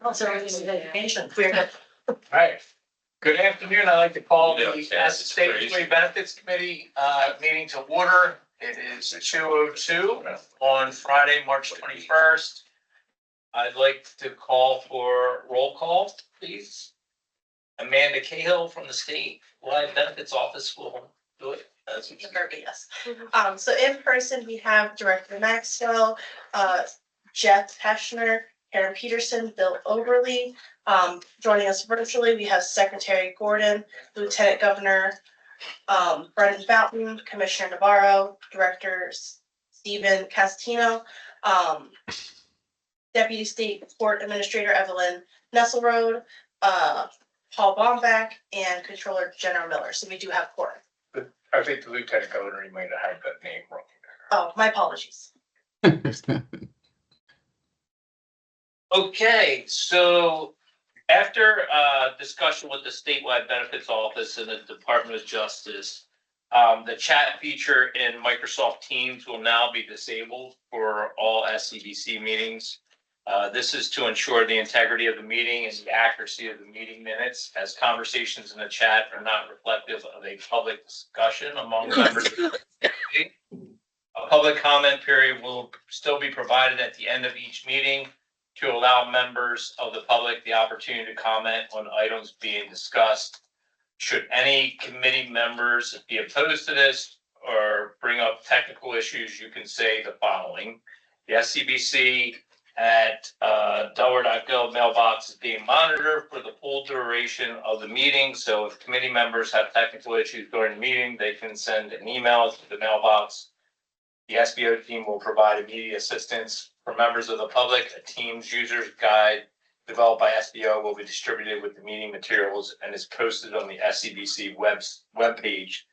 Also, education. All right. Good afternoon. I'd like to call Yeah, the it's State crazy. Employee Benefits Committee meeting to order. It is 2:02 on Friday, March 21st. I'd like to call for roll call, please. Amanda Cahill from the Statewide Benefits Office will do it. Yes. So in person, we have Director Maxwell, Jeff Peschner, Karen Peterson, Bill Overly. Joining us virtually, we have Secretary Gordon, Lieutenant Governor Brendan Fountain, Commissioner Navarro, Director Stephen Castino, Deputy State Court Administrator Evelyn Nesselrode, Paul Bombach, and Controller General Miller. So we do have quorum. I think the Lieutenant Governor, you might have had that name wrong. Oh, my apologies. Okay, so after discussion with the Statewide Benefits Office and the Department of Justice, the chat feature in Microsoft Teams will now be disabled for all SCBC meetings. This is to ensure the integrity of the meeting and the accuracy of the meeting minutes, as conversations in the chat are not reflective of a public discussion among members of the committee. A public comment period will still be provided at the end of each meeting to allow members of the public the opportunity to comment on items being discussed. Should any committee members be opposed to this or bring up technical issues, you can say the following. The SCBC at Delaware.gov mailbox is being monitored for the full duration of the meeting. So if committee members have technical issues during the meeting, they can send an email to the mailbox. The SBO team will provide immediate assistance for members of the public. A Teams user's guide developed by SBO will be distributed with the meeting materials and is posted on the SCBC webpage.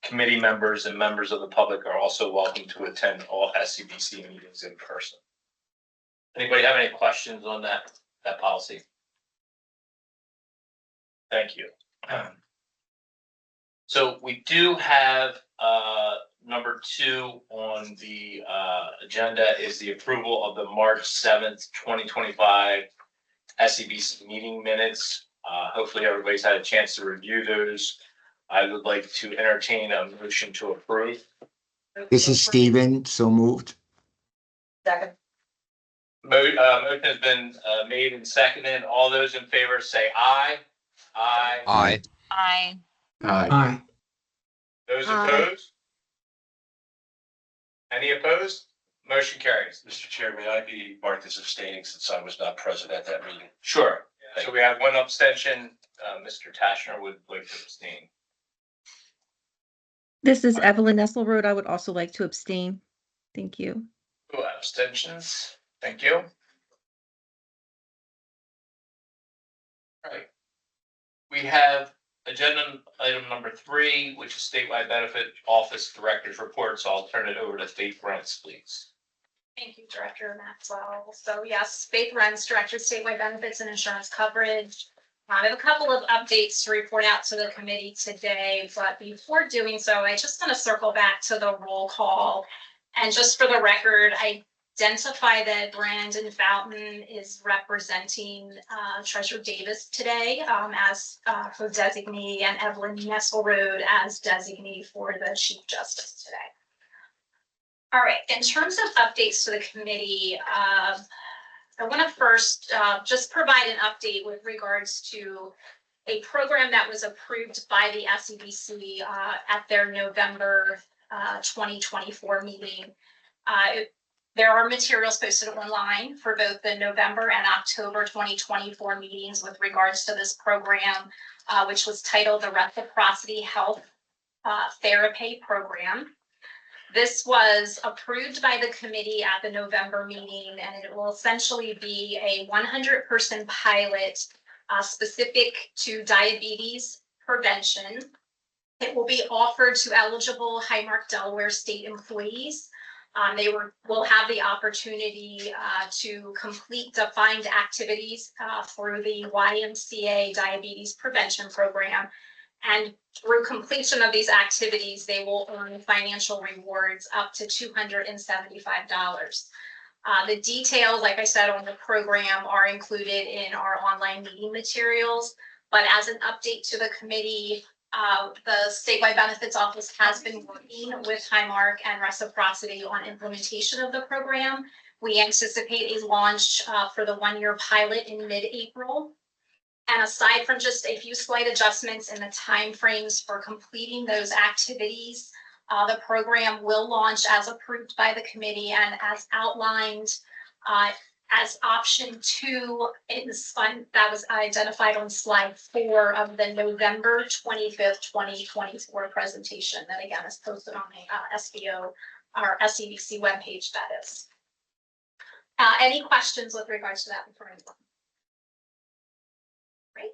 Committee members and members of the public are also welcome to attend all SCBC meetings in person. Anybody have any questions on that policy? Thank you. So we do have number 2 on the agenda is the approval of the March 7th, 2025 SCBC meeting minutes. Hopefully everybody's had a chance to review those. I would like to entertain a motion to approve. This is Stephen, so moved. Second. Motion has been made and seconded. All those in favor say aye. Aye. Aye. Aye. Aye. Those Aye. opposed? Any opposed? Motion carries. Mr. Chair, may I be marked as abstaining since I was not present at that meeting? Sure. So we have one abstention. Mr. Tashner would like to abstain. This is Evelyn Nesselrode. I would also like to abstain. Thank you. Two abstentions. Thank you. All right. We have agenda item number 3, which is Statewide Benefit Office Director's Report. So I'll turn it over to Faith Rents, please. Thank you, Director Maxwell. So yes, Faith Renz, Director of Statewide Benefits and Insurance Coverage. I have a couple of updates to report out to the committee today, but before doing so, I just want to circle back to the roll call. And just for the record, I identify that Brandon Fountain is representing Treasurer Davis today as her designee and Evelyn Nesselrode as designee for the Chief Justice today. All right, in terms of updates to the committee, I want to first just provide an update with regards to a program that was approved by the SCBC at their November 2024 meeting. There are materials posted online for both the November and October 2024 meetings with regards to this program, which was titled the Reciprocity Health Therapy Program. This was approved by the committee at the November meeting, and it will essentially be a 100-person pilot specific to diabetes prevention. It will be offered to eligible Highmark Delaware state employees. They will have the opportunity to complete defined activities through the YMCA Diabetes Prevention Program. And through completion of these activities, they will earn financial rewards up to $275. The details, like I said, on the program are included in our online meeting materials. But as an update to the committee, the statewide benefits office has been working with Highmark and Reciprocity on implementation of the program. We anticipate a launch for the one-year pilot in mid-April. And aside from just a few slight adjustments in the timeframes for completing those activities, the program will launch as approved by the committee and as outlined as option 2 in the fund that was identified on slide 4 of the November 25th, 2024 presentation that again is posted on the SBO or SCDC webpage. That is. Any questions with regards to that before I move on? Right.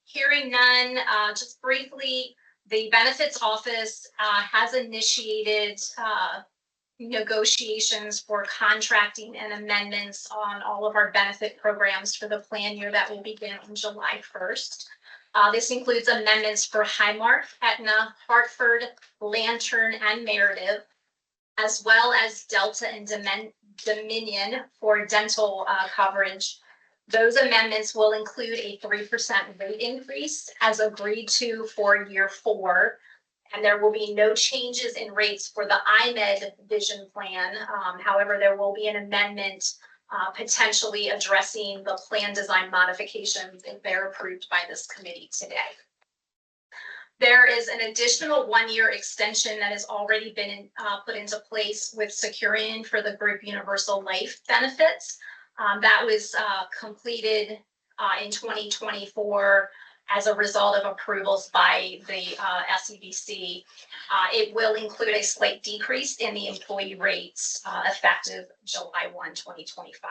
Hearing none, just briefly, the benefits office has initiated negotiations for contracting and amendments on all of our benefit programs for the plan year that will begin on July 1st. This includes amendments for Highmark, Aetna, Hartford, Lantern, and Meredith, as well as Delta and Dominion for dental coverage. Those amendments will include a 3% rate increase as agreed to for year 4. And there will be no changes in rates for the IMED vision plan. However, there will be an amendment potentially addressing the plan design modifications if they're approved by this committee today. There is an additional 1-year extension that has already been put into place with Securian for the group universal life benefits. That was completed in 2024 as a result of approvals by the SCDC. It will include a slight decrease in the employee rates effective July 1, 2025.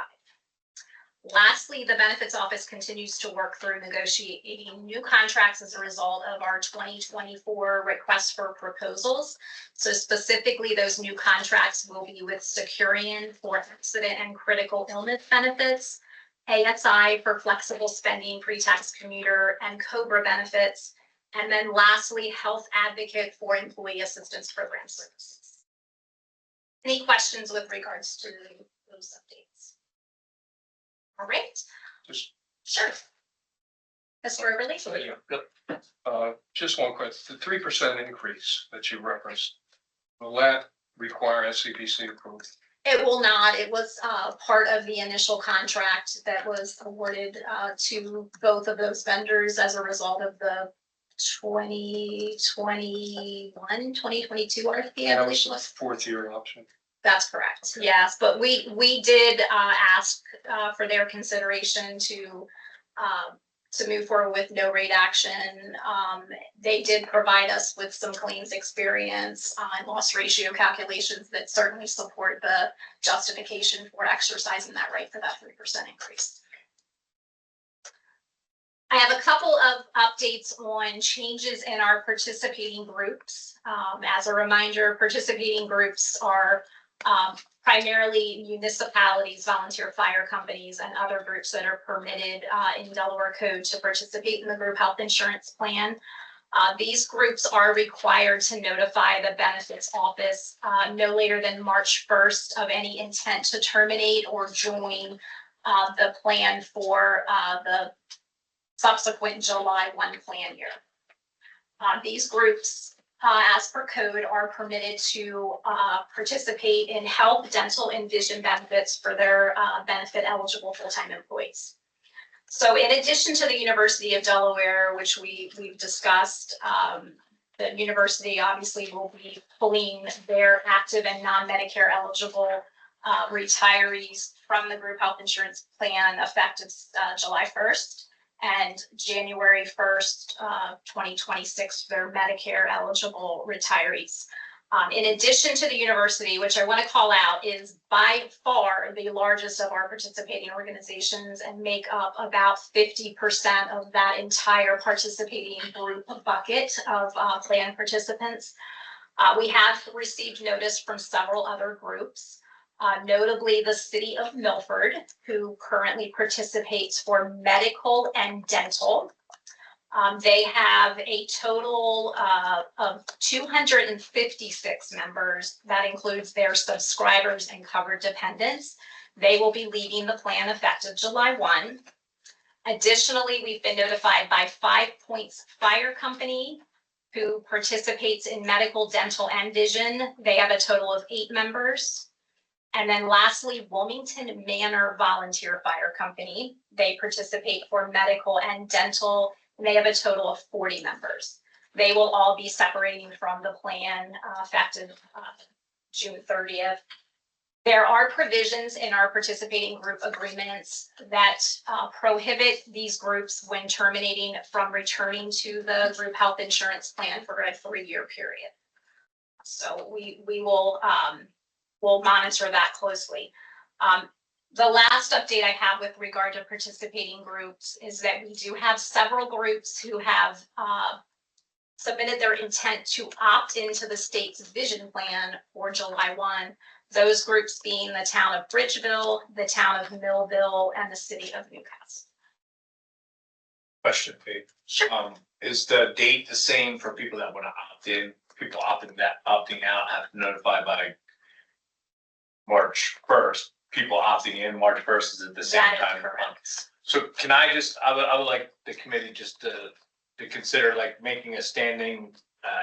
Lastly, the benefits office continues to work through negotiating new contracts as a result of our 2024 request for proposals. So specifically, those new contracts will be with Securian for accident and critical illness benefits, ASI for flexible spending, pre-tax commuter, and COBRA benefits, and then lastly, Health Advocate for employee assistance program services. Any questions with regards to those updates? All right. Sure. Mr. Overly? Just one question. The 3% increase that you referenced, will that require SCDC approval? It will not. It was part of the initial contract that was awarded to both of those vendors as a result of the 2021, 2022 RFP. That was the 4th-year option. That's correct. Okay. Yes, but we did ask for their consideration to move forward with no rate action. They did provide us with some claims experience and loss ratio calculations that certainly support the justification for exercising that right for that 3% increase. I have a couple of updates on changes in our participating groups. As a reminder, participating groups are primarily municipalities, volunteer fire companies, and other groups that are permitted in Delaware Code to participate in the group health insurance plan. These groups are required to notify the benefits office no later than March 1st of any intent to terminate or join the plan for the subsequent July 1 plan year. These groups, as per code, are permitted to participate in health, dental, and vision benefits for their benefit eligible full-time employees. So in addition to the University of Delaware, which we've discussed, the university obviously will be pulling their active and non-Medicare eligible retirees from the group health insurance plan effective July 1st. And January 1st, 2026, for Medicare eligible retirees. In addition to the university, which I want to call out, is by far the largest of our participating organizations and make up about 50% of that entire participating group bucket of plan participants. We have received notice from several other groups. Notably the city of Milford, who currently participates for medical and dental. They have a total of 256 members. That includes their subscribers and covered dependents. They will be leaving the plan effective July 1. Additionally, we've been notified by 5 Points Fire Company, who participates in medical, dental, and vision. They have a total of 8 members. And then lastly, Wilmington Manor Volunteer Fire Company. They participate for medical and dental, and they have a total of 40 members. They will all be separating from the plan effective June 30th. There are provisions in our participating group agreements that prohibit these groups when terminating from returning to the group health insurance plan for a 3-year period. So we will we'll monitor that closely. The last update I have with regard to participating groups is that we do have several groups who have submitted their intent to opt into the state's vision plan for July 1. Those groups being the town of Bridgeville, the town of Millville, and the city of Newcastle. Question, Faith. Sure. Is the date the same for people that want to opt in? People opting out have to notify by March 1st. People opting in March 1st is at the same That is time. correct. So can I just, I would like the committee just to consider like making a standing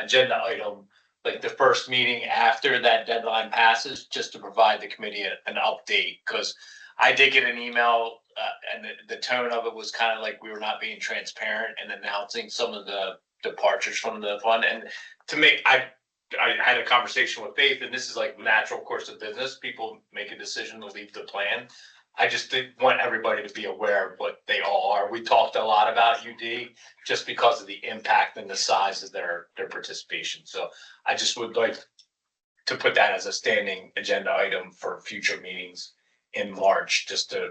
agenda item, like the first meeting after that deadline passes, just to provide the committee an update, because I did get an email and the tone of it was kind of like we were not being transparent and announcing some of the departures from the fund. And to make, I had a conversation with Faith, and this is like natural course of business. People make a decision to leave the plan. I just didn't want everybody to be aware of what they all are. We talked a lot about UD just because of the impact and the size of their participation. So I just would like to put that as a standing agenda item for future meetings in March, just to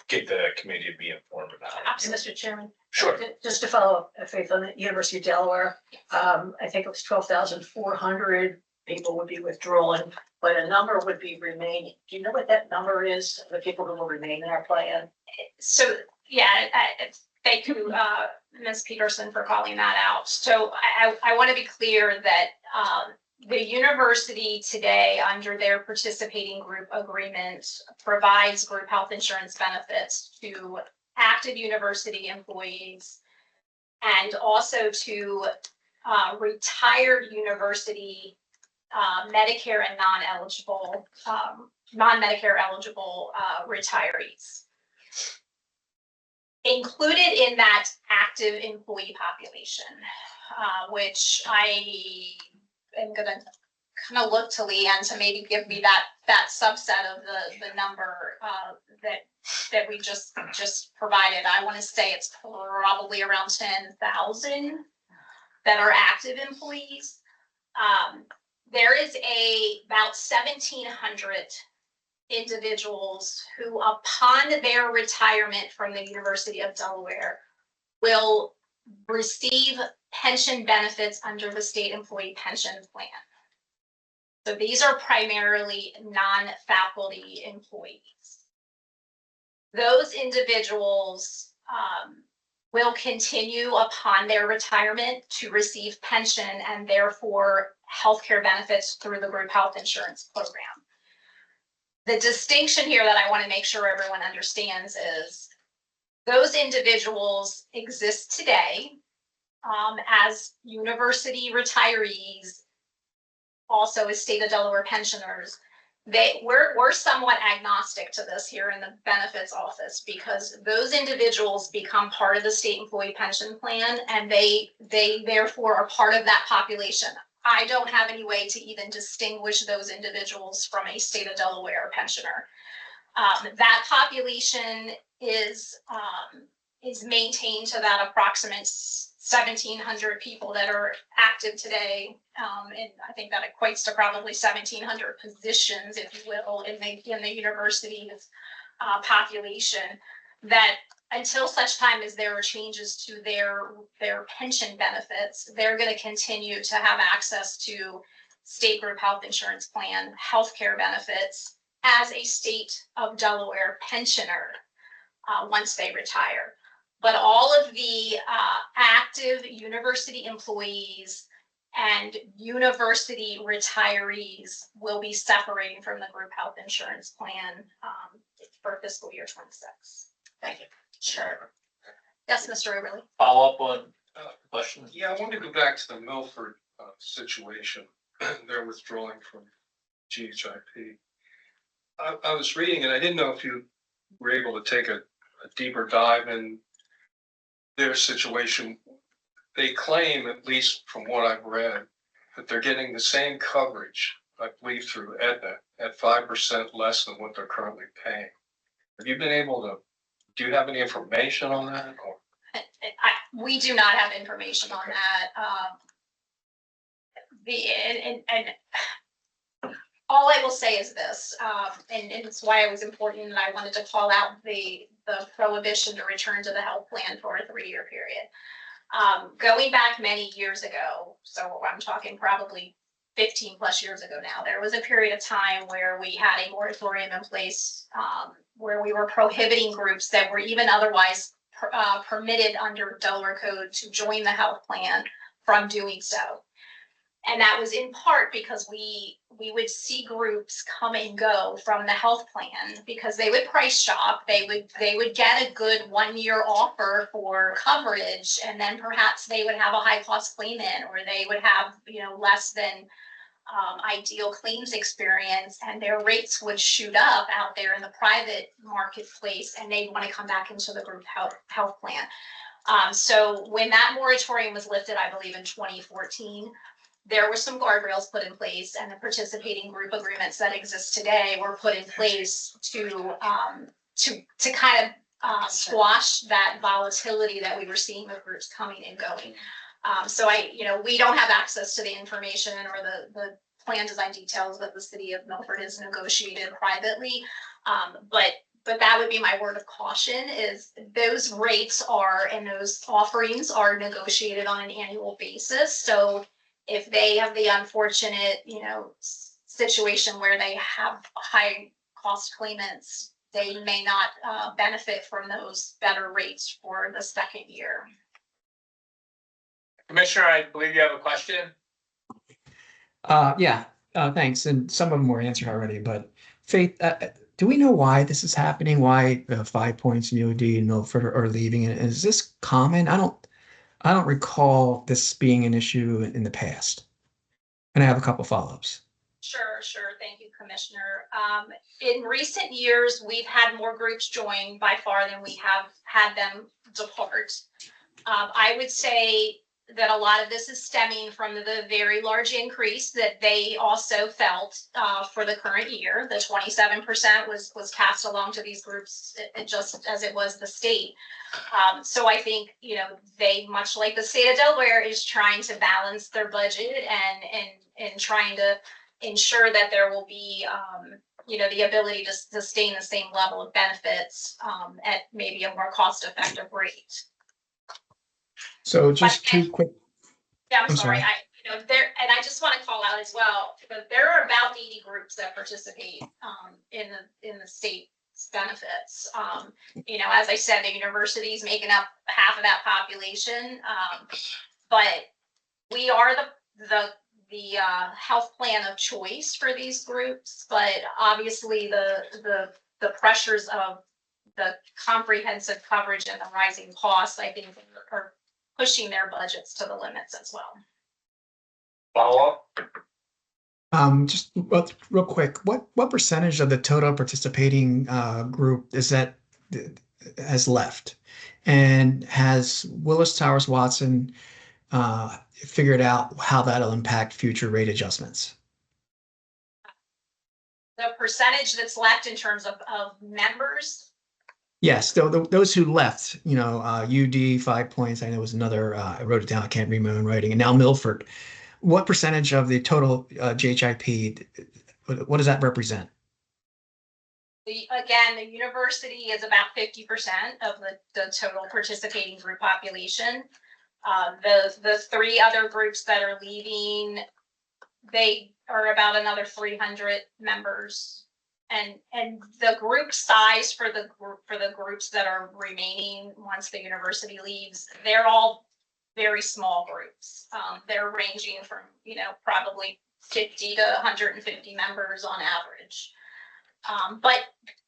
get the committee to be informed about it. Absolutely. Mr. Chairman. Sure. Just to follow up, Faith, on the University of Delaware, I think it was 12,400 people would be withdrawing, but a number would be remaining. Do you know what that number is, the people who will remain in our plan? So, yeah, thank you, Ms. Peterson, for calling that out. So I want to be clear that the university today, under their participating group agreement, provides group health insurance benefits to active university employees and also to retired university Medicare and non-Medicare eligible retirees. Included in that active employee population, which I am going to kind of look to Leanne to maybe give me that subset of the number that we just provided. I want to say it's probably around 10,000 that are active employees. There is about 1,700 individuals who, upon their retirement from the University of Delaware, will receive pension benefits under the state employee pension plan. So these are primarily non-faculty employees. Those individuals will continue upon their retirement to receive pension and therefore healthcare benefits through the group health insurance program. The distinction here that I want to make sure everyone understands is those individuals exist today as university retirees, also as state of Delaware pensioners. We're somewhat agnostic to this here in the benefits office, because those individuals become part of the state employee pension plan and they therefore are part of that population. I don't have any way to even distinguish those individuals from a state of Delaware pensioner. That population is maintained to that approximate 1,700 people that are active today, and I think that equates to probably 1,700 positions, if you will, in the university's population. That until such time as there are changes to their pension benefits, they're going to continue to have access to state group health insurance plan, healthcare benefits as a state of Delaware pensioner once they retire. But all of the active university employees and university retirees will be separating from the group health insurance plan for fiscal year 26. Thank you. Sure. Yes, Mr. Oberly. Follow up on question? Yeah, I want to go back to the Milford situation. They're withdrawing from GHIP. I was reading and I didn't know if you were able to take a deeper dive in their situation. They claim, at least from what I've read, that they're getting the same coverage, I believe through Aetna, at 5% less than what they're currently paying. Have you been able to, do you have any information on that? Or? We do not have information on that. And all I will say is this, and it's why it was important that I wanted to call out the prohibition to return to the health plan for a 3-year period. Going back many years ago, so I'm talking probably 15 plus years ago now, there was a period of time where we had a moratorium in place where we were prohibiting groups that were even otherwise permitted under Delaware Code to join the health plan from doing so. And that was in part because we would see groups come and go from the health plan because they would price shop. They would get a good 1-year offer for coverage, and then perhaps they would have a high cost claimant, or they would have, you know, less than ideal claims experience, and their rates would shoot up out there in the private marketplace, and they'd want to come back into the group health plan. So when that moratorium was lifted, I believe in 2014, there were some guardrails put in place, and the participating group agreements that exist today were put in place to kind of squash that volatility that we were seeing with groups coming and going. So we don't have access to the information or the plan design details that the city of Milford has negotiated privately. But that would be my word of caution, is those rates are, and those offerings are negotiated on an annual basis. So if they have the unfortunate, situation where they have high cost claimants, they may not benefit from those better rates for the second year. Commissioner, I believe you have a question. Thanks. And some of them were answered already, but Faith, do we know why this is happening? Why 5 Points, UD, and Milford are leaving? And is this common? I don't recall this being an issue in the past. And I have a couple follow-ups. Sure. Thank you, Commissioner. In recent years, we've had more groups join by far than we have had them depart. I would say that a lot of this is stemming from the very large increase that they also felt for the current year. The 27% was passed along to these groups just as it was the state. So I think, they, much like the state of Delaware, is trying to balance their budget and trying to ensure that there will be, the ability to sustain the same level of benefits at maybe a more cost-effective rate. So just two quick. Yeah, I'm I'm sorry. sorry. I just want to call out as well, that there are about 80 groups that participate in the state's benefits. As I said, the university is making up half of that population, but we are the health plan of choice for these groups. But obviously, the pressures of the comprehensive coverage and the rising costs, I think, are pushing their budgets to the limits as well. Follow up. Just real quick, what percentage of the total participating group is that has left? And has Willis Towers Watson figured out how that'll impact future rate adjustments? The percentage that's left in terms of members. Yes, those who left, UD, 5 Points, I know was another, I wrote it down, I can't read my own writing, and now Milford. What percentage of the total GHIP, what does that represent? Again, the university is about 50% of the total participating group population. The 3 other groups that are leaving, they are about another 300 members And the group size for the groups that are remaining once the university leaves, they're all very small groups. They're ranging from, probably 50 to 150 members on average. But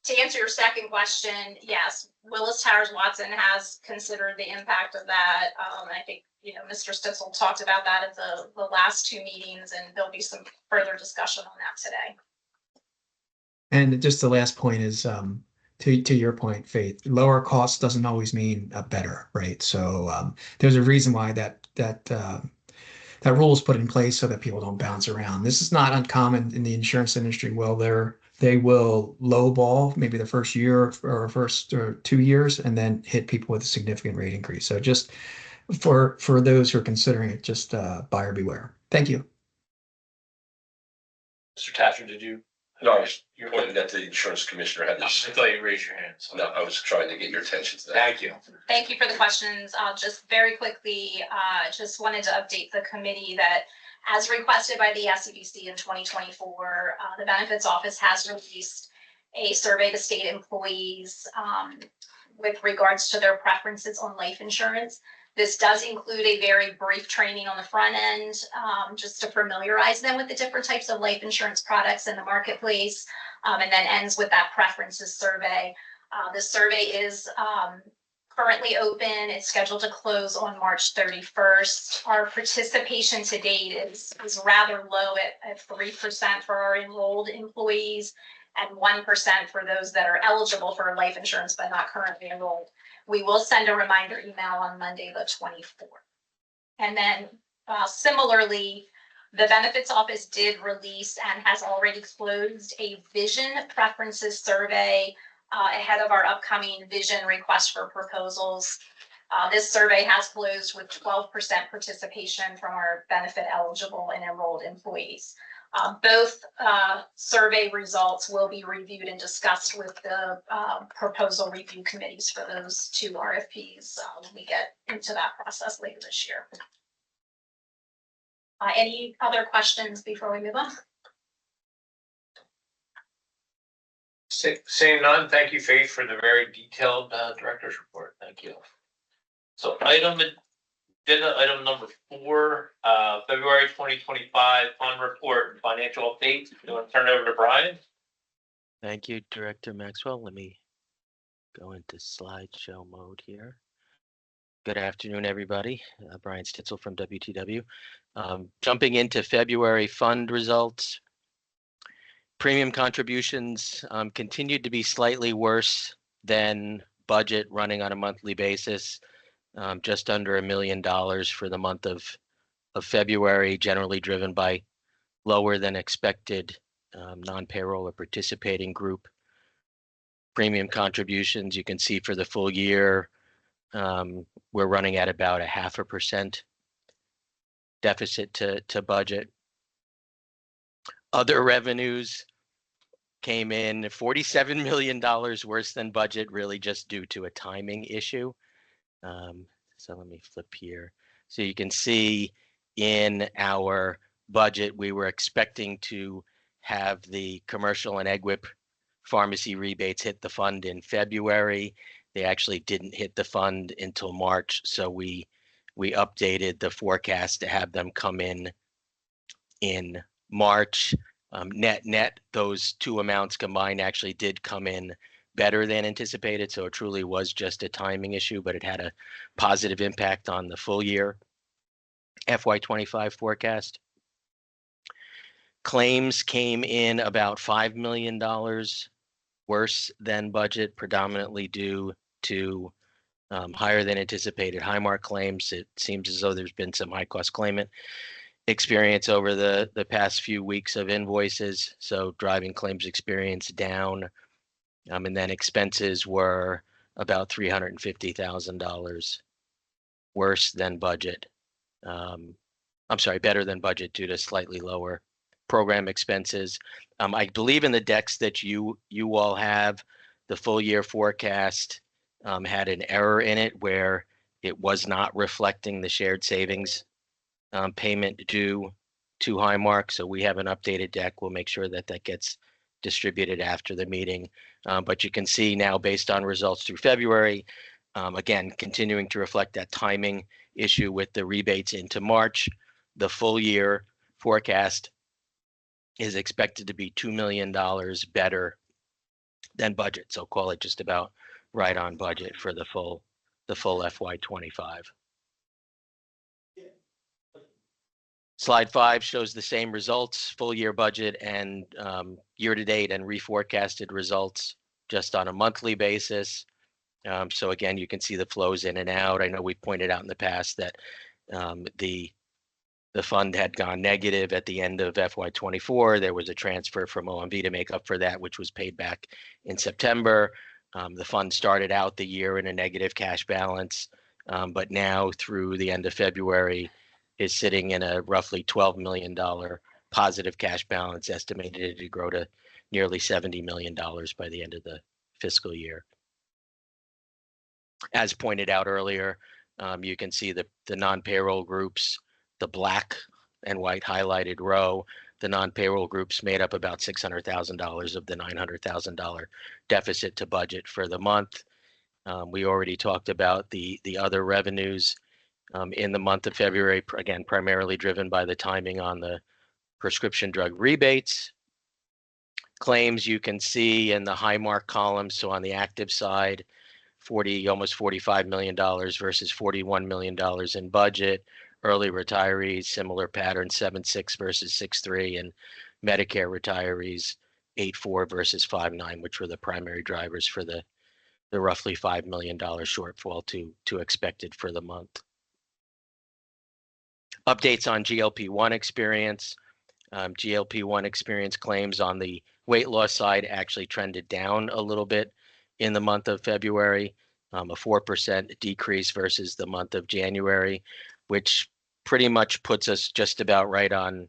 to answer your second question, yes, Willis Towers Watson has considered the impact of that. I think, Mr. Stitzel talked about that at the last two meetings, and there'll be some further discussion on that today. And just the last point is, to your point, Faith, lower cost doesn't always mean a better, right? So there's a reason why that rule is put in place so that people don't bounce around. This is not uncommon in the insurance industry. Well, they will lowball maybe the first year or first 2 years and then hit people with a significant rate increase. So just for those who are considering it, just buyer beware. Thank you. Mr. Tasher, did you? No, you're pointing that the insurance commissioner had I this. thought you raised your hand. So. No, I was trying to get your attention to that. Thank you. Thank you for the questions. I'll just very quickly, just wanted to update the committee that as requested by the SCBC in 2024, the benefits office has released a survey to state employees with regards to their preferences on life insurance. This does include a very brief training on the front end, just to familiarize them with the different types of life insurance products in the marketplace, and then ends with that preferences survey. The survey is currently open. It's scheduled to close on March 31st. Our participation to date is rather low at 3% for our enrolled employees and 1% for those that are eligible for life insurance but not currently enrolled. We will send a reminder email on Monday, the 24th. And then similarly, the benefits office did release and has already closed a vision preferences survey ahead of our upcoming vision request for proposals. This survey has closed with 12% participation from our benefit eligible and enrolled employees. Both survey results will be reviewed and discussed with the proposal review committees for those two RFPs when we get into that process later this year. Any other questions before we move on? Seeing none, thank you, Faith, for the very detailed director's report. Thank you. So item number 4, February 2025 fund report and financial update. You want to turn it over to Brian? Thank you, Director Maxwell. Let me go into slideshow mode here. Good afternoon, everybody. Brian Stitzel from WTW. Jumping into February fund results. Premium contributions continued to be slightly worse than budget, running on a monthly basis. Just under $1 million for the month of February, generally driven by lower than expected non-payroll or participating group premium contributions. You can see for the full year, we're running at about a 0.5% deficit to budget. Other revenues came in $47 million worse than budget, really just due to a timing issue. So let me flip here. So you can see in our budget, we were expecting to have the commercial and EGWP pharmacy rebates hit the fund in February. They actually didn't hit the fund until March. So we updated the forecast to have them come in March. Net, those two amounts combined actually did come in better than anticipated. So it truly was just a timing issue, but it had a positive impact on the full year FY25 forecast. Claims came in about $5 million worse than budget, predominantly due to higher than anticipated Highmark claims. It seems as though there's been some high cost claimant experience over the past few weeks of invoices, so driving claims experience down. And then expenses were about $350,000 worse than budget. Better than budget due to slightly lower program expenses. I believe in the decks that you all have, the full year forecast had an error in it where it was not reflecting the shared savings payment due to Highmark. So we have an updated deck. We'll make sure that gets distributed after the meeting. But you can see now, based on results through February, again, continuing to reflect that timing issue with the rebates into March, the full year forecast is expected to be $2 million better than budget. So call it just about right on budget for the full FY25. Slide 5 shows the same results, full year budget and year to date and reforecasted results just on a monthly basis. So again, you can see the flows in and out. I know we pointed out in the past that the fund had gone negative at the end of FY24. There was a transfer from OMB to make up for that, which was paid back in September. The fund started out the year in a negative cash balance, but now through the end of February is sitting in a roughly $12 million positive cash balance, estimated to grow to nearly $70 million by the end of the fiscal year. As pointed out earlier, you can see the non-payroll groups, the black and white highlighted row. The non-payroll groups made up about $600,000 of the $900,000 deficit to budget for the month. We already talked about the other revenues in the month of February, again, primarily driven by the timing on the prescription drug rebates. Claims you can see in the high mark column. So on the active side, almost $45 million versus $41 million in budget. Early retirees, similar pattern, 7.6 versus 6.3, and Medicare retirees, 8.4 versus 5.9, which were the primary drivers for the roughly $5 million shortfall to expected for the month. Updates on GLP-1 experience. GLP-1 experience claims on the weight loss side actually trended down a little bit in the month of February, a 4% decrease versus the month of January, which pretty much puts us just about right on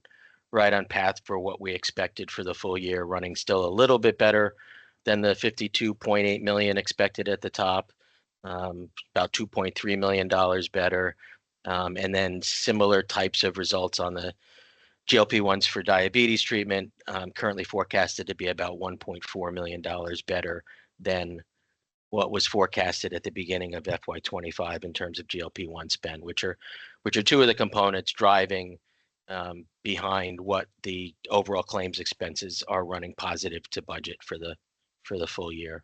path for what we expected for the full year, running still a little bit better than the $52.8 million expected at the top, about $2.3 million better, and then similar types of results on the GLP-1s for diabetes treatment, currently forecasted to be about $1.4 million better than what was forecasted at the beginning of FY25 in terms of GLP-1 spend, which are two of the components driving behind what the overall claims expenses are running positive to budget for the full year.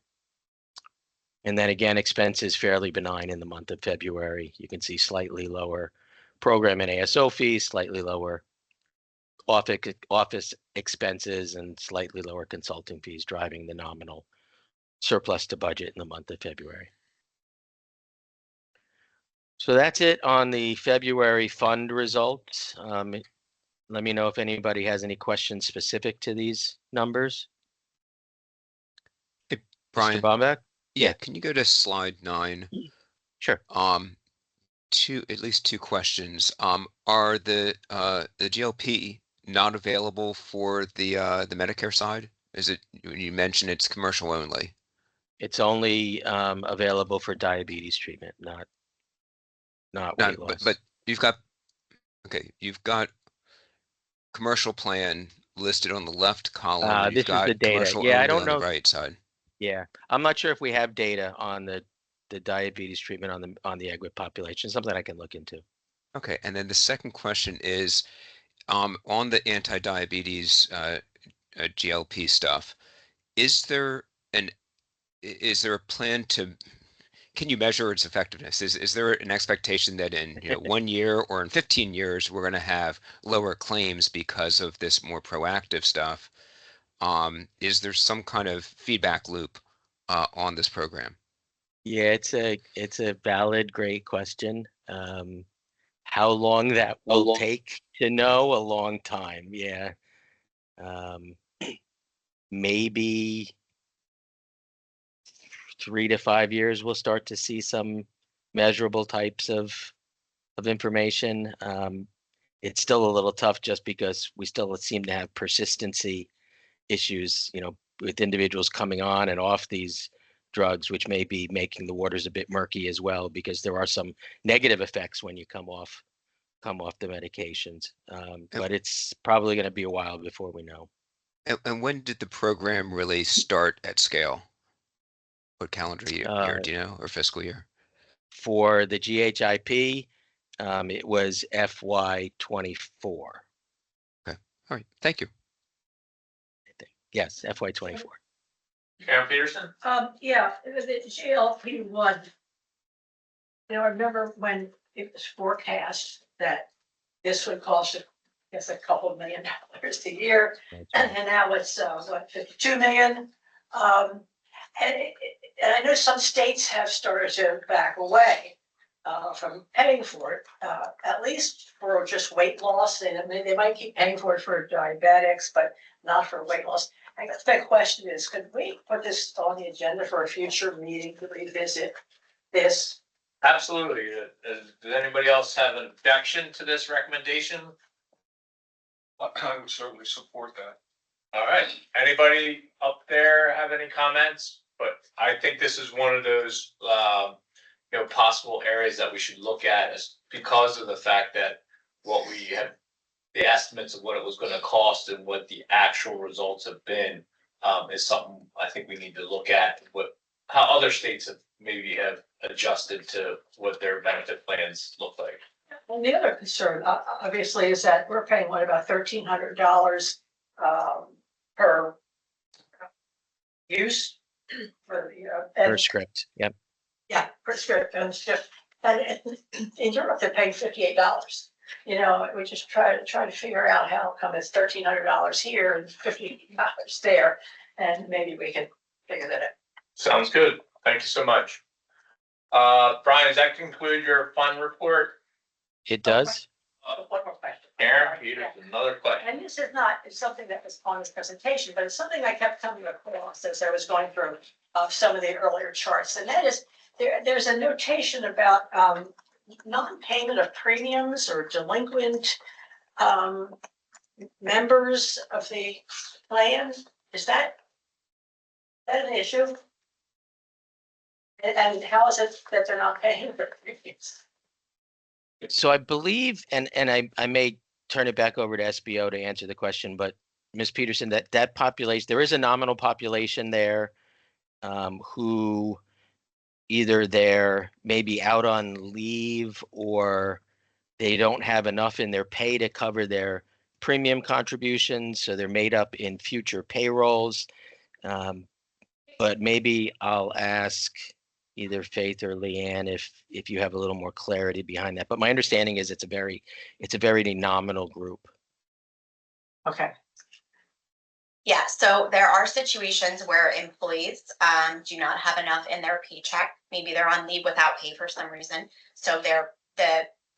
And then again, expenses fairly benign in the month of February. You can see slightly lower program and ASO fees, slightly lower office expenses, and slightly lower consulting fees driving the nominal surplus to budget in the month of February. So that's it on the February fund results. Let me know if anybody has any questions specific to these numbers. Hey, Brian. Mr. Bombeck? Yeah, can you go to slide 9? Sure. At least two questions. Are the GLP not available for the Medicare side? Is it, you mentioned it's commercial only? It's only available for diabetes treatment, not weight loss. But you've got commercial plan listed on the left column. And this you've got is the data. commercial Yeah, I only don't on know. the right side. Yeah, I'm not sure if we have data on the diabetes treatment on the EGWP population. Something I can look into. Okay, and then the second question is on the anti-diabetes GLP stuff. Is there a plan to? Can you measure its effectiveness? Is there an expectation that in 1 year or in 15 years we're going to have lower claims because of this more proactive stuff? Is there some kind of feedback loop on this program? Yeah, it's a valid, great question. How long that will take to know? A long time. Yeah. Maybe 3 to 5 years we'll start to see some measurable types of information. It's still a little tough just because we still seem to have persistency issues, with individuals coming on and off these drugs, which may be making the waters a bit murky as well, because there are some negative effects when you come off the medications. But it's probably going to be a while before we know. And when did the program really start at scale? What calendar year, do you know, or fiscal year? For the GHIP, it was FY '24. Okay, all right, thank you. Yes, FY '24. Karen Peterson? Yeah, it was the GLP-1. You know, I remember when it was forecast that this would cost, I guess, a couple $1 million a year. And now it's, what, 52 million? And I know some states have started to back away from paying for it, at least for just weight loss. They might keep paying for it for diabetics, but not for weight loss. I guess the question is, could we put this on the agenda for a future meeting to revisit this? Absolutely. Does anybody else have an objection to this recommendation? I would certainly support that. All right, anybody up there have any comments? But I think this is one of those, possible areas that we should look at as because of the fact that what we have, the estimates of what it was gonna cost and what the actual results have been, is something I think we need to look at, how other states have adjusted to what their benefit plans look like. And the other concern, obviously, is that we're paying, what, about $1,300 per use for the, Per script, yep. yeah, prescription and stuff. And in Europe, they're paying $58. You know, we just try to figure out how come it's $1,300 here and $50 there, and maybe we can figure that out. Sounds good. Thank you so much. Brian, does that conclude your fund report? It does. One more question. Karen, Peter, another question. And this is not, it's something that was on this presentation, but it's something I kept coming across as I was going through some of the earlier charts. And that is, there's a notation about non-payment of premiums or delinquent members of the plan. Is that an issue? And how is it that they're not paying their premiums? So I believe, and I may turn it back over to SBO to answer the question, but Ms. Peterson, that population, there is a nominal population there who either they're maybe out on leave or they don't have enough in their pay to cover their premium contributions, so they're made up in future payrolls. But maybe I'll ask either Faith or Leanne if you have a little more clarity behind that. But my understanding is it's a very nominal group. Okay. Yeah, so there are situations where employees do not have enough in their paycheck. Maybe they're on leave without pay for some reason. So the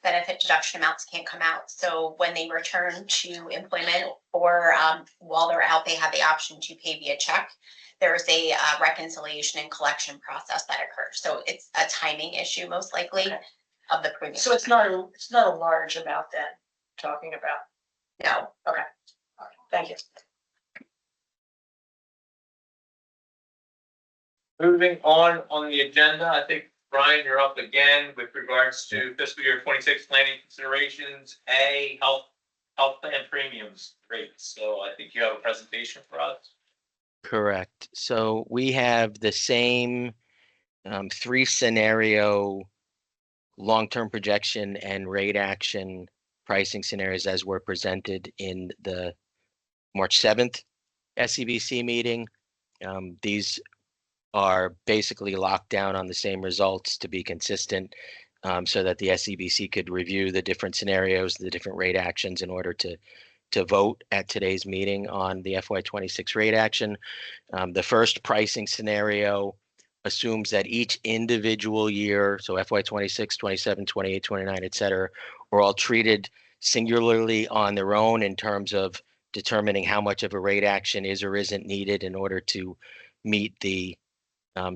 benefit deduction amounts can't come out. So when they return to employment or while they're out, they have the option to pay via check. There's a reconciliation and collection process that occurs. So it's a timing issue most likely of the premium. So it's not a large amount then, talking about? No. Okay. All right. Thank you. Moving on the agenda, I think, Brian, you're up again with regards to fiscal year 26 planning considerations, health plan premiums rates. So I think you have a presentation for us. Correct. So we have the same 3 scenario long-term projection and rate action pricing scenarios as were presented in the March 7th SCBC meeting. These are basically locked down on the same results to be consistent, so that the SCBC could review the different scenarios, the different rate actions in order to vote at today's meeting on the FY26 rate action. The first pricing scenario assumes that each individual year, so FY26, 27, 28, 29, et cetera, are all treated singularly on their own in terms of determining how much of a rate action is or isn't needed in order to meet the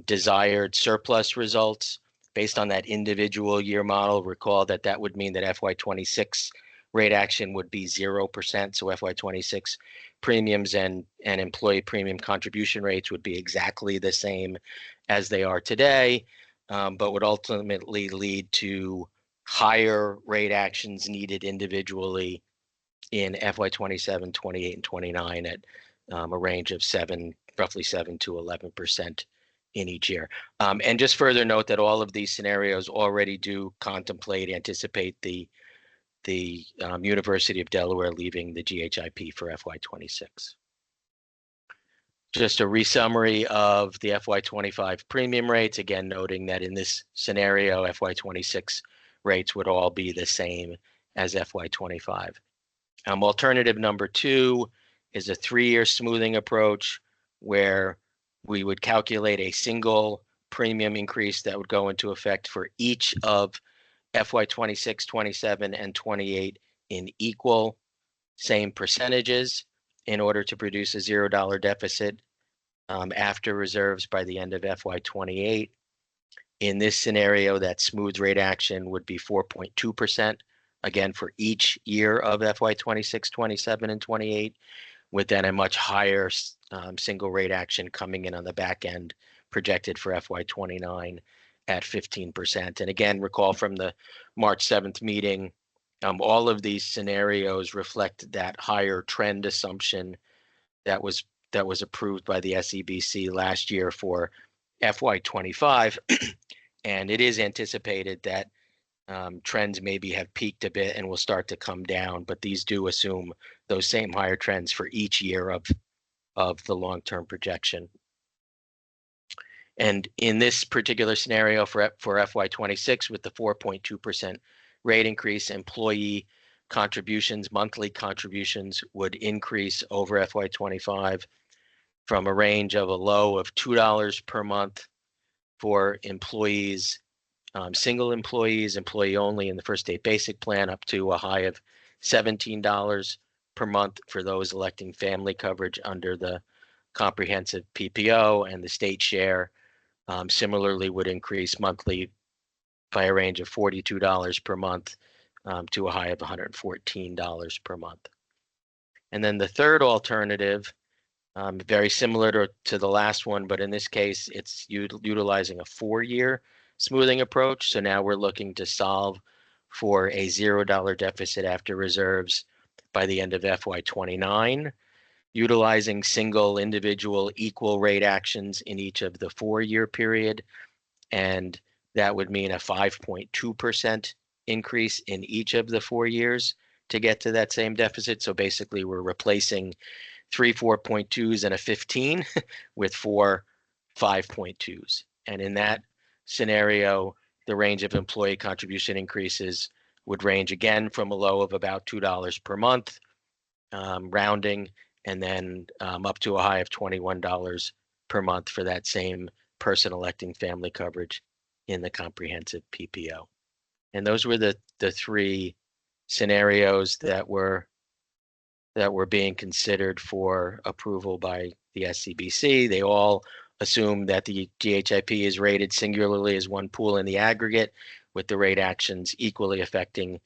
desired surplus results. Based on that individual year model, recall that would mean that FY26 rate action would be 0%. So FY26 premiums and employee premium contribution rates would be exactly the same as they are today, but would ultimately lead to higher rate actions needed individually in FY27, 28, and 29 at a range of roughly 7 to 11% in each year. And just further note that all of these scenarios already do anticipate the University of Delaware leaving the GHIP for FY26. Just a resummary of the FY25 premium rates, again noting that in this scenario, FY26 rates would all be the same as FY25. Alternative number 2 is a 3-year smoothing approach where we would calculate a single premium increase that would go into effect for each of FY26, 27, and 28 in equal same percentages in order to produce a $0 deficit after reserves by the end of FY28. In this scenario, that smooth rate action would be 4.2%, again, for each year of FY26, 27, and 28, with then a much higher single rate action coming in on the back end projected for FY29 at 15%. And again, recall from the March 7th meeting, all of these scenarios reflect that higher trend assumption that was approved by the SEBC last year for FY25. And it is anticipated that trends maybe have peaked a bit and will start to come down, but these do assume those same higher trends for each year of the long-term projection. And in this particular scenario for FY26, with the 4.2% rate increase, employee contributions, monthly contributions would increase over FY25 from a range of a low of $2 per month for employees, single employees, employee only in the First State Basic Plan, up to a high of $17 per month for those electing family coverage under the comprehensive PPO, and the state share similarly would increase monthly by a range of $42 per month to a high of $114 per month. And then the third alternative, very similar to the last one, but in this case, it's utilizing a 4-year smoothing approach. So now we're looking to solve for a $0 deficit after reserves by the end of FY29, utilizing single individual equal rate actions in each of the 4-year period. And that would mean a 5.2% increase in each of the 4 years to get to that same deficit. So basically we're replacing 3 4.2s and a 15 with 4 5.2s. And in that scenario, the range of employee contribution increases would range again from a low of about $2 per month, rounding, and then up to a high of $21 per month for that same person electing family coverage in the comprehensive PPO. And those were the 3 scenarios that were being considered for approval by the SCBC. They all assume that the GHIP is rated singularly as one pool in the aggregate, with the rate actions equally affecting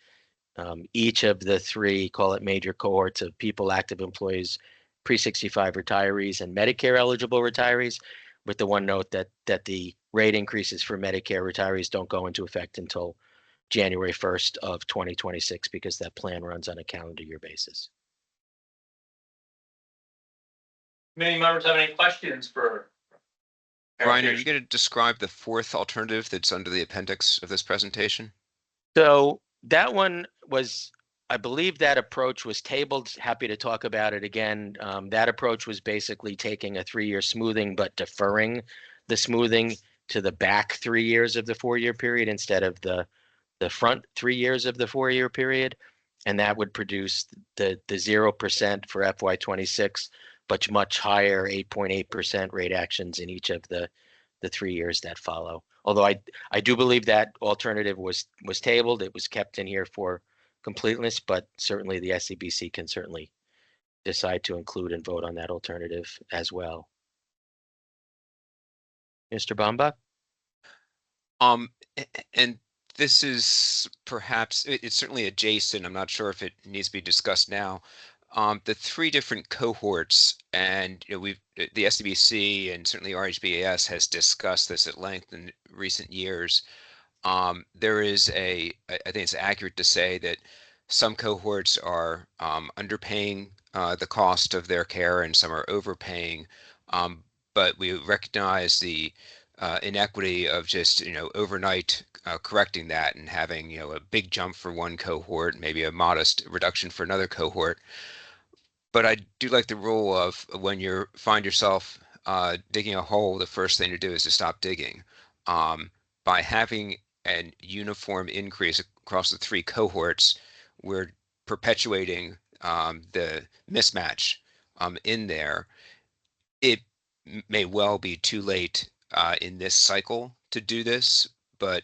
each of the 3, call it major cohorts of people, active employees, pre-65 retirees, and Medicare eligible retirees, with the one note that the rate increases for Medicare retirees don't go into effect until January 1st of 2026, because that plan runs on a calendar year basis. Many members have any questions for Brian, are you going to describe the 4th alternative that's under the appendix of this presentation? So that one was, I believe that approach was tabled. Happy to talk about it again. That approach was basically taking a 3-year smoothing, but deferring the smoothing to the back 3 years of the 4-year period instead of the front 3 years of the 4-year period. And that would produce the 0% for FY26, but much higher 8.8% rate actions in each of the 3 years that follow. Although I do believe that alternative was tabled. It was kept in here for completeness, but certainly the SCBC can certainly decide to include and vote on that alternative as well. Mr. Baumbach? And this is perhaps, it's certainly adjacent. I'm not sure if it needs to be discussed now. The 3 different cohorts, and the SCBC and certainly RHBAS has discussed this at length in recent years. There is I think it's accurate to say that some cohorts are underpaying the cost of their care and some are overpaying. But we recognize the inequity of just, overnight correcting that and having, a big jump for one cohort, maybe a modest reduction for another cohort. But I do like the rule of when you find yourself digging a hole, the first thing to do is to stop digging. By having an uniform increase across the three cohorts, we're perpetuating the mismatch in there. It may well be too late in this cycle to do this, but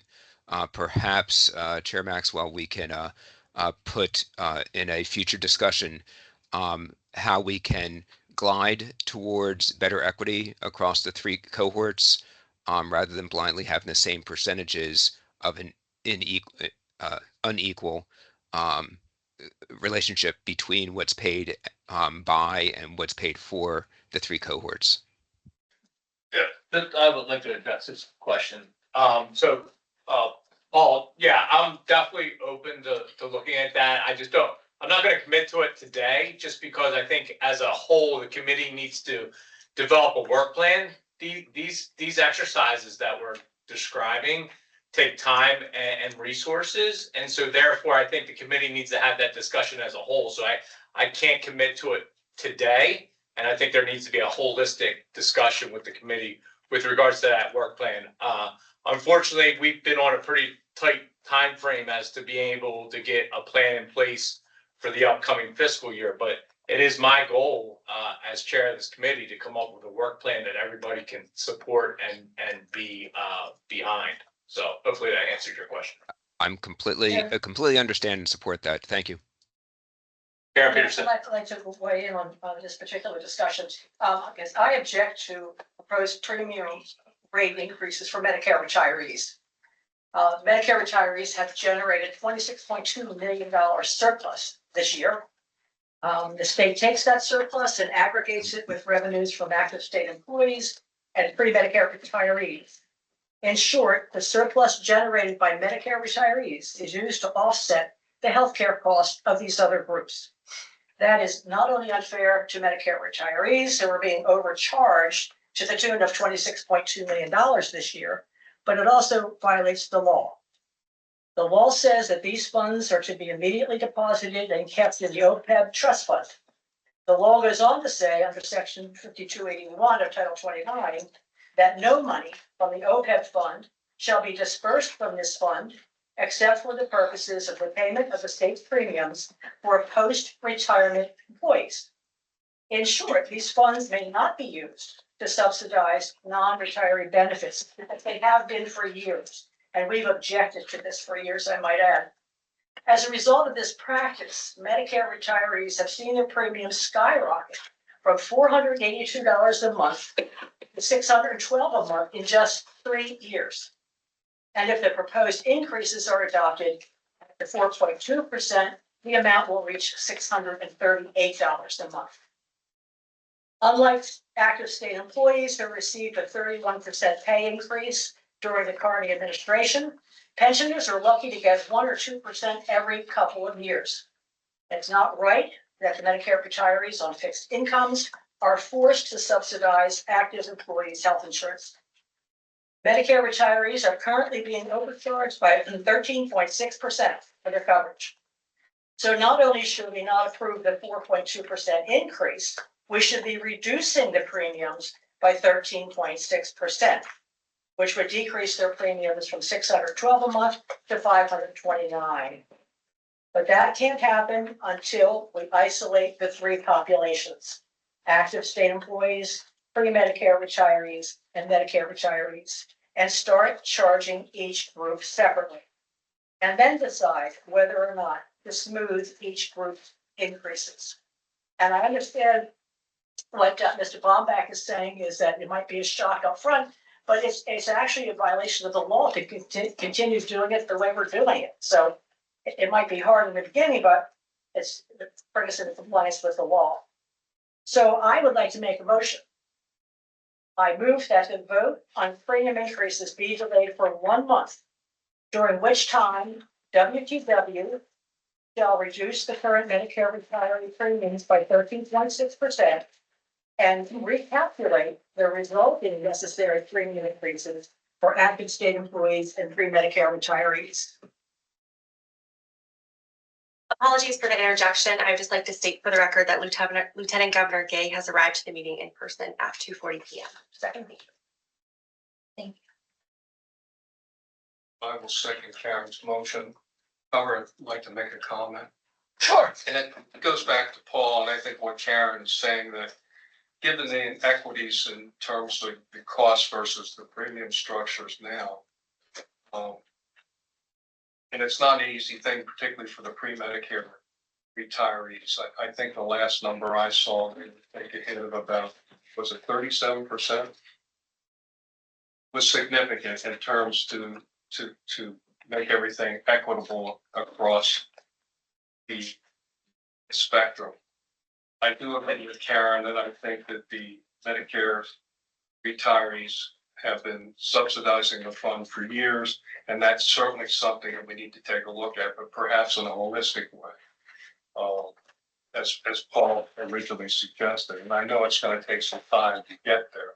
perhaps Chair Maxwell, we can put in a future discussion how we can glide towards better equity across the three cohorts rather than blindly having the same percentages of an unequal relationship between what's paid by and what's paid for the three cohorts. Yeah, I would like to address this question. Paul, yeah, I'm definitely open to looking at that. I'm not gonna commit to it today, just because I think as a whole, the committee needs to develop a work plan. These exercises that we're describing take time and resources. And so therefore, I think the committee needs to have that discussion as a whole. So I can't commit to it today. And I think there needs to be a holistic discussion with the committee with regards to that work plan. Unfortunately, we've been on a pretty tight time frame as to being able to get a plan in place for the upcoming fiscal year. But it is my goal as chair of this committee to come up with a work plan that everybody can support and be behind. So hopefully that answered your question. I'm completely understand and support that. Thank you. Karen Peterson. I'd like to weigh in on this particular discussion. Because I object to proposed premium rate increases for Medicare retirees. Medicare retirees have generated $26.2 million surplus this year. The state takes that surplus and aggregates it with revenues from active state employees and pre-Medicare retirees. In short, the surplus generated by Medicare retirees is used to offset the healthcare costs of these other groups. That is not only unfair to Medicare retirees who are being overcharged to the tune of $26.2 million this year, but it also violates the law. The law says that these funds are to be immediately deposited and kept in the OPEB trust fund. The law goes on to say under section 5281 of Title 29 that no money from the OPEB fund shall be dispersed from this fund except for the purposes of the payment of the state's premiums for post-retirement employees. In short, these funds may not be used to subsidize non-retiree benefits, as they have been for years, and we've objected to this for years, I might add. As a result of this practice, Medicare retirees have seen their premiums skyrocket from $482 a month to $612 a month in just 3 years. And if the proposed increases are adopted at 4.2%, the amount will reach $638 a month. Unlike active state employees who received a 31% pay increase during the Carney administration, pensioners are lucky to get 1 or 2% every couple of years. It's not right that the Medicare retirees on fixed incomes are forced to subsidize active employees' health insurance. Medicare retirees are currently being overcharged by 13.6% for their coverage. So not only should we not approve the 4.2% increase, we should be reducing the premiums by 13.6%, which would decrease their premiums from $612 a month to $529. But that can't happen until we isolate the three populations: active state employees, pre-Medicare retirees, and Medicare retirees, and start charging each group separately, and then decide whether or not to smooth each group's increases. And I understand what Mr. Bomback is saying is that it might be a shock up front, but it's actually a violation of the law to continue doing it the way we're doing it. So it might be hard in the beginning, but it's bring us into compliance with the law. So I would like to make a motion. I move that the vote on premium increases be delayed for 1 month, during which time WTW shall reduce the current Medicare retiree premiums by 13.6% and recalculate the resulting necessary premium increases for active state employees and pre-Medicare retirees. Apologies for the interjection. I would just like to state for the record that Lieutenant Governor Gay has arrived to the meeting in person at 2:40 p.m. Second. I will second Karen's motion. I would like to make a comment. Sure. And it goes back to Paul, and I think what Karen is saying, that given the inequities in terms of the cost versus the premium structures now, and it's not an easy thing, particularly for the pre-Medicare retirees. I think the last number I saw, they take a hit of about, was it 37%? Was significant in terms to make everything equitable across the spectrum. I do agree with Karen that I think that the Medicare retirees have been subsidizing the fund for years, and that's certainly something that we need to take a look at, but perhaps in a holistic way, as Paul originally suggested. And I know it's going to take some time to get there.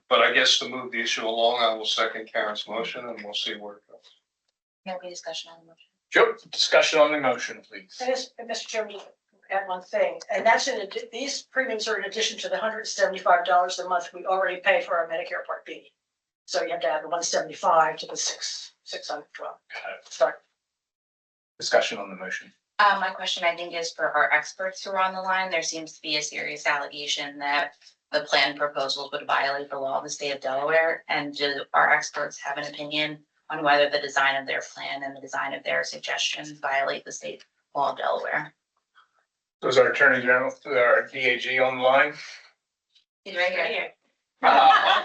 But I guess to move the issue along, I will second Karen's motion, and we'll see where it goes. Can we discussion on the motion? Sure, discussion on the motion, please. Mr. Chairman, add one thing, and that's these premiums are in addition to the $175 a month we already pay for our Medicare Part B. So you have to add the 175 to the 612. Sorry. Discussion on the motion. My question, I think, is for our experts who are on the line. There seems to be a serious allegation that the plan proposals would violate the law of the state of Delaware. And do our experts have an opinion on whether the design of their plan and the design of their suggestions violate the state law of Delaware? Does our Attorney General, our DAG on the line? He's right here. I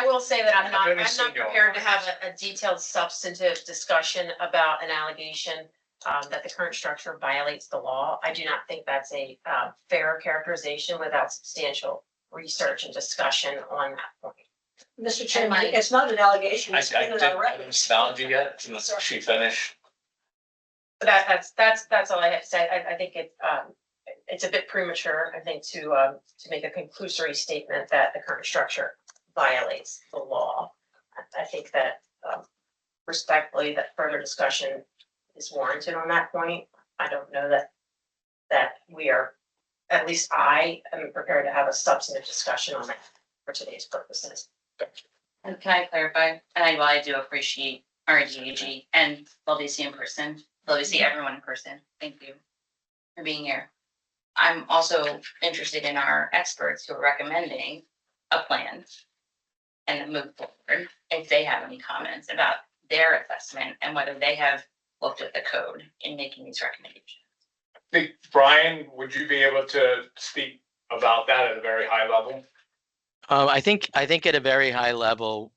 will say that I'm not I've only seen you all. prepared to have a detailed substantive discussion about an allegation that the current structure violates the law. I do not think that's a fair characterization without substantial research and discussion on that point. Mr. Chairman, it's not an allegation. I It's been in our didn't records. sound you yet, unless she finished. But that's all I have to say. I think it's a bit premature, I think, to make a conclusory statement that the current structure violates the law. I think that respectfully, that further discussion is warranted on that point. I don't know that we are, at least I am prepared to have a substantive discussion on that for today's purposes. And can I clarify? And I do appreciate our DAG and lovely to see in person. Lovely to see everyone in person. Thank you for being here. I'm also interested in our experts who are recommending a plan and move forward. If they have any comments about their assessment and whether they have looked at the code in making these recommendations. Brian, would you be able to speak about that at a very high level? I think at a very high level,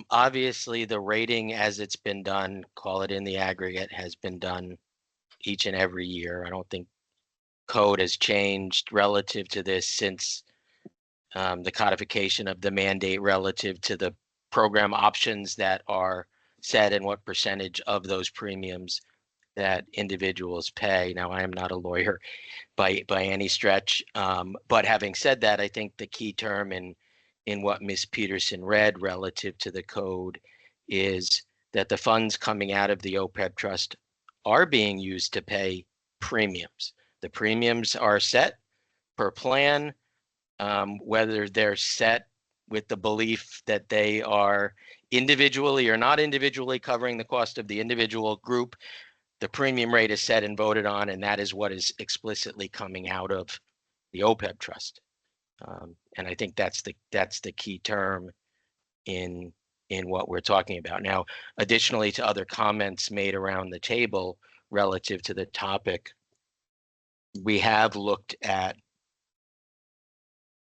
obviously the rating as it's been done, call it in the aggregate, has been done each and every year. I don't think code has changed relative to this since the codification of the mandate relative to the program options that are set and what percentage of those premiums that individuals pay. Now, I am not a lawyer by any stretch, but having said that, I think the key term in what Ms. Peterson read relative to the code is that the funds coming out of the OPEB trust are being used to pay premiums. The premiums are set per plan, whether they're set with the belief that they are individually or not individually covering the cost of the individual group. The premium rate is set and voted on, and that is what is explicitly coming out of the OPEB trust. And I think that's the key term in what we're talking about. Now, additionally to other comments made around the table relative to the topic, we have looked at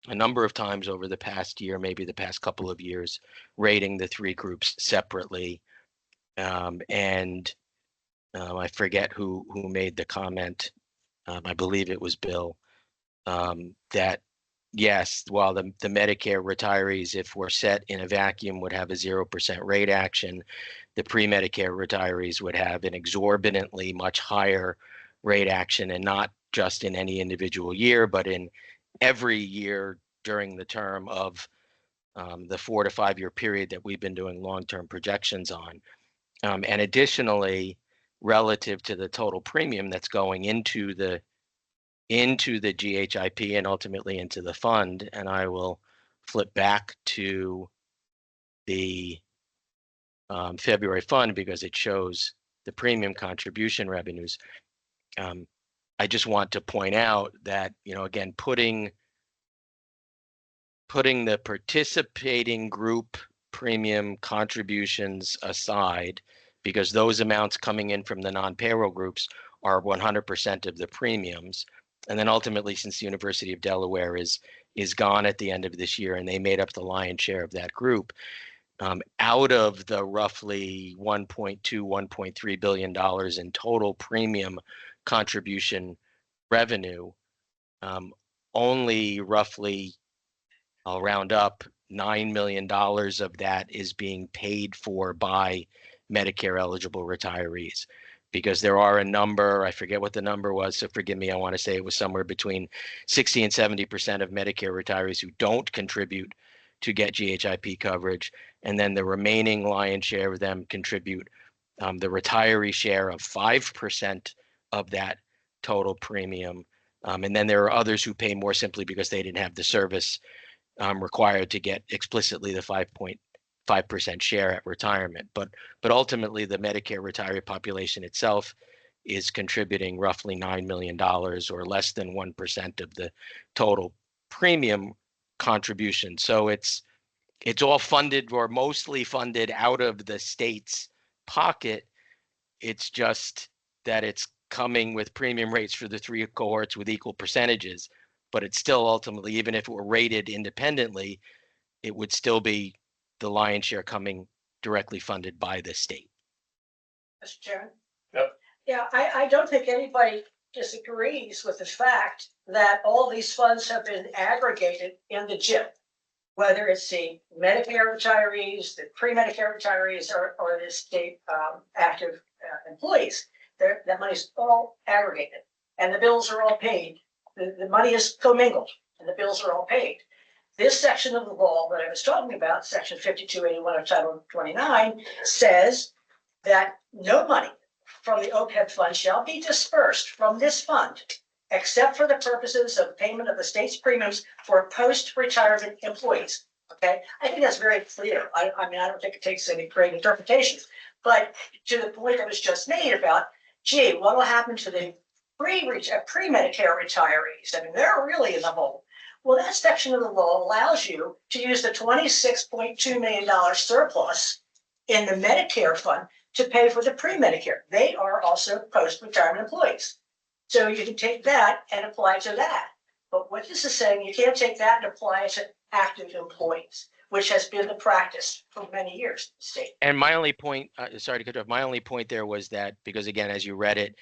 a number of times over the past year, maybe the past couple of years, rating the three groups separately. And I forget who made the comment. I believe it was Bill, that yes, while the Medicare retirees, if we're set in a vacuum, would have a 0% rate action, the pre-Medicare retirees would have an exorbitantly much higher rate action, and not just in any individual year, but in every year during the term of the 4 to 5 year period that we've been doing long-term projections on. And additionally, relative to the total premium that's going into the GHIP and ultimately into the fund, and I will flip back to the February fund because it shows the premium contribution revenues. I just want to point out that, again, putting the participating group premium contributions aside, because those amounts coming in from the non-payroll groups are 100% of the premiums. And then ultimately, since the University of Delaware is gone at the end of this year and they made up the lion's share of that group, out of the roughly $1.2, $1.3 billion in total premium contribution revenue, only roughly, I'll round up, $9 million of that is being paid for by Medicare eligible retirees, because there are a number, I forget what the number was, so forgive me, I want to say it was somewhere between 60 and 70% of Medicare retirees who don't contribute to get GHIP coverage, and then the remaining lion's share of them contribute the retiree share of 5% of that total premium. And then there are others who pay more simply because they didn't have the service required to get explicitly the 5.5% share at retirement. But ultimately, the Medicare retiree population itself is contributing roughly $9 million, or less than 1% of the total premium contribution. So it's all funded, or mostly funded, out of the state's pocket. It's just that it's coming with premium rates for the 3 cohorts with equal percentages, but it's still ultimately, even if it were rated independently, it would still be the lion's share coming directly funded by the state. Mr. Chairman? Yep. Yeah, I don't think anybody disagrees with the fact that all these funds have been aggregated in the GIP, whether it's the Medicare retirees, the pre-Medicare retirees, or the state active employees. That money's all aggregated, and the bills are all paid. The money is commingled, and the bills are all paid. This section of the law that I was talking about, section 5281 of Title 29, says that no money from the OPEB fund shall be dispersed from this fund, except for the purposes of payment of the state's premiums for post-retirement employees. Okay, I think that's very clear. I mean, I don't think it takes any great interpretations, but to the point that was just made about, gee, what will happen to the pre-Medicare retirees? I mean, they're really in the hole. Well, that section of the law allows you to use the $26.2 million surplus in the Medicare fund to pay for the pre-Medicare. They are also post-retirement employees. So you can take that and apply to that. But what this is saying, you can't take that and apply it to active employees, which has been the practice for many years in the state. And my only point, sorry to cut you off, my only point there was that, because again, as you read it,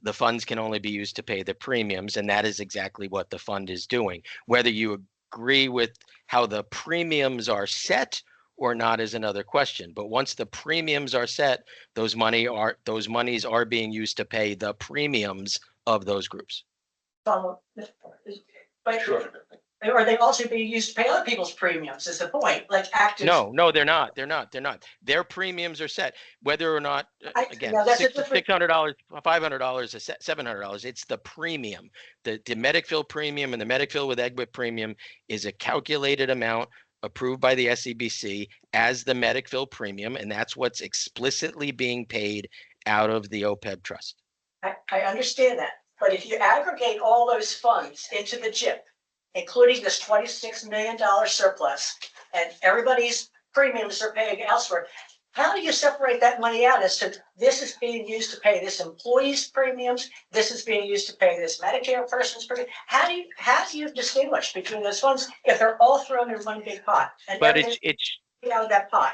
the funds can only be used to pay the premiums, and that is exactly what the fund is doing. Whether you agree with how the premiums are set or not is another question. But once the premiums are set, those monies are being used to pay the premiums of those groups. But Sure. are they also being used to pay other people's premiums, is the point, like active? No, they're not. Their premiums are set, whether or not, again, now that's a different- $600, $500, $700, it's the premium. The Medicare premium and the Medicare with EGWP premium is a calculated amount approved by the SCBC as the Medicare premium, and that's what's explicitly being paid out of the OPEB trust. I understand that, but if you aggregate all those funds into the GIP, including this $26 million surplus, and everybody's premiums are paying elsewhere, how do you separate that money out as to this is being used to pay this employee's premiums, this is being used to pay this Medicare person's premium? How do you distinguish between those funds if they're all thrown in one big pot? And But everything it's out of that pot.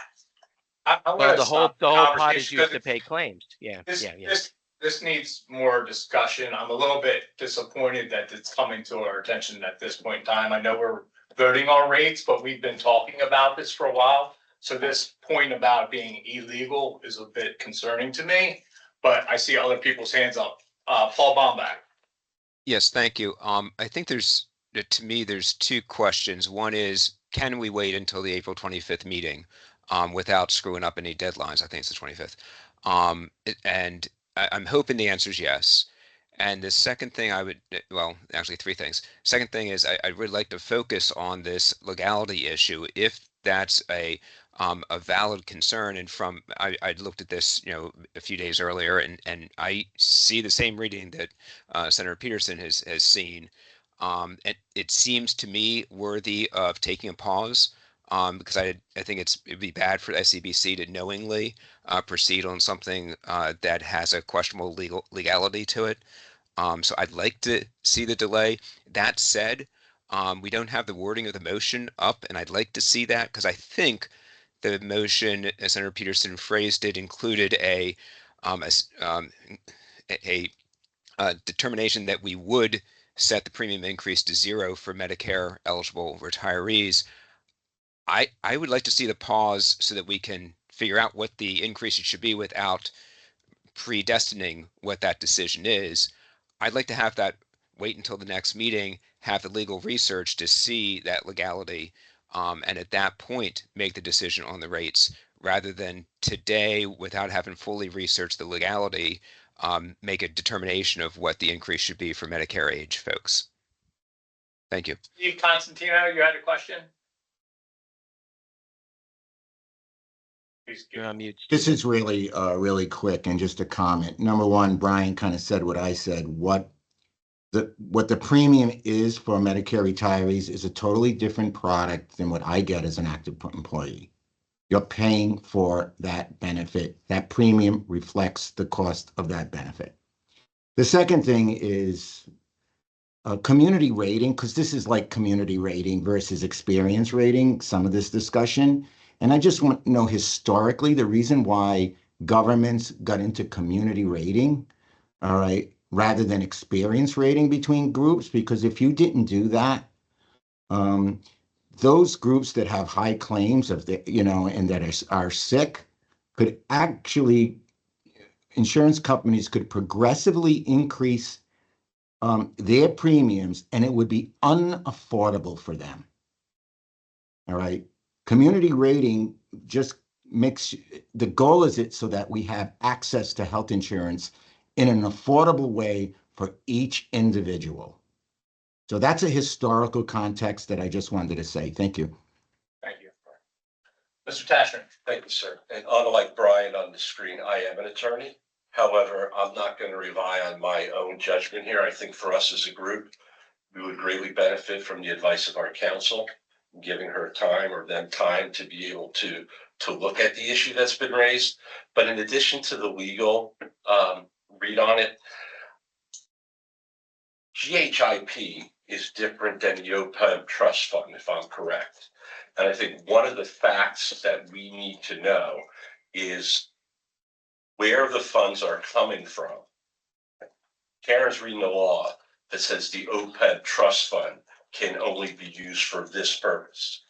well, the whole pot is used to pay claims. Yeah. This this needs more discussion. I'm a little bit disappointed that it's coming to our attention at this point in time. I know we're voting on rates, but we've been talking about this for a while. So this point about being illegal is a bit concerning to me, but I see other people's hands up. Paul Baumback. Yes, thank you. I think to me, there's two questions. One is, can we wait until the April 25th meeting without screwing up any deadlines? I think it's the 25th. And I'm hoping the answer is yes. And the second thing well, actually three things. Second thing is I would like to focus on this legality issue. If that's a valid concern, and I looked at this, a few days earlier, and I see the same reading that Senator Peterson has seen. It seems to me worthy of taking a pause. Because I think it'd be bad for the SCBC to knowingly proceed on something that has a questionable legality to it. So I'd like to see the delay. That said, we don't have the wording of the motion up, and I'd like to see that because I think the motion, as Senator Peterson phrased it, included a determination that we would set the premium increase to 0 for Medicare eligible retirees. I would like to see the pause so that we can figure out what the increase should be without predestining what that decision is. I'd like to have that wait until the next meeting, have the legal research to see that legality, and at that point make the decision on the rates rather than today, without having fully researched the legality, make a determination of what the increase should be for Medicare age folks. Thank you. Steve Constantino, you had a question? You're on mute. This is really, really quick and just a comment. Number one, Brian kind of said what I said. What the premium is for Medicare retirees is a totally different product than what I get as an active employee. You're paying for that benefit. That premium reflects the cost of that benefit. The second thing is community rating, because this is like community rating versus experience rating, some of this discussion. And I just want to know historically the reason why governments got into community rating, all right, rather than experience rating between groups, because if you didn't do that, those groups that have high claims of the, and that are sick could actually, insurance companies could progressively increase their premiums, and it would be unaffordable for them. All right. Community rating just makes, the goal is it so that we have access to health insurance in an affordable way for each individual. So that's a historical context that I just wanted to say. Thank you. Thank you. Mr. Tashner. Thank you, sir. And unlike Brian on the screen, I am an attorney. However, I'm not going to rely on my own judgment here. I think for us as a group, we would greatly benefit from the advice of our counsel, giving her time or them time to be able to look at the issue that's been raised. But in addition to the legal read on it, GHIP is different than the OPEB trust fund, if I'm correct. And I think one of the facts that we need to know is where the funds are coming from. Karen's reading the law that says the OPEB trust fund can only be used for this purpose.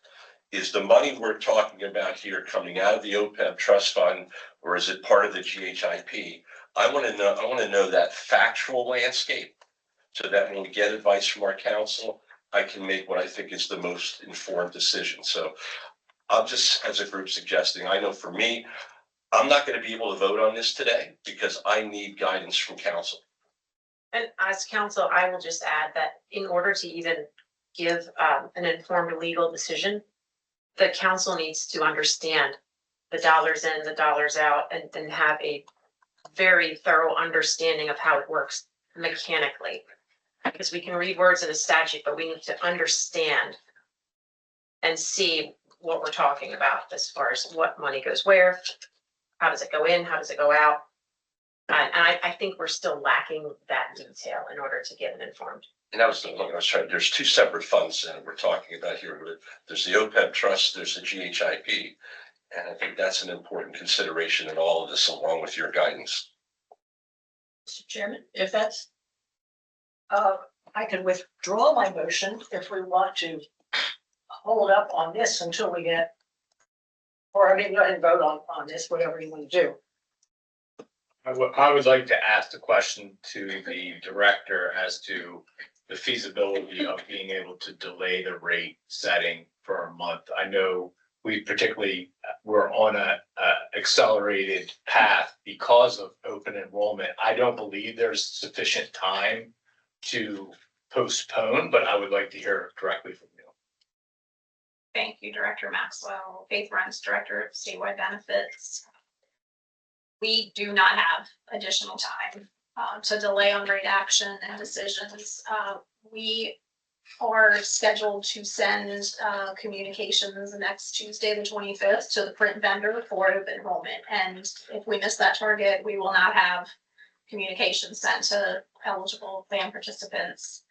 Is the money we're talking about here coming out of the OPEB trust fund, or is it part of the GHIP? I want to know that factual landscape so that when we get advice from our counsel, I can make what I think is the most informed decision. So I'm just, as a group, suggesting, I know for me, I'm not going to be able to vote on this today because I need guidance from counsel. And as counsel, I will just add that in order to even give an informed legal decision, the council needs to understand the dollars in, the dollars out, and then have a very thorough understanding of how it works mechanically. Because we can read words in a statute, but we need to understand and see what we're talking about as far as what money goes where, how does it go in, how does it go out. And I think we're still lacking that detail in order to get an informed. And that was the look I was trying. There's two separate funds that we're talking about here. There's the OPEB trust, there's the GHIP. And I think that's an important consideration in all of this, along with your guidance. Mr. Chairman, if that's, I can withdraw my motion if we want to hold up on this until we get, or I mean, go ahead and vote on this, whatever you want to do. I would like to ask the question to the director as to the feasibility of being able to delay the rate setting for a month. I know we particularly, we're on a accelerated path because of open enrollment. I don't believe there's sufficient time to postpone, but I would like to hear directly from you. Thank you, Director Maxwell. Faith Runs, Director of Statewide Benefits. We do not have additional time to delay on rate action and decisions. We are scheduled to send communications next Tuesday, the 25th, to the print vendor for open enrollment. And if we miss that target, we will not have communications sent to eligible plan participants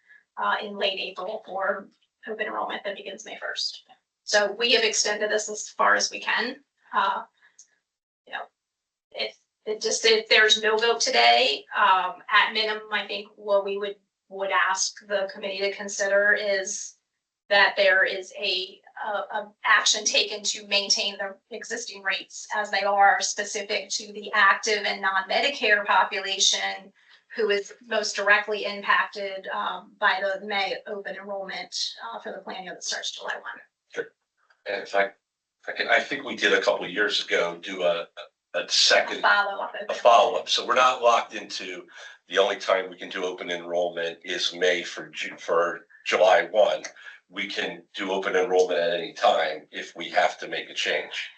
in late April for open enrollment that begins May 1st. So we have extended this as far as we can. You know, if there's no vote today, at minimum, I think what we would ask the committee to consider is that there is a action taken to maintain the existing rates as they are, specific to the active and non-Medicare population who is most directly impacted by the May open enrollment for the plan year that starts July 1. And in fact, I think we did a couple of years ago do a second, a follow-up. So we're not locked into the only time we can do open enrollment is May for July 1. We can do open enrollment at any time if we have to make a change.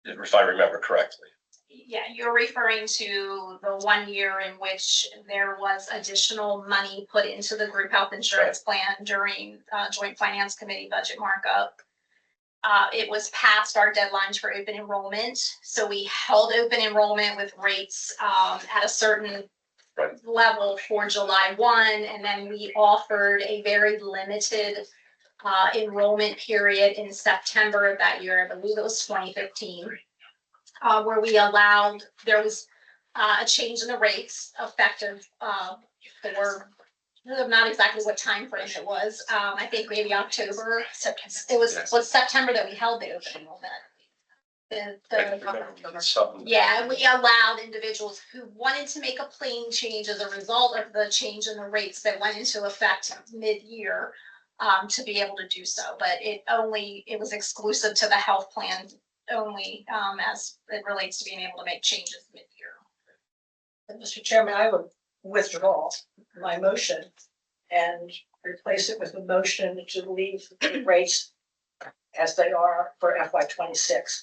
If I remember correctly. Yeah, you're referring to the 1 year in which there was additional money put into the group health insurance plan during Joint Finance Committee budget markup. It was past our deadlines for open enrollment. So we held open enrollment with rates at a certain level for July 1. And then we offered a very limited enrollment period in September of that year. I believe it was 2015, where we allowed, there was a change in the rates effective for not exactly what time frame it was. I think maybe October. It was September that we held the open enrollment. Yeah, and we allowed individuals who wanted to make a plan change as a result of the change in the rates that went into effect mid-year to be able to do so. But it was exclusive to the health plan only as it relates to being able to make changes mid-year. Mr. Chairman, I would withdraw my motion and replace it with a motion to leave the rates as they are for FY26.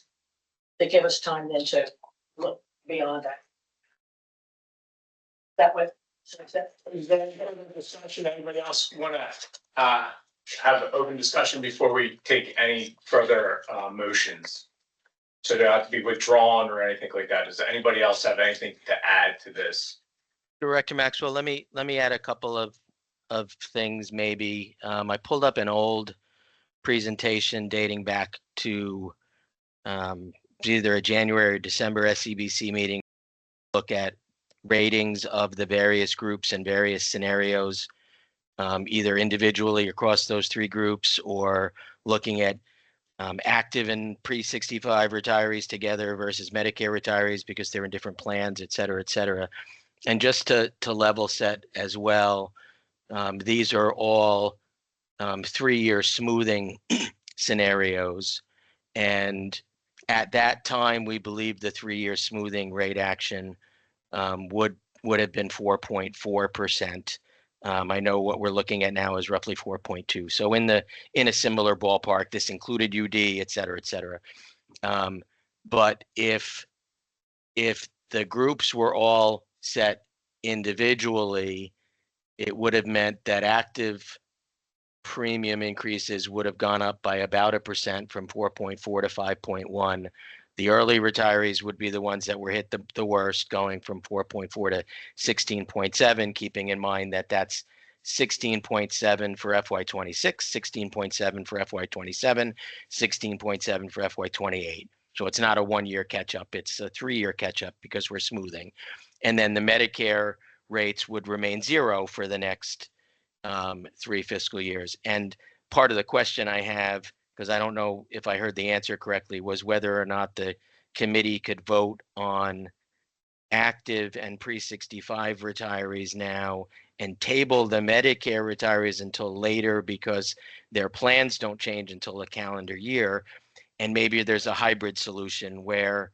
To give us time then to look beyond that. That way. Is there any other discussion? Anybody else want to have an open discussion before we take any further motions? So they have to be withdrawn or anything like that. Does anybody else have anything to add to this? Director Maxwell, let me add a couple of things maybe. I pulled up an old presentation dating back to either a January or December SCBC meeting. Look at ratings of the various groups and various scenarios, either individually across those three groups or looking at active and pre-65 retirees together versus Medicare retirees because they're in different plans, et cetera, et cetera. And just to level set as well, these are all 3-year smoothing scenarios. And at that time, we believe the 3-year smoothing rate action would have been 4.4%. I know what we're looking at now is roughly 4.2. So in a similar ballpark, this included UD, et cetera, et cetera. But if the groups were all set individually, it would have meant that active premium increases would have gone up by about 1% from 4.4 to 5.1. The early retirees would be the ones that were hit the worst, going from 4.4 to 16.7, keeping in mind that that's 16.7 for FY26, 16.7 for FY27, 16.7 for FY28. So it's not a 1-year catch up, it's a 3-year catch up because we're smoothing. And then the Medicare rates would remain zero for the next 3 fiscal years. And part of the question I have, because I don't know if I heard the answer correctly, was whether or not the committee could vote on active and pre-65 retirees now and table the Medicare retirees until later because their plans don't change until the calendar year. And maybe there's a hybrid solution where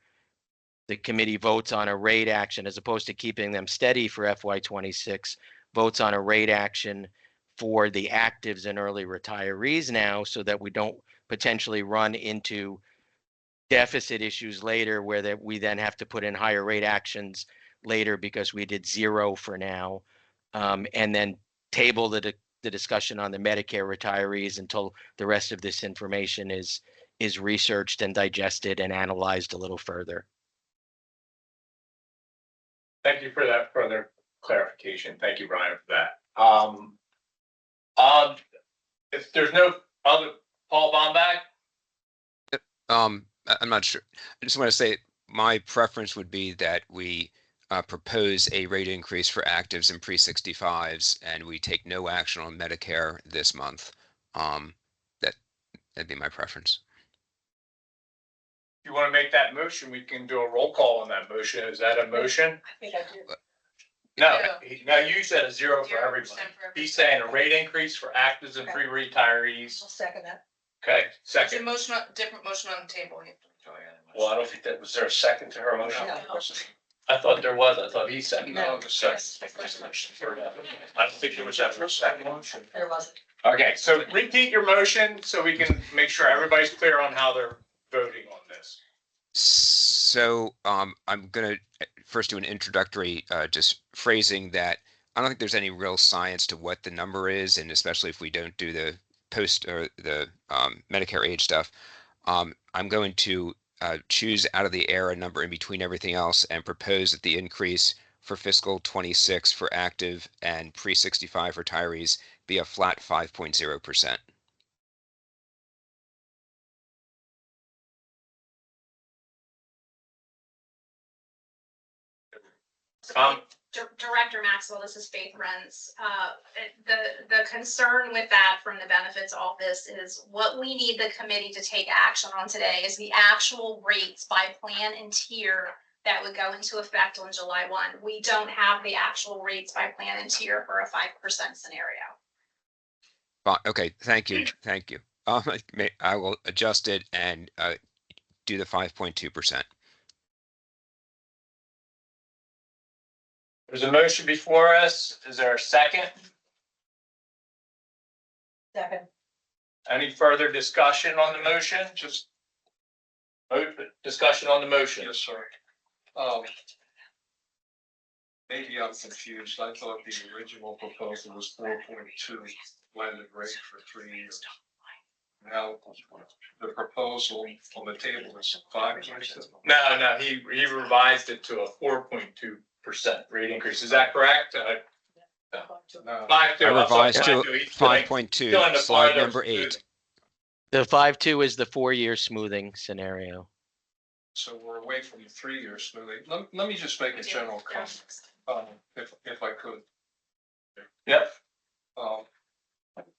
the committee votes on a rate action as opposed to keeping them steady for FY26, votes on a rate action for the actives and early retirees now so that we don't potentially run into deficit issues later where that we then have to put in higher rate actions later because we did zero for now. And then table the discussion on the Medicare retirees until the rest of this information is researched and digested and analyzed a little further. Thank you for that further clarification. Thank you, Brian, for that. If there's no other, Paul Bombach? I'm not sure. I just want to say my preference would be that we propose a rate increase for actives and pre-65s, and we take no action on Medicare this month. That'd be my preference. If you want to make that motion, we can do a roll call on that motion. Is that a motion? I think I do. No, no, you said a zero for everybody. He's saying a rate increase for actives and pre-retirees. I'll second that. Okay, It's a second. motion, different motion on the table. You have to withdraw your other motion. Well, I don't think that, was there a second to her motion? No. I thought there was. I thought he said. No, the second. I don't think there was ever a second motion. There wasn't. Okay, so repeat your motion so we can make sure everybody's clear on how they're voting on this. So I'm going to first do an introductory just phrasing that I don't think there's any real science to what the number is, and especially if we don't do the post or the Medicare age stuff. I'm going to choose out of the air a number in between everything else and propose that the increase for fiscal 26 for active and pre-65 retirees be a flat 5.0%. Director Maxwell, this is Faith Renz. The concern with that from the benefits office is what we need the committee to take action on today is the actual rates by plan and tier that would go into effect on July 1. We don't have the actual rates by plan and tier for a 5% scenario. Okay, thank you, thank you. I will adjust it and do the 5.2%. There's a motion before us. Is there a second? Second. Any further discussion on the motion? Just discussion on the motion. Yes, sir. Maybe I'm confused. I thought the original proposal was 4.2 blended rate for 3 years. Now, the proposal on the table is 5.2. No, he revised it to a 4.2% rate increase. Is that correct? No. 5.2. I revised to He's still in 5.2, the slide farther number smoothing. 8. The 5.2 is the 4-year smoothing scenario. So we're away from the 3-year smoothing. Let me just make a general comment, if I could. Yep.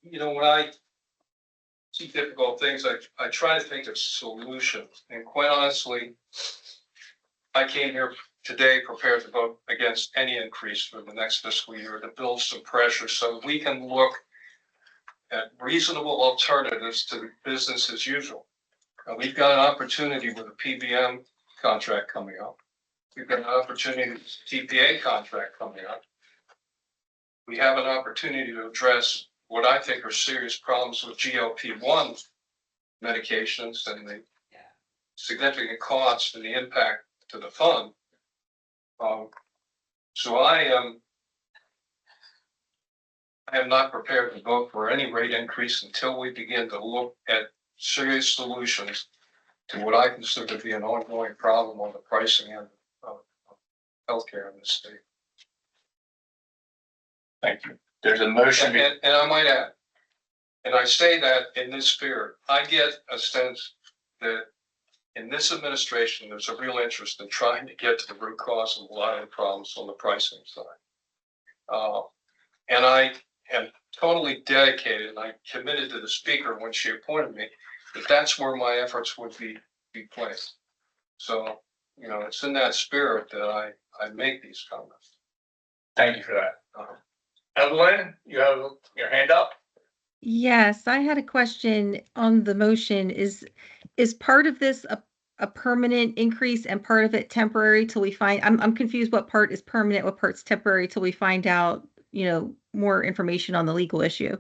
When I see difficult things, I try to think of solutions. And quite honestly, I came here today prepared to vote against any increase for the next fiscal year to build some pressure so we can look at reasonable alternatives to business as usual. We've got an opportunity with a PBM contract coming up. We've got an opportunity with a TPA contract coming up. We have an opportunity to address what I think are serious problems with GLP-1 medications and the significant costs and the impact to the fund. So I am not prepared to vote for any rate increase until we begin to look at serious solutions to what I consider to be an ongoing problem on the pricing end of healthcare in this state. Thank you. There's a motion. And I might add, and I say that in this spirit, I get a sense that in this administration, there's a real interest in trying to get to the root cause of a lot of the problems on the pricing side. And I am totally dedicated, and I committed to the speaker when she appointed me, that that's where my efforts would be placed. So, you know, it's in that spirit that I make these comments. Thank you for that. Evelyn, you have your hand up? Yes, I had a question on the motion. Is part of this a permanent increase and part of it temporary till we find, I'm confused what part is permanent, what part's temporary till we find out, more information on the legal issue.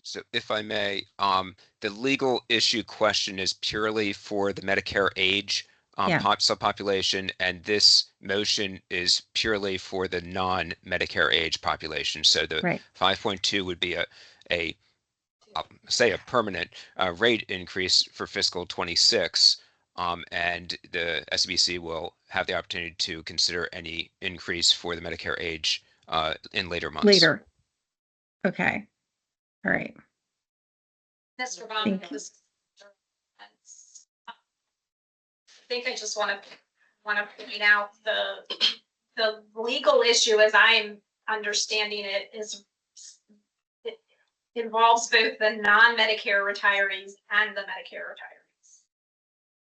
So if I may, the legal issue question is purely for the Medicare age Yeah. subpopulation, and this motion is purely for the non-Medicare age population. So the Right. 5.2 would be a permanent rate increase for fiscal 26. And the SBC will have the opportunity to consider any increase for the Medicare age in later months. Later. Okay. All right. Mr. Bond, Thank you. I think I just want to point out the legal issue as I'm understanding it it involves both the non-Medicare retirees and the Medicare retirees.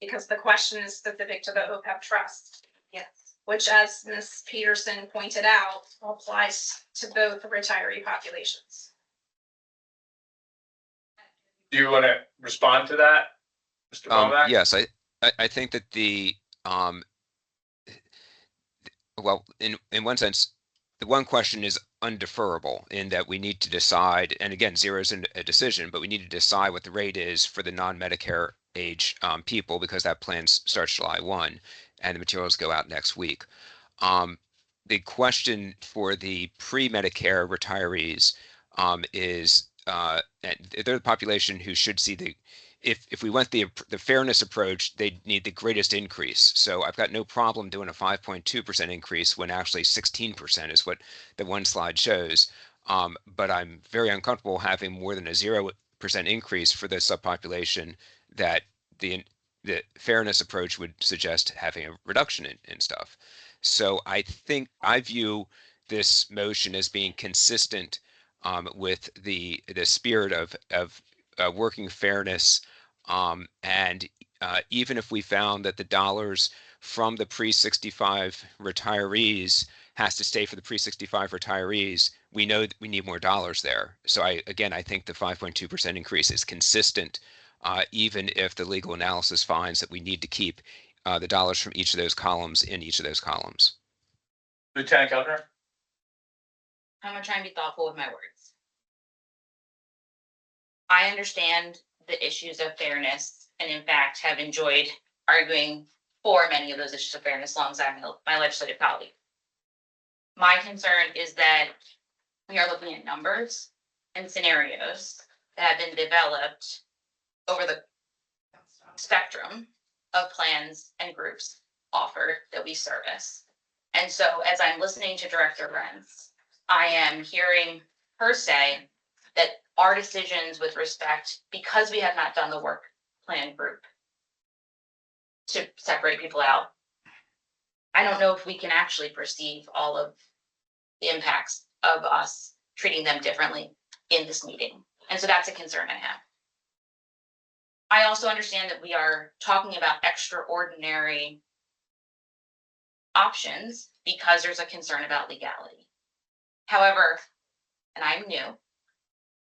Because the question is specific to the OPEB trust. Yes. Which, as Ms. Peterson pointed out, applies to both retiree populations. Do you want to respond to that, Mr. Novak? Yes, I think that well, in one sense, the one question is undeferrable in that we need to decide, and again, zero isn't a decision, but we need to decide what the rate is for the non-Medicare age people, because that plan starts July 1 and the materials go out next week. The question for the pre-Medicare retirees is they're the population who should see if we went the fairness approach, they'd need the greatest increase. So I've got no problem doing a 5.2% increase when actually 16% is what the one slide shows. But I'm very uncomfortable having more than a 0% increase for the subpopulation that the fairness approach would suggest having a reduction in stuff. So I think I view this motion as being consistent with the spirit of working fairness. And even if we found that the dollars from the pre-65 retirees has to stay for the pre-65 retirees, we know that we need more dollars there. So I think the 5.2% increase is consistent, even if the legal analysis finds that we need to keep the dollars from each of those columns in each of those columns. Lieutenant Governor? I'm gonna try and be thoughtful with my words. I understand the issues of fairness, and in fact have enjoyed arguing for many of those issues of fairness alongside my legislative colleague. My concern is that we are looking at numbers and scenarios that have been developed over the spectrum of plans and groups offered that we service. And so as I'm listening to Director Renz, I am hearing her say that our decisions with respect, because we have not done the work plan group to separate people out, I don't know if we can actually perceive all of the impacts of us treating them differently in this meeting. And so that's a concern I have. I also understand that we are talking about extraordinary options because there's a concern about legality. However, and I'm new,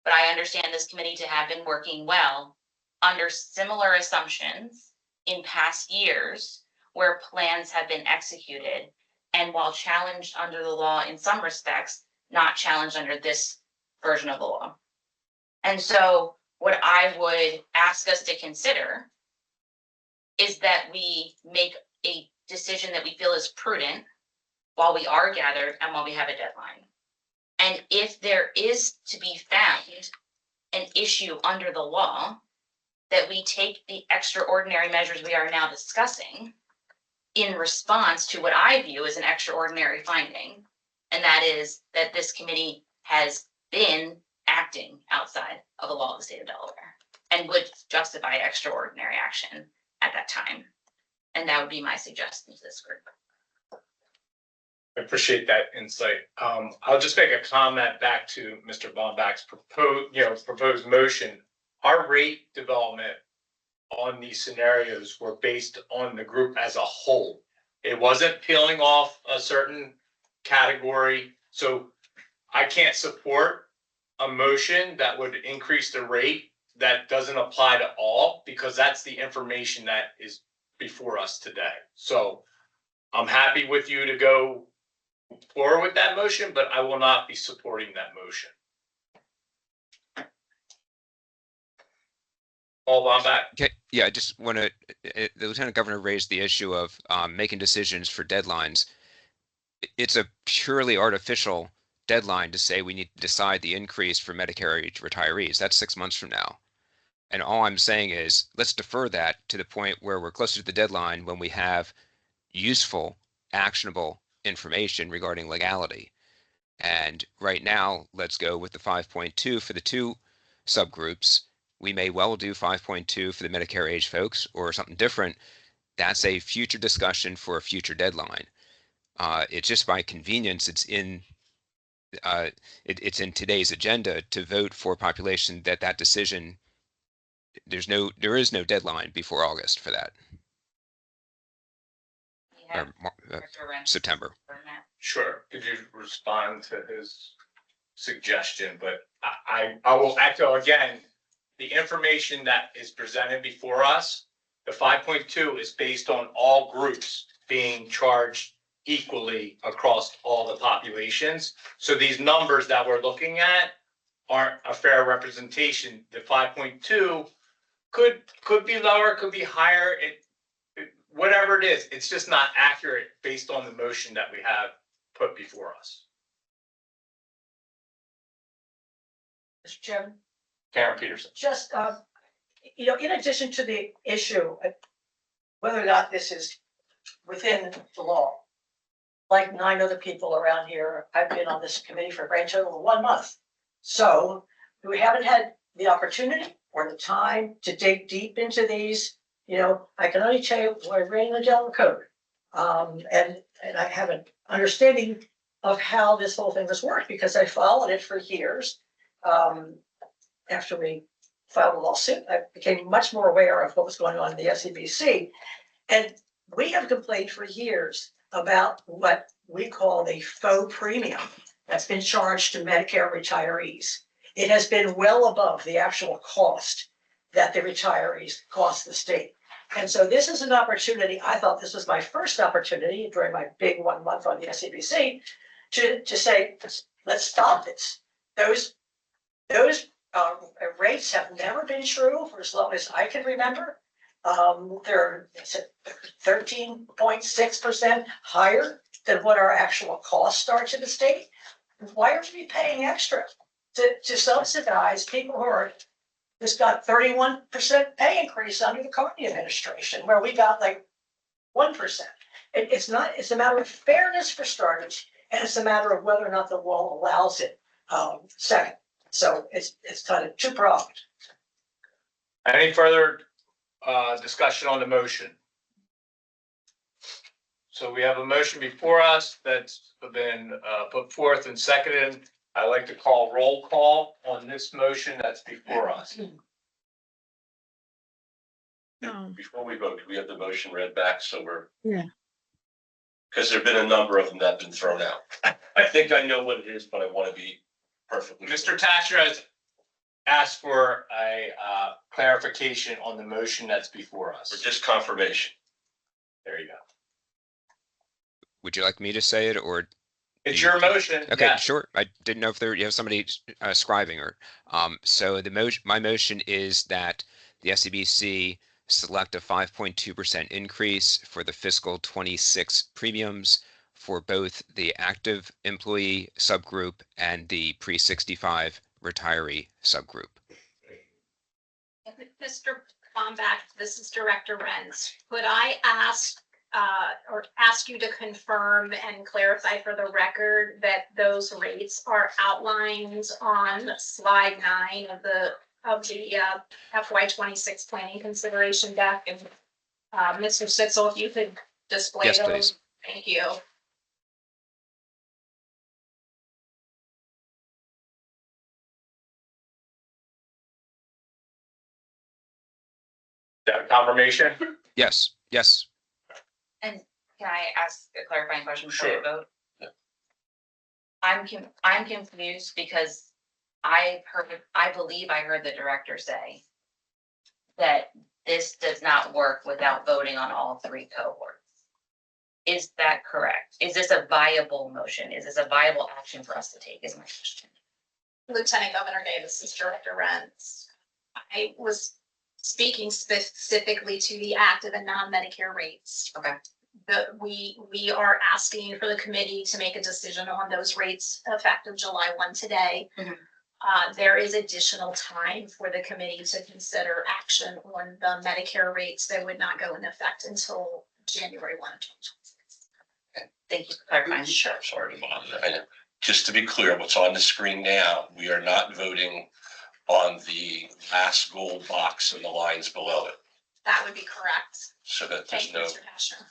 but I understand this committee to have been working well under similar assumptions in past years where plans have been executed, and while challenged under the law in some respects, not challenged under this version of the law. And so what I would ask us to consider is that we make a decision that we feel is prudent while we are gathered and while we have a deadline. And if there is to be found an issue under the law, that we take the extraordinary measures we are now discussing in response to what I view as an extraordinary finding. And that is that this committee has been acting outside of the law of the state of Delaware and would justify extraordinary action at at that time. And that would be my suggestion to this group. I appreciate that insight. I'll just make a comment back to Mr. Bombach's proposed motion. Our rate development on these scenarios were based on the group as a whole. It wasn't peeling off a certain category. So I can't support a motion that would increase the rate that doesn't apply to all, because that's the information that is before us today. So I'm happy with you to go forward with that motion, but I will not be supporting that motion. Paul Bombach? Okay, yeah, I just want to, the Lieutenant Governor raised the issue of making decisions for deadlines. It's a purely artificial deadline to say we need to decide the increase for Medicare age retirees. That's 6 months from now. And all I'm saying is let's defer that to the point where we're closer to the deadline when we have useful, actionable information regarding legality. And right now, let's go with the 5.2 for the two subgroups. We may well do 5.2 for the Medicare age folks or something different. That's a future discussion for a future deadline. It's just by convenience, it's in today's agenda to vote for population that decision. There is no deadline before August for that. Yeah. Or September. Sure. Could you respond to his suggestion? But I will echo again, the information that is presented before us, the 5.2 is based on all groups being charged equally across all the populations. So these numbers that we're looking at aren't a fair representation. The 5.2 could be lower, could be higher. Whatever it is, it's just not accurate based on the motion that we have put before us. Mr. Chairman, Karen Peterson. just, in addition to the issue of whether or not this is within the law, like 9 other people around here, I've been on this committee for a grand total of 1 month. So we haven't had the opportunity or the time to dig deep into these. I can only tell you what I read in the Delaware Code. And I have an understanding of how this whole thing has worked because I followed it for years. After we filed a lawsuit, I became much more aware of what was going on in the SCBC. And we have complained for years about what we call the faux premium that's been charged to Medicare retirees. It has been well above the actual cost that the retirees cost the state. And so this is an opportunity. I thought this was my first opportunity during my big 1 month on the SCBC to say, let's stop this. Those rates have never been true for as long as I can remember. They're 13.6% higher than what our actual costs are to the state. Why are we paying extra to subsidize people who are just got 31% pay increase under the Carney administration, where we got like 1%. It's a matter of fairness for starters, and it's a matter of whether or not the law allows it. Second, so it's kind of two pronged. Any further discussion on the motion? So we have a motion before us that's been put forth and seconded. I'd like to call roll call on this motion that's before us. Before we vote, do we have the motion read back? So we're. Yeah. Because there've been a number of them that have been thrown out. I think I know what it is, but I want to be perfectly. Mr. Tasher has asked for a clarification on the motion that's before Or us. just confirmation. There you go. Would you like me to say it or? It's your motion. Okay, Yeah. sure. I didn't know if you have somebody scribing or, so my motion is that the SCBC select a 5.2% increase for the fiscal 26 premiums for both the active employee subgroup and the pre-65 retiree subgroup. Mr. Bombach, this is Director Renz. Could I ask you to confirm and clarify for the record that those rates are outlined on slide 9 of the FY26 planning consideration deck? And Mr. Sitzel, if you could display Yes, those. please. Thank you. That confirmation? Yes, yes. And can I ask a clarifying question before you Sure. vote? Yeah. I'm confused because I believe I heard the director say that this does not work without voting on all three cohorts. Is that correct? Is this a viable motion? Is this a viable action for us to take is my question. Lieutenant Governor Gay, this is Director Renz. I was speaking specifically to the active and non-Medicare rates. Okay. We are asking for the committee to make a decision on those rates effective July 1 today. Mhm. There is additional time for the committee to consider action on the Medicare rates that would not go into effect until January 1 of 2026. Thank you for clarifying. Sure, sorry to bother you. I know. Just to be clear, what's on the screen now, we are not voting on the last gold box and the lines below it. That would be correct. So that Thank there's you, no, Mr.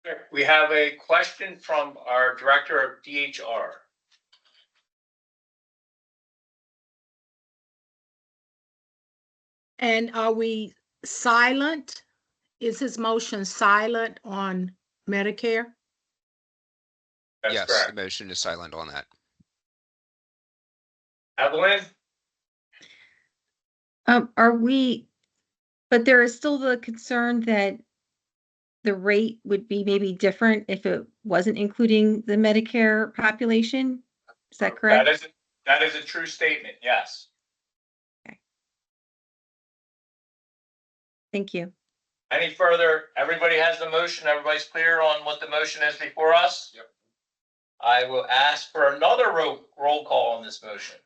Hashner. We have a question from our Director of DHR. And are we silent? Is his motion silent on Medicare? That's Yes, correct. the motion is silent on that. Evelyn? But there is still the concern that the rate would be maybe different if it wasn't including the Medicare population? Is that correct? That is a true statement, yes. Thank you. Any further, everybody has the motion, everybody's clear on what the motion is before us? Yep. I will ask for another roll call on this motion.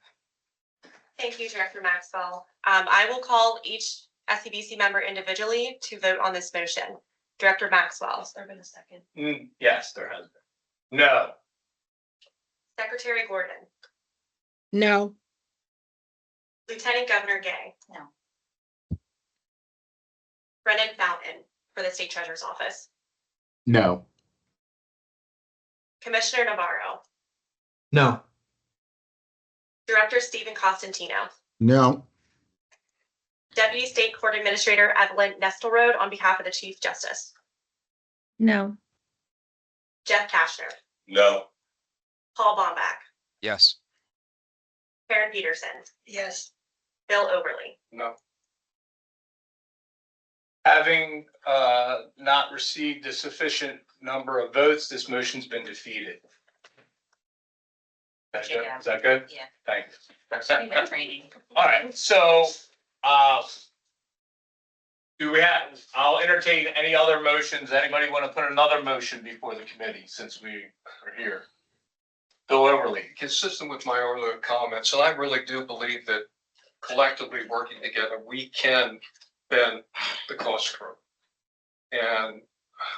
Thank you, Director Maxwell. I will call each SCBC member individually to vote on this motion. Director Maxwell. Has there been a second? Yes, there has been. No. Secretary Gordon. No. Lieutenant Governor Gay. No. Brennan Fountain for the State Treasurer's Office. No. Commissioner Navarro. No. Director Stephen Costantino. No. Deputy State Court Administrator Evelyn Nestelrode on behalf of the Chief Justice. No. Jeff Kashner. no, Paul Bombach. Yes. Karen Peterson. Yes. Bill Overly. No. Having not received a sufficient number of votes, this motion's been defeated. That's good? Yeah. Is that good? Yeah. Thank Doing you. that training. All right, so, I'll entertain any other motions. Anybody want to put another motion before the committee since we are here? Bill Overly. Consistent with my earlier comments, and I really do believe that collectively working together, we can bend the cost curve. And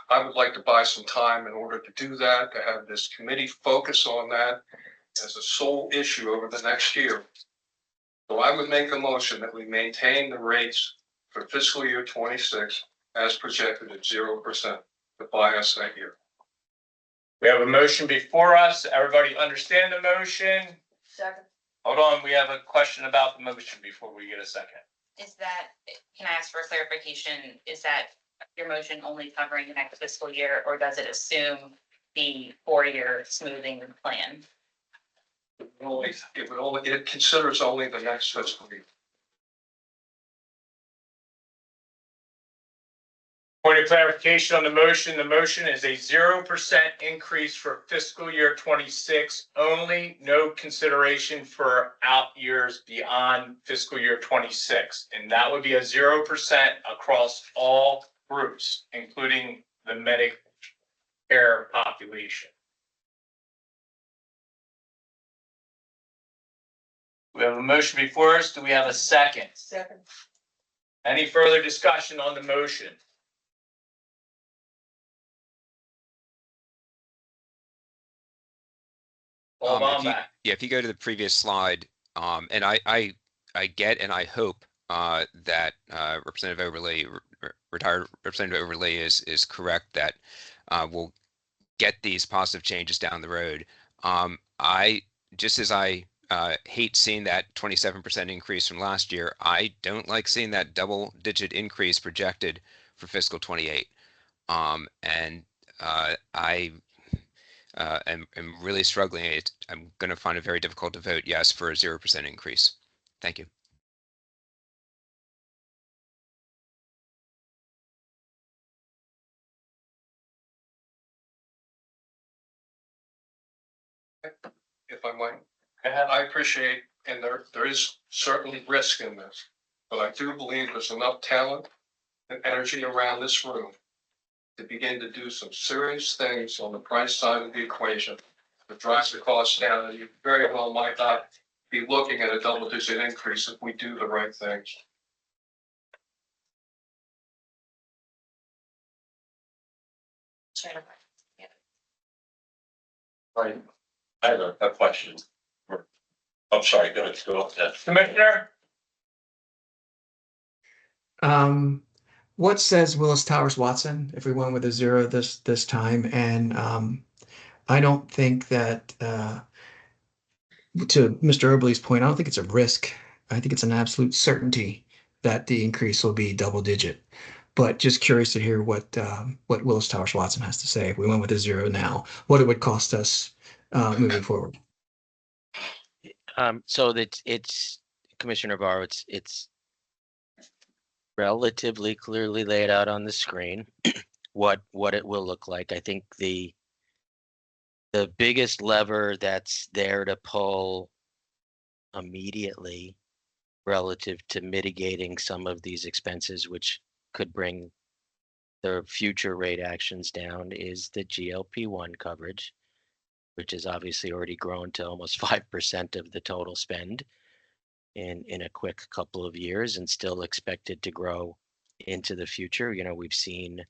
I would like to buy some time in order to do that, to have this committee focus on that as a sole issue over the next year. So I would make a motion that we maintain the rates for fiscal year 26 as projected at 0% to buy us that year. We have a motion before us. Everybody understand the motion? Second. Hold on, we have a question about the motion before we get a second. Is that, can I ask for clarification? Is that your motion only covering the next fiscal year, or does it assume the 4-year smoothing plan? It considers only the next fiscal year. Point of clarification on the motion is a 0% increase for fiscal year 26 only, no consideration for out years beyond fiscal year 26. And that would be a 0% across all groups, including the Medicare population. We have a motion before us. Do we have a second? Second. Any further discussion on the motion? Paul If you, Bombach. if you go to the previous slide, and I get and I hope that Representative Overley, retired Representative Overley is correct that we'll get these positive changes down the road. I, just as I hate seeing that 27% increase from last year, I don't like seeing that double-digit increase projected for fiscal 28. And I am really struggling. I'm going to find it very difficult to vote yes for a 0% increase. Thank you. If I might. I appreciate, and there is certainly risk in this, but I do believe there's enough talent and energy around this room to begin to do some serious things on the price side of the equation that drives the cost down. And you very well might not be looking at a double-digit increase if we do the right things. Right. I have a question. I'm sorry, go ahead. Commissioner? What says Willis Towers Watson if we went with a 0 this time? And I don't think that to Mr. Oberle's point, I don't think it's a risk. I think it's an absolute certainty that the increase will be double digit. But just curious to hear what Willis Towers Watson has to say if we went with a 0 now, what it would cost us moving forward. So that it's Commissioner Navarro, it's relatively clearly laid out on the screen what it will look like. I think the biggest lever that's there to pull immediately relative to mitigating some of these expenses, which could bring the future rate actions down, is the GLP-1 coverage, which has obviously already grown to almost 5% of the total spend in a quick couple of years and still expected to grow into the future. You know, we've seen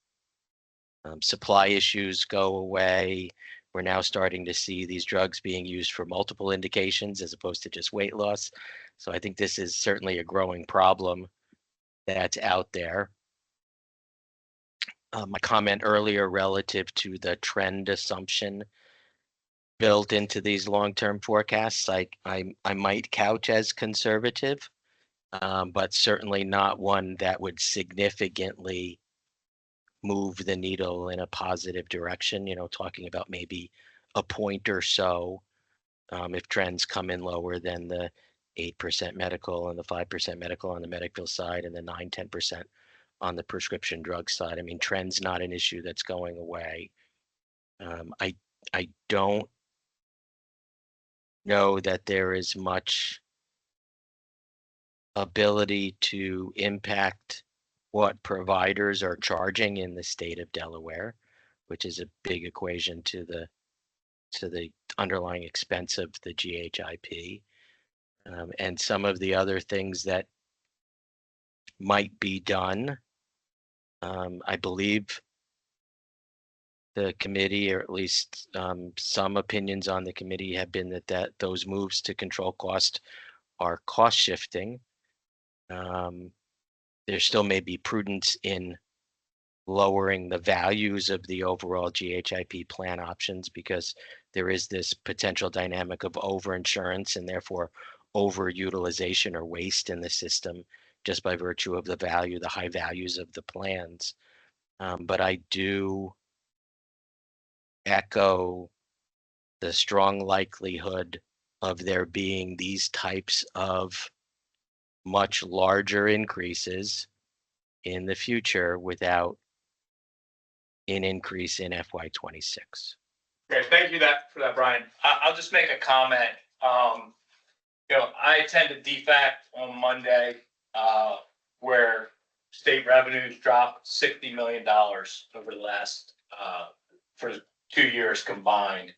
supply issues go away. We're now starting to see these drugs being used for multiple indications as opposed to just weight loss. So I think this is certainly a growing problem that's out there. My comment earlier relative to the trend assumption built into these long-term forecasts, I might couch as conservative, but certainly not one that would significantly move the needle in a positive direction. You know, talking about maybe a point or so if trends come in lower than the 8% medical and the 5% medical on the medical side and the 9-10% on the prescription drug side. I mean, trend's not an issue that's going away. I don't know that there is much ability to impact what providers are charging in the state of Delaware, which is a big equation to the underlying expense of the GHIP. And some of the other things that might be done. I believe the committee, or at least some opinions on the committee, have been that those moves to control cost are cost shifting. There still may be prudence in lowering the values of the overall GHIP plan options because there is this potential dynamic of overinsurance and therefore overutilization or waste in the system just by virtue of the high values of the plans. But I do echo the strong likelihood of there being these types of much larger increases in the future without an increase in FY26. Okay, thank you for that, Brian. I'll just make a comment. You know, I attended DFAC on Monday, where state revenues dropped $60 million over the last for 2 years combined.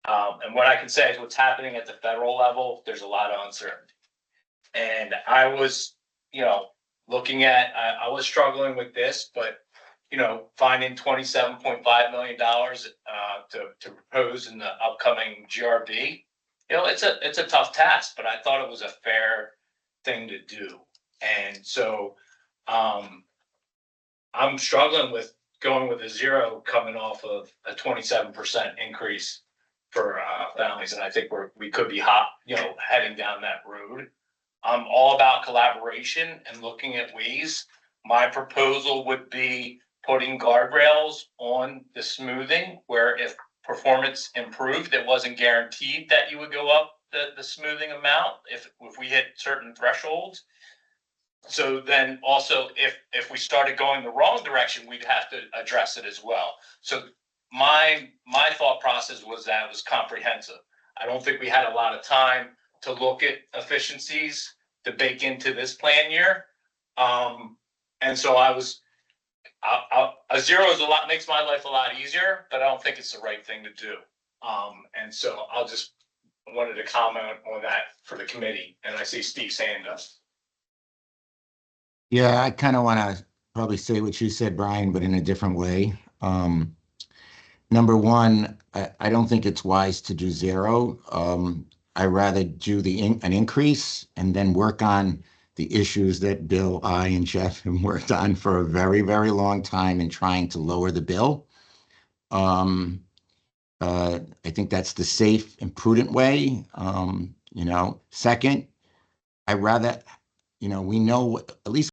And what I can say is what's happening at the federal level, there's a lot of uncertainty. And I was, you know, looking at, I was struggling with this, but, you know, finding $27.5 million to propose in the upcoming GRB, you know, it's a tough task, but I thought it was a fair thing to do. And so, I'm struggling with going with a zero coming off of a 27% increase for, families. And I think we could be heading down that road. I'm all about collaboration and looking at ways. My proposal would be putting guardrails on the smoothing where if performance improved, it wasn't guaranteed that you would go up the smoothing amount if we hit certain thresholds. So then also if we started going the wrong direction, we'd have to address it as well. So my thought process was that it was comprehensive. I don't think we had a lot of time to look at efficiencies to bake into this plan year. And so a zero is makes my life a lot easier, but I don't think it's the right thing to do. And so I'll just wanted to comment on that for the committee, and I see Steve's hand up. Yeah, I kind of want to probably say what you said, Brian, but in a different way. Number one, I don't think it's wise to do zero. I rather do an increase and then work on the issues that Bill, I, and Jeff have worked on for a very, very long time in trying to lower the bill. I think that's the safe and prudent way. Second, I rather, we know what at least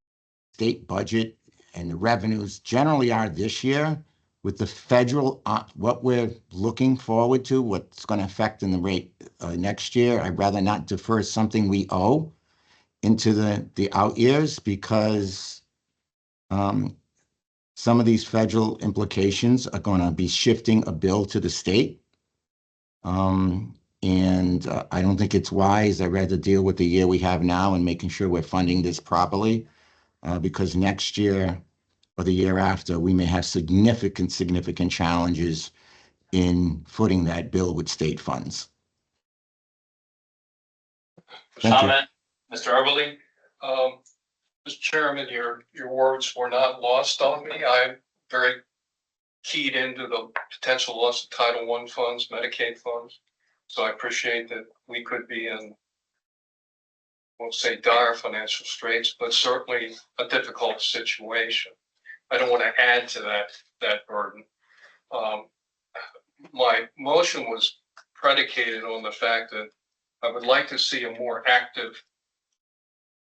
state budget and the revenues generally are this year with the federal, what we're looking forward to, what's going to affect in the rate next year. I'd rather not defer something we owe into the out years because some of these federal implications are going to be shifting a bill to the state. And I don't think it's wise. I'd rather deal with the year we have now and making sure we're funding this properly because next year or the year after, we may have significant challenges in footing that bill with state funds. Thank you. Comment, Mr. Eberly? Mr. Chairman, your words were not lost on me. I'm very keyed into the potential loss of Title I funds, Medicaid funds. So I appreciate that we could be in, I won't say dire financial straits, but certainly a difficult situation. I don't want to add to that burden. My motion was predicated on the fact that I would like to see a more active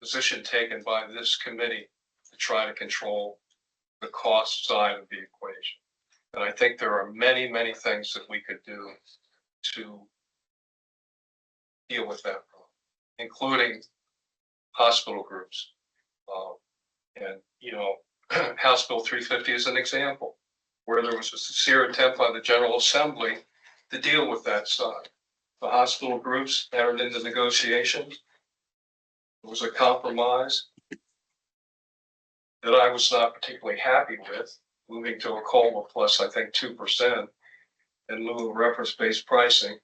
position taken by this committee to try to control the cost side of the equation. And I think there are many, many things that we could do to deal with that problem, including hospital groups. And, House Bill 350 is an example where there was a sincere attempt by the General Assembly to deal with that side. The hospital groups entered into negotiations. It was a compromise that I was not particularly happy with, moving to a COLA plus, I think, 2% in lieu of reference-based pricing.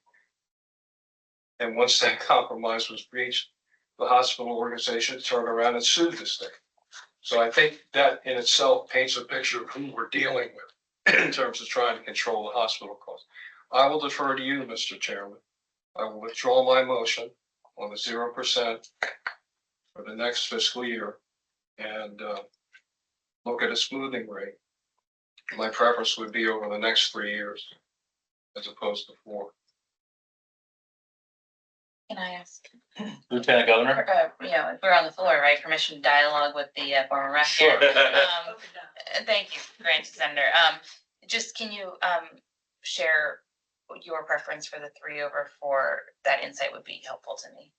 And once that compromise was reached, the hospital organization turned around and sued the state. So I think that in itself paints a picture of who we're dealing with in terms of trying to control the hospital costs. I will defer to you, Mr. Chairman. I will withdraw my motion on the 0% for the next fiscal year and look at a smoothing rate. My preference would be over the next 3 years as opposed to 4. Can I ask? Lieutenant Governor? If we're on the floor, right, permission to dialogue with the former rep. Sure. Thank you, Grant Senator. Just can you share your preference for the 3/4? That insight would be helpful to me.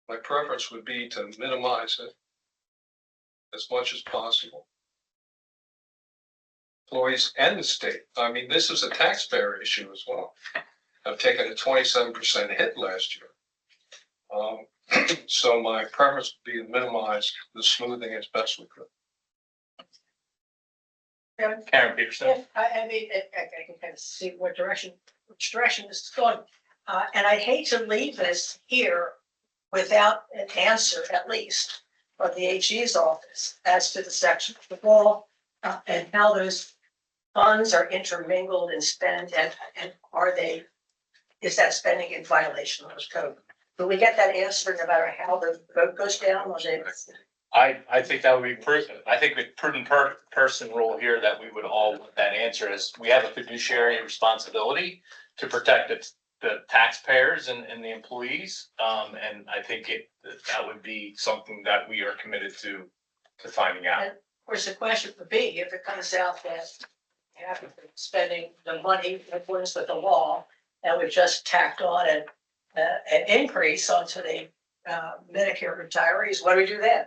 My preference would be to minimize it as much as possible. Employees and the state. I mean, this is a taxpayer issue as well. I've taken a 27% hit last year. So my preference would be to minimize the smoothing as best we could. Karen Peterson? I can kind of see which direction this is going. And I hate to leave this here without an answer, at least, from the AG's office as to the section of the law and how those funds are intermingled and spent, and is that spending in violation of those code? Will we get that answer no matter how the vote goes down? Or they- I think that would be prudent. I think the prudent person rule here that we would all want that answer is we have a fiduciary responsibility to protect the taxpayers and the employees. And I think that would be something that we are committed to finding out. And of course, the question would be, if it comes out that you have to be spending the money in accordance with the law, and we've just tacked on an increase onto the Medicare retirees, what do we do then?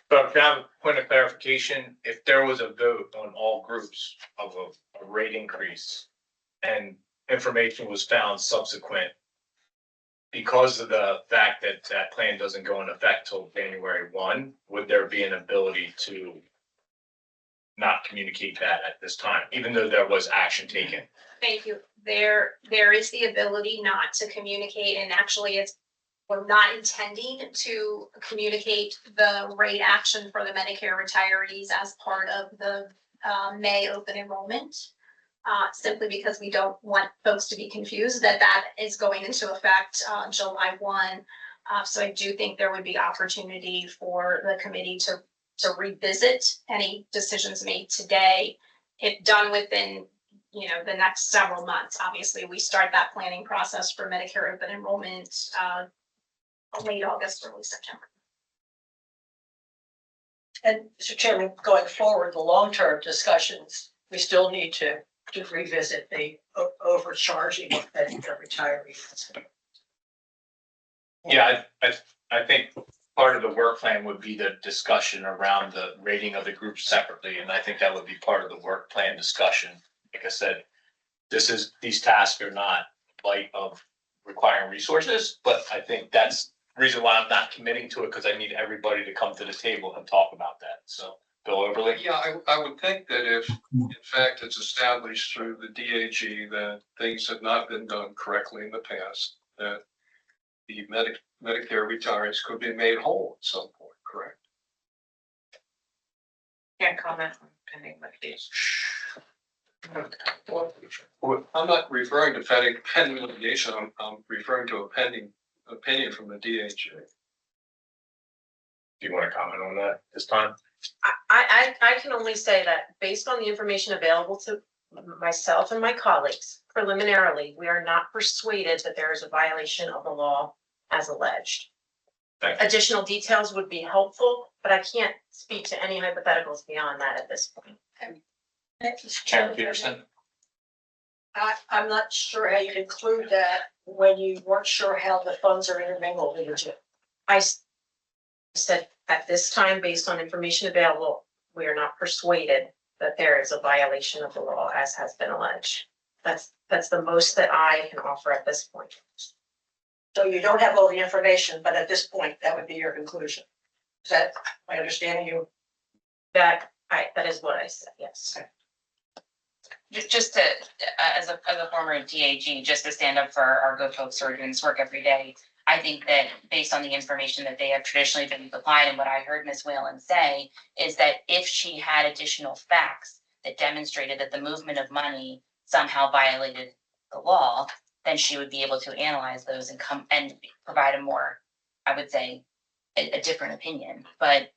But to have a point of clarification, if there was a vote on all groups of a rate increase and information was found subsequent, because of the fact that that plan doesn't go in effect till January 1, would there be an ability to not communicate that at this time, even though there was action taken? Thank you. There is the ability not to communicate, and actually we're not intending to communicate the rate action for the Medicare retirees as part of the May open enrollment. Simply because we don't want folks to be confused that is going into effect July 1. So I do think there would be opportunity for the committee to revisit any decisions made today, if done within the next several months. Obviously, we start that planning process for Medicare open enrollment late August, early September. And Mr. Chairman, going forward, the long-term discussions, we still need to revisit the overcharging of Medicare retirees. Yeah, I think part of the work plan would be the discussion around the rating of the groups separately, and I think that would be part of the work plan discussion. Like I said, these tasks are not light of requiring resources, but I think that's the reason why I'm not committing to it, because I need everybody to come to the table and talk about that. So, Bill Oberly? Yeah, I would think that if, in fact, it's established through the DAG that things have not been done correctly in the past, that the Medicare retirees could be made whole at some point, correct? Can't comment on pending litigation. I'm not referring to pending litigation, I'm referring to a pending opinion from the DAG. Do you want to comment on that this time? I can only say that based on the information available to myself and my colleagues, preliminarily, we are not persuaded that there is a violation of the law as alleged. Additional details would be helpful, but I can't speak to any hypotheticals beyond that at this point. Chairman Peterson? I'm not sure how you conclude that when you weren't sure how the funds are intermingled in the two. I said at this time, based on information available, we are not persuaded that there is a violation of the law as has been alleged. That's the most that I can offer at this point. So you don't have all the information, but at this point, that would be your conclusion. Is that my understanding you? That is what I said, yes. Just to, as a former DAG, just to stand up for our good folks who are doing this work every day, I think that based on the information that they have traditionally been supplied and what I heard Ms. Whalen say is that if she had additional facts that demonstrated that the movement of money somehow violated the law, then she would be able to analyze those and come and provide a more, I would say, a different opinion. But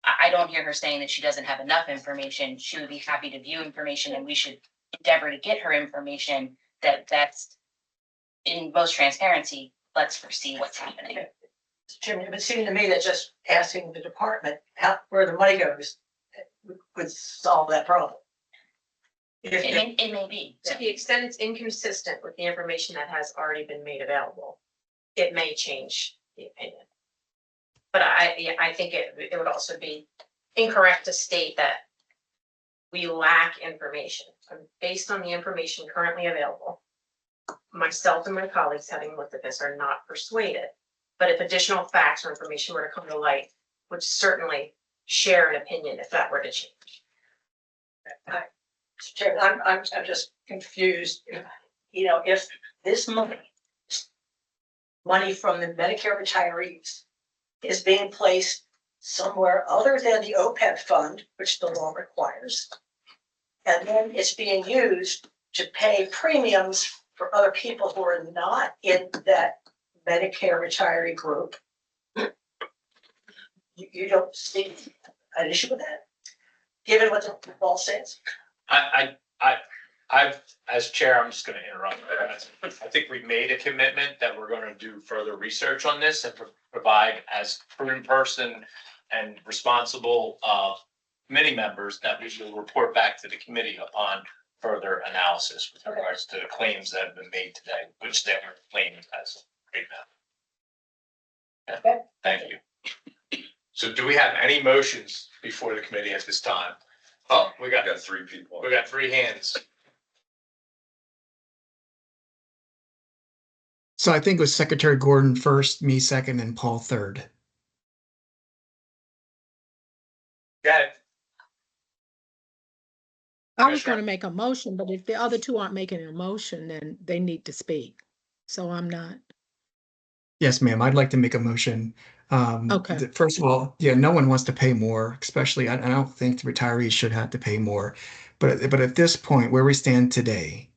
I don't hear her saying that she doesn't have enough information. She would be happy to view information, and we should endeavor to get her information that's in most transparency. Let's foresee what's happening. Jim, it would seem to me that just asking the department where the money goes would solve that problem. It may be. To the extent it's inconsistent with the information that has already been made available, it may change the opinion. But I think it would also be incorrect to state that we lack information. Based on the information currently available, myself and my colleagues, having looked at this, are not persuaded. But if additional facts or information were to come to light, would certainly share an opinion if that were to change. Chairman, I'm just confused. You know, if this money from the Medicare retirees is being placed somewhere other than the OPEB fund, which the law requires, and then it's being used to pay premiums for other people who are not in that Medicare retiree group. You don't see an issue with that? Given what the law says? I've, as chair, I'm just gonna interrupt. I think we made a commitment that we're gonna do further research on this and provide as prudent person and responsible, committee members that we will report back to the committee upon further analysis with regards to the claims that have been made today, which they are claiming as right now. Okay. Thank you. So do we have any motions before the committee at this time? Oh, we got 3 people. we got 3 hands. So I think it was Secretary Gordon first, me second, and Paul third. Got it. I was Commissioner? gonna make a motion, but if the other two aren't making a motion, then they need to speak. So I'm not. Yes, ma'am. I'd like to make a motion. Okay. First of all, yeah, no one wants to pay more, especially I don't think the retirees should have to pay more. But at this point, where we stand today,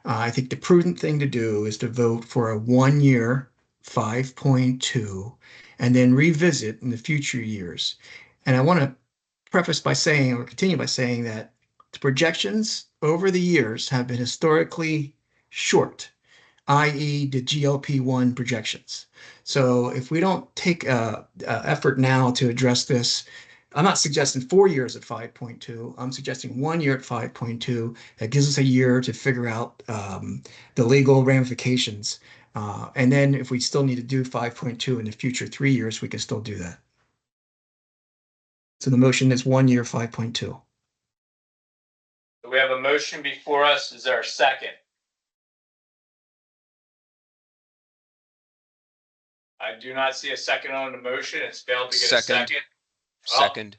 I think the prudent thing to do is to vote for a 1-year 5.2 and then revisit in the future years. And I want to preface by saying, or continue by saying, that the projections over the years have been historically short, i.e. the GLP-1 projections. So if we don't take effort now to address this, I'm not suggesting 4 years at 5.2. I'm suggesting 1 year at 5.2. That gives us a year to figure out the legal ramifications. And then if we still need to do 5.2 in the future 3 years, we can still do that. So the motion is 1 year 5.2. We have a motion before us. Is there a second? I do not see a second on the motion. It's failed to get a Second. second. Second.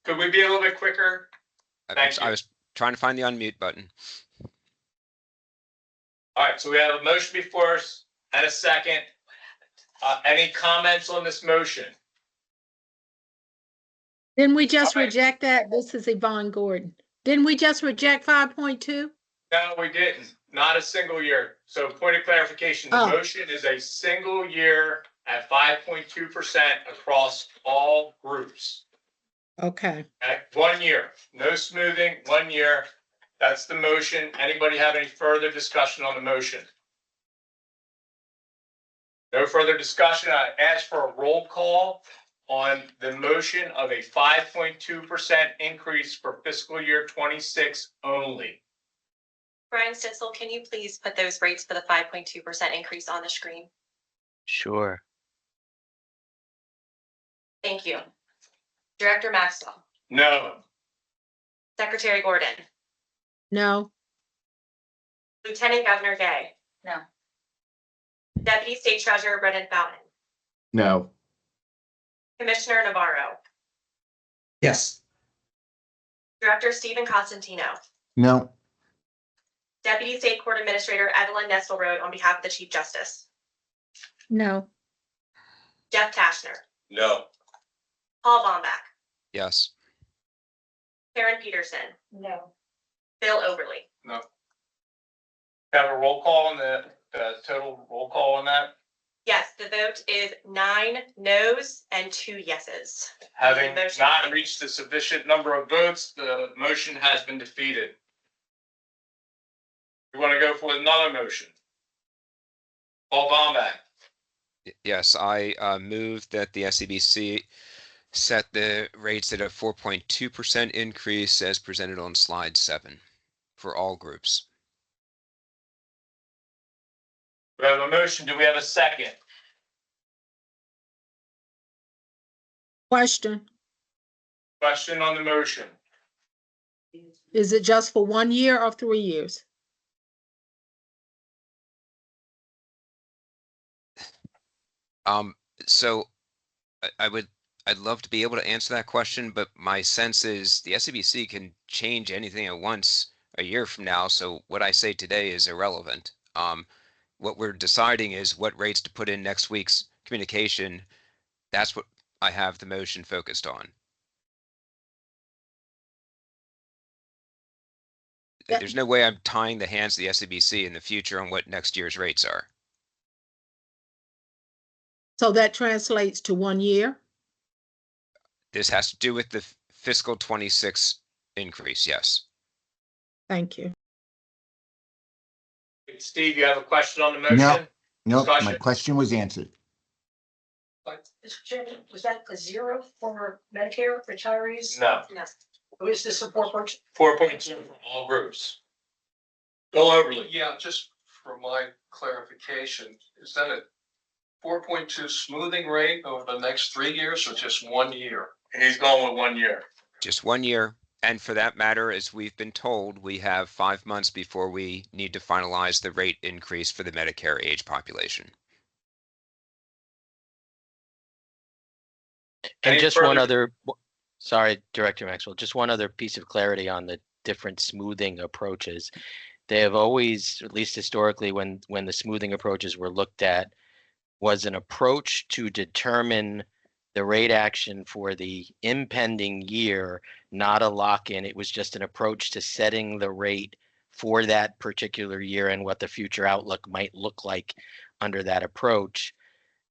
Could we be a little bit quicker? Thank I you. was trying to find the unmute button. All right, so we have a motion before us and a second. Any comments on this motion? Didn't we just All right. reject that? This is Yvonne Gordon. Didn't we just reject 5.2? No, we didn't. Not a single year. So point of clarification, the Oh. motion is a single year at 5.2% across all groups. Okay. Okay, 1 year, no smoothing, 1 year. That's the motion. Anybody have any further discussion on the motion? No further discussion. I ask for a roll call on the motion of a 5.2% increase for fiscal year 26 only. Brian Stitzel, can you please put those rates for the 5.2% increase on the screen? Sure. Thank you. Director Maxwell, No. Secretary Gordon, No. Lieutenant Governor Gay, No. Deputy State Treasurer Brendan Fountain, No. Commissioner Navarro, Yes. Director Stephen Costantino, No. Deputy State Court Administrator Evelyn Nestelrode on behalf of the Chief Justice, No. Jeff Tashner, No. Paul Bombach, Yes. Karen Peterson, No. Bill Overly. No. Have a roll call on the total roll call on that? Yes, the vote is 9 noes and 2 yeses. Having Motion not carries. reached a sufficient number of votes, the motion has been defeated. We want to go for another motion. Paul Bombach, Yes, I move that the SCBC set the rates at a 4.2% increase as presented on slide 7 for all groups. we have a motion. Do we have a second? Question. Question on the motion. Is it just for 1 year or 3 years? So I'd love to be able to answer that question, but my sense is the SCBC can change anything at once a year from now. So what I say today is irrelevant. What we're deciding is what rates to put in next week's communication. That's what I have the motion focused on. That- There's no way I'm tying the hands of the SCBC in the future on what next year's rates are. So that translates to 1 year? This has to do with the fiscal 26 increase, yes. Thank you. Steve, you have a question on the motion? No, my Discussion? question was answered. Mr. Chairman, was that a zero for Medicare retirees? No, No. Or is this a 4.2? 4.2 for all groups. Bill Overly. Yeah, just for my clarification, is that a 4.2 smoothing rate over the next 3 years or just 1 year? He's going with 1 year. Just 1 year. And for that matter, as we've been told, we have 5 months before we need to finalize the rate increase for the Medicare age population. And Any just one further- other, sorry, Director Maxwell, just one other piece of clarity on the different smoothing approaches. They have always, at least historically, when the smoothing approaches were looked at, was an approach to determine the rate action for the impending year, not a lock-in. It was just an approach to setting the rate for that particular year and what the future outlook might look like under that approach.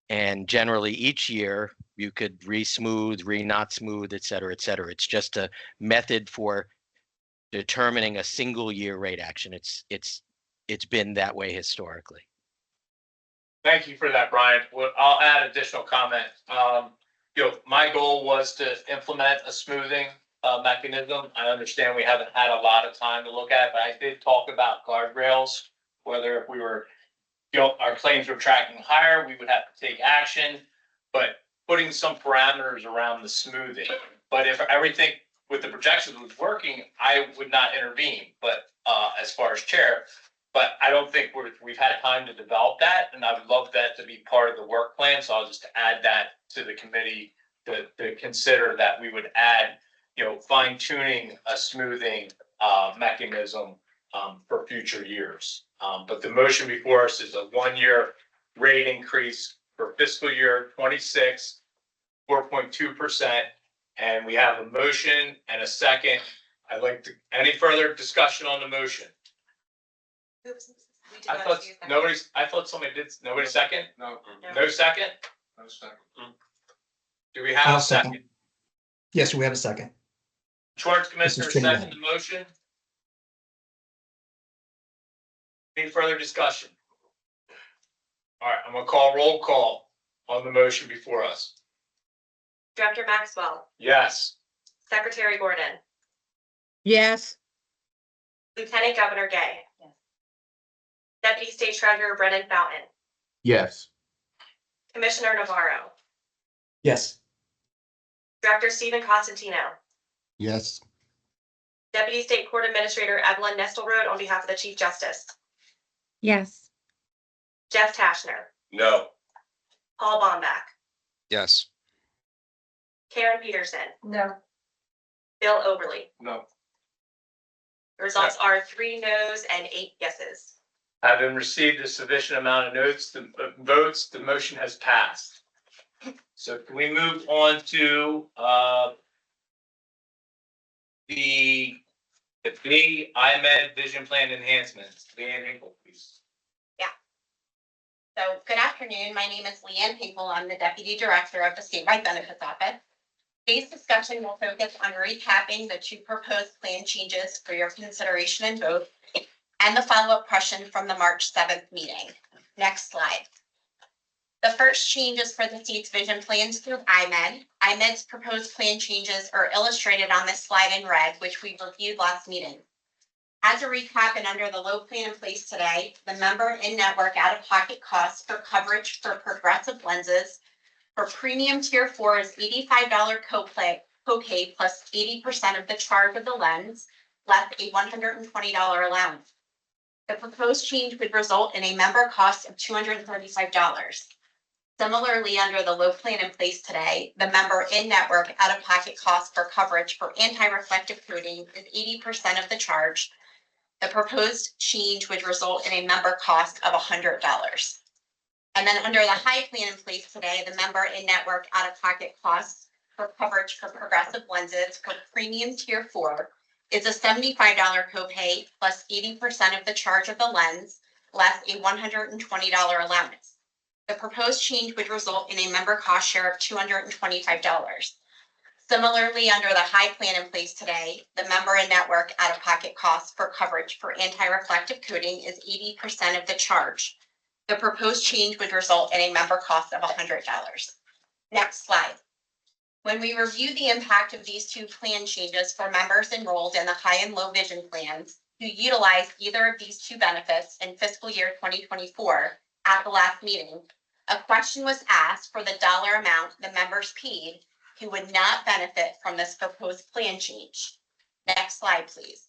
And generally, each year, you could re-smooth, re-not smooth, et cetera, et cetera. It's just a method for determining a single year rate action. It's been that way historically. Thank you for that, Brian. Well, I'll add additional comment. My goal was to implement a smoothing mechanism. I understand we haven't had a lot of time to look at it, but I did talk about guardrails, whether if we were, our claims were tracking higher, we would have to take action, but putting some parameters around the smoothing. But if everything with the projections was working, I would not intervene, but as far as chair, but I don't think we've had time to develop that, and I would love that to be part of the work plan, so I'll just add that to the committee to consider that we would add, fine tuning a smoothing mechanism for future years. But the motion before us is a 1 year rate increase for fiscal year 26, 4.2%. And we have a motion and a second. Any further discussion on the motion? Oops, we did I not thought do that. I thought somebody did, nobody second? No, No second? no second. Do we have I'll a second? second. Yes, we have a second. Schwartz, Commissioner, Trinidad. second the motion. Any further discussion? All right, I'm gonna call roll call on the motion before us. Director Maxwell, Yes. Secretary Gordon, Yes, Lieutenant Governor Gay. Deputy State Treasurer Brennan Fountain, Yes. Commissioner Navarro, Yes. Director Stephen Costantino, Yes. Deputy State Court Administrator Evelyn Nestelrode on behalf of the Chief Justice, Yes. Jeff Tashner, No. Paul Bombach, Yes. Karen Peterson, No. Bill Overly. No. The results are 3 noes and 8 yeses. Having received a sufficient amount of votes, the motion has passed. So can we move on to the IMED Vision Plan Enhancements? Leanne Hinkle, please. So good afternoon. My name is Leanne Hinkle. I'm the Deputy Director of the Statewide Benefits Office. Today's discussion will focus on recapping the 2 proposed plan changes for your consideration and vote, and the follow-up question from the March 7th meeting. Next slide. The first change is for the state's vision plans through IMED. IMED's proposed plan changes are illustrated on this slide in red, which we reviewed last meeting. As a recap, and under the low plan in place today, the member in-network out-of-pocket costs for coverage for progressive lenses for premium tier 4 is $85 copay plus 80% of the charge of the lens, less a $120 allowance. The proposed change would result in a member cost of $235. Similarly, under the low plan in place today, the member in-network out-of-pocket cost for coverage for anti-reflective coating is 80% of the charge. The proposed change would result in a member cost of $100. And then under the high plan in place today, the member in-network out-of-pocket costs for coverage for progressive lenses for premium tier 4 is a $75 copay plus 80% of the charge of the lens, less a $120 allowance. The proposed change would result in a member cost share of $225. Similarly, under the high plan in place today, the member and network out-of-pocket cost for coverage for anti-reflective coating is 80% of the charge. The proposed change would result in a member cost of $100. Next slide. When we review the impact of these two plan changes for members enrolled in the high and low vision plans who utilize either of these two benefits in fiscal year 2024 at the last meeting, a question was asked for the dollar amount the members paid who would not benefit from this proposed plan change. Next slide, please.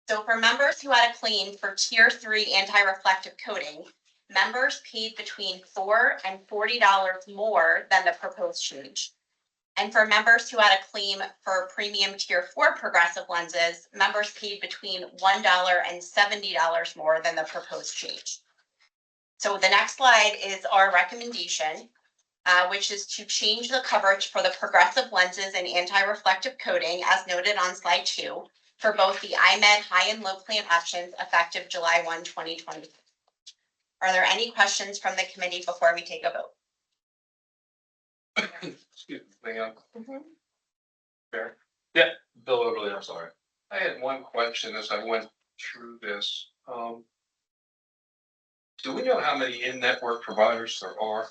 So for members who had a claim for Tier 3 anti-reflective coating, members paid between $4 and $40 more than the proposed change. And for members who had a claim for premium Tier 4 progressive lenses, members paid between $1 and $70 more than the proposed change. So the next slide is our recommendation, which is to change the coverage for the progressive lenses and anti-reflective coating as noted on slide 2 for both the IMED high and low plan options effective July 1, 2020. Are there any questions from the committee before we take a vote? Excuse me, Leon. Fair. Yeah, Bill Overly, I'm sorry. I had one question as I went through this. Do we know how many in-network providers there are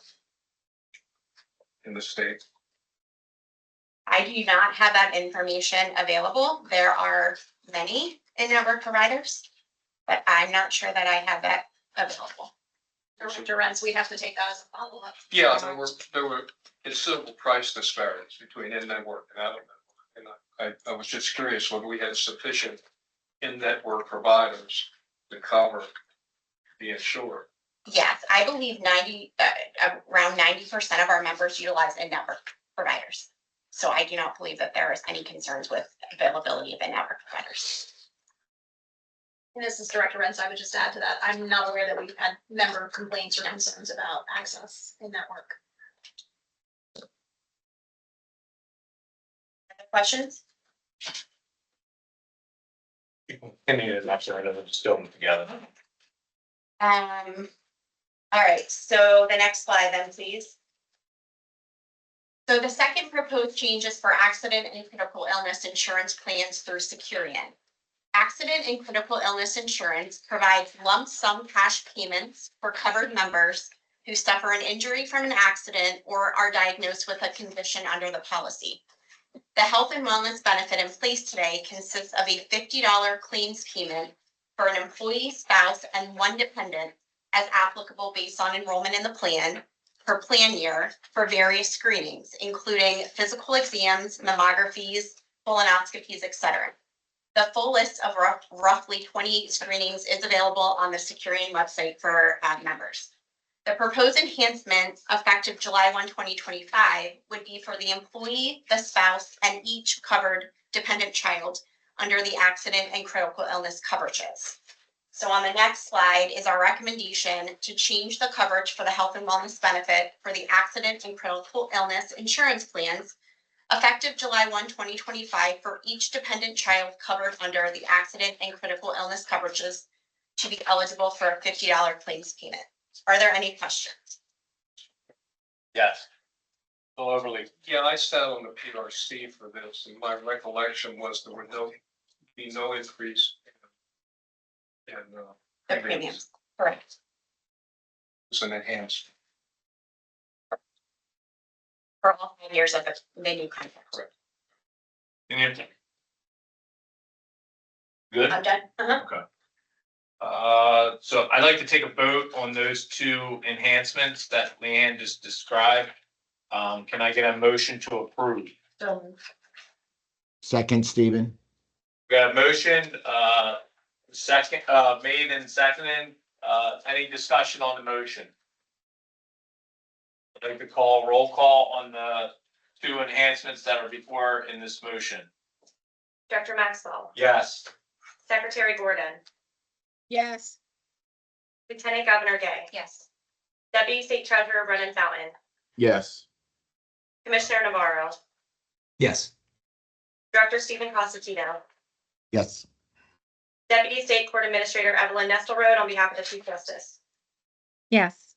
in the state? I do not have that information available. There are many in-network providers, but I'm not sure that I have that available. Director Renz, we have to take that as a follow-up. Yeah, there were considerable price disparities between in-network and out-of-network. And I was just curious whether we had sufficient in-network providers to cover the insured. Yes, I believe around 90% of our members utilize in-network providers. So I do not believe that there is any concerns with availability of in-network providers. And this is Director Renz, I would just add to that, I'm not aware that we've had member complaints or concerns about access in network. Questions? Any of them, actually, I know they're still together. All right, so the next slide then, please. So the second proposed change is for accident and critical illness insurance plans through Securian. Accident and critical illness insurance provides lump sum cash payments for covered members who suffer an injury from an accident or are diagnosed with a condition under the policy. The health and wellness benefit in place today consists of a $50 claims payment for an employee, spouse, and one dependent as applicable based on enrollment in the plan per plan year for various screenings, including physical exams, mammographies, colonoscopies, etc. The full list of roughly 28 screenings is available on the Securian website for members. The proposed enhancement effective July 1, 2025 would be for the employee, the spouse, and each covered dependent child under the accident and critical illness coverages. So on the next slide is our recommendation to change the coverage for the health and wellness benefit for the accident and critical illness insurance plans effective July 1, 2025 for each dependent child covered under the accident and critical illness coverages to be eligible for a $50 claims payment. Are there any questions? Yes. Bill Overly. Yeah, I sat on the PRC for this, and my recollection was there would be no increase in The premiums, correct. It's an enhanced. For all 5 years of the new contract. Anything? Good? I'm done. Okay. So I'd like to take a vote on those two enhancements that Leanne just described. Can I get a motion to approve? Second, Stephen. We got a motion, second, made and seconded. Any discussion on the motion? I'd like to call roll call on the two enhancements that are before in this motion. Director Maxwell, Yes. Secretary Gordon, Yes. Lieutenant Governor Gay, Yes. Deputy State Treasurer Brennan Fountain, Yes. Commissioner Navarro, Yes. Director Stephen Constantino, Yes. Deputy State Court Administrator Evelyn Nestelrode on behalf of the Chief Justice. Yes.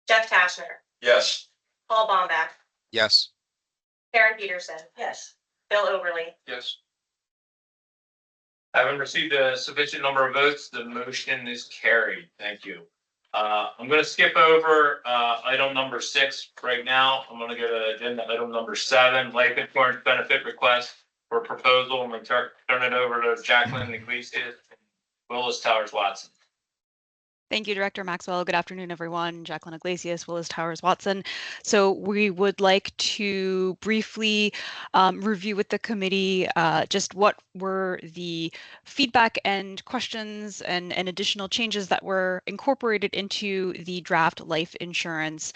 Jeff Kashner, Yes. Paul Bombach, Yes. Karen Peterson, Yes. Bill Oberly. Yes. Having received a sufficient number of votes, the motion is carried. Thank you. I'm gonna skip over, item number 6 right now. I'm gonna go to agenda item number 7, life insurance benefit request for proposal. I'm gonna turn it over to Jacqueline Iglesias, Willis Towers Watson. Thank you, Director Maxwell. Good afternoon, everyone. Jacqueline Iglesias, Willis Towers Watson. So we would like to briefly review with the committee just what were the feedback and questions and additional changes that were incorporated into the draft life insurance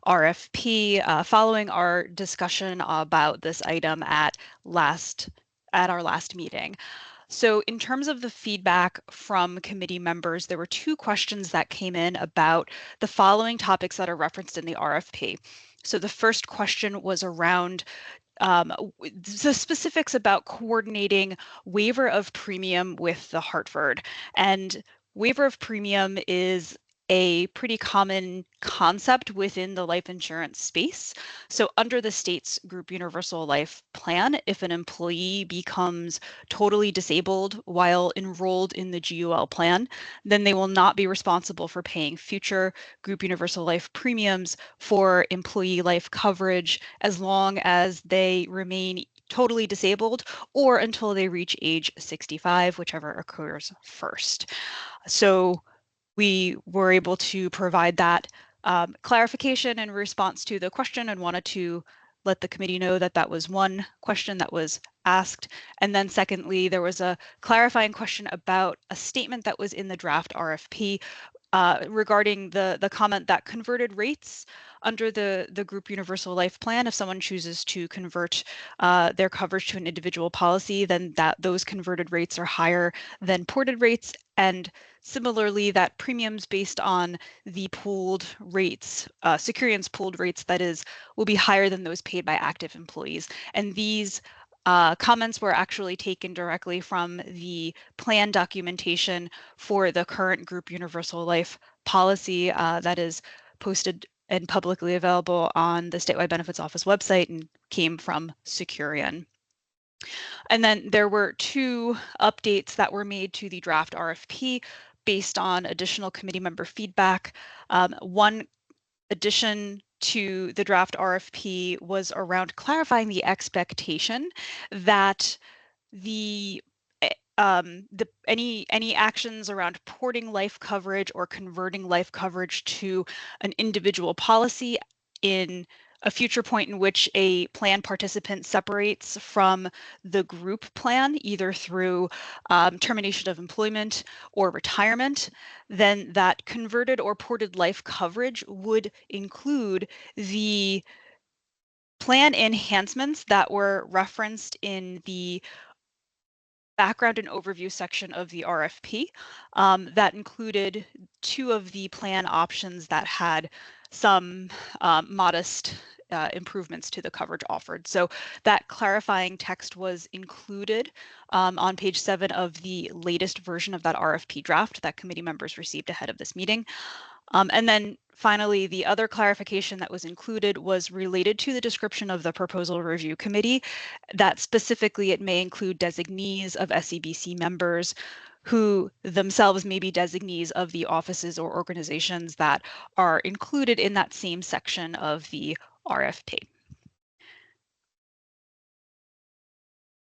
RFP following our discussion about this item at our last meeting. So in terms of the feedback from committee members, there were 2 questions that came in about the following topics that are referenced in the RFP. So the first question was around the specifics about coordinating waiver of premium with the Hartford. And waiver of premium is a pretty common concept within the life insurance space. So under the state's group universal life plan, if an employee becomes totally disabled while enrolled in the GUL plan, then they will not be responsible for paying future group universal life premiums for employee life coverage as long as they remain totally disabled or until they reach age 65, whichever occurs first. So we were able to provide that clarification in response to the question and wanted to let the committee know that that was one question that was asked. And then secondly, there was a clarifying question about a statement that was in the draft RFP regarding the comment that converted rates under the group universal life plan, if someone chooses to convert their coverage to an individual policy, then those converted rates are higher than ported rates. And similarly, that premiums based on the pooled rates, Securion's pooled rates, that is, will be higher than those paid by active employees. And these comments were actually taken directly from the plan documentation for the current group universal life policy that is posted and publicly available on the Statewide Benefits Office website and came from Securian. And then there were 2 updates that were made to the draft RFP based on additional committee member feedback. One addition to the draft RFP was around clarifying the expectation that any actions around porting life coverage or converting life coverage to an individual policy in a future point in which a plan participant separates from the group plan, either through termination of employment or retirement, then that converted or ported life coverage would include the plan enhancements that were referenced in the background and overview section of the RFP that included 2 of the plan options that had some modest improvements to the coverage offered. So that clarifying text was included on page 7 of the latest version of that RFP draft that committee members received ahead of this meeting. And then finally, the other clarification that was included was related to the description of the proposal review committee, that specifically it may include designees of SEBC members who themselves may be designees of the offices or organizations that are included in that same section of the RFP.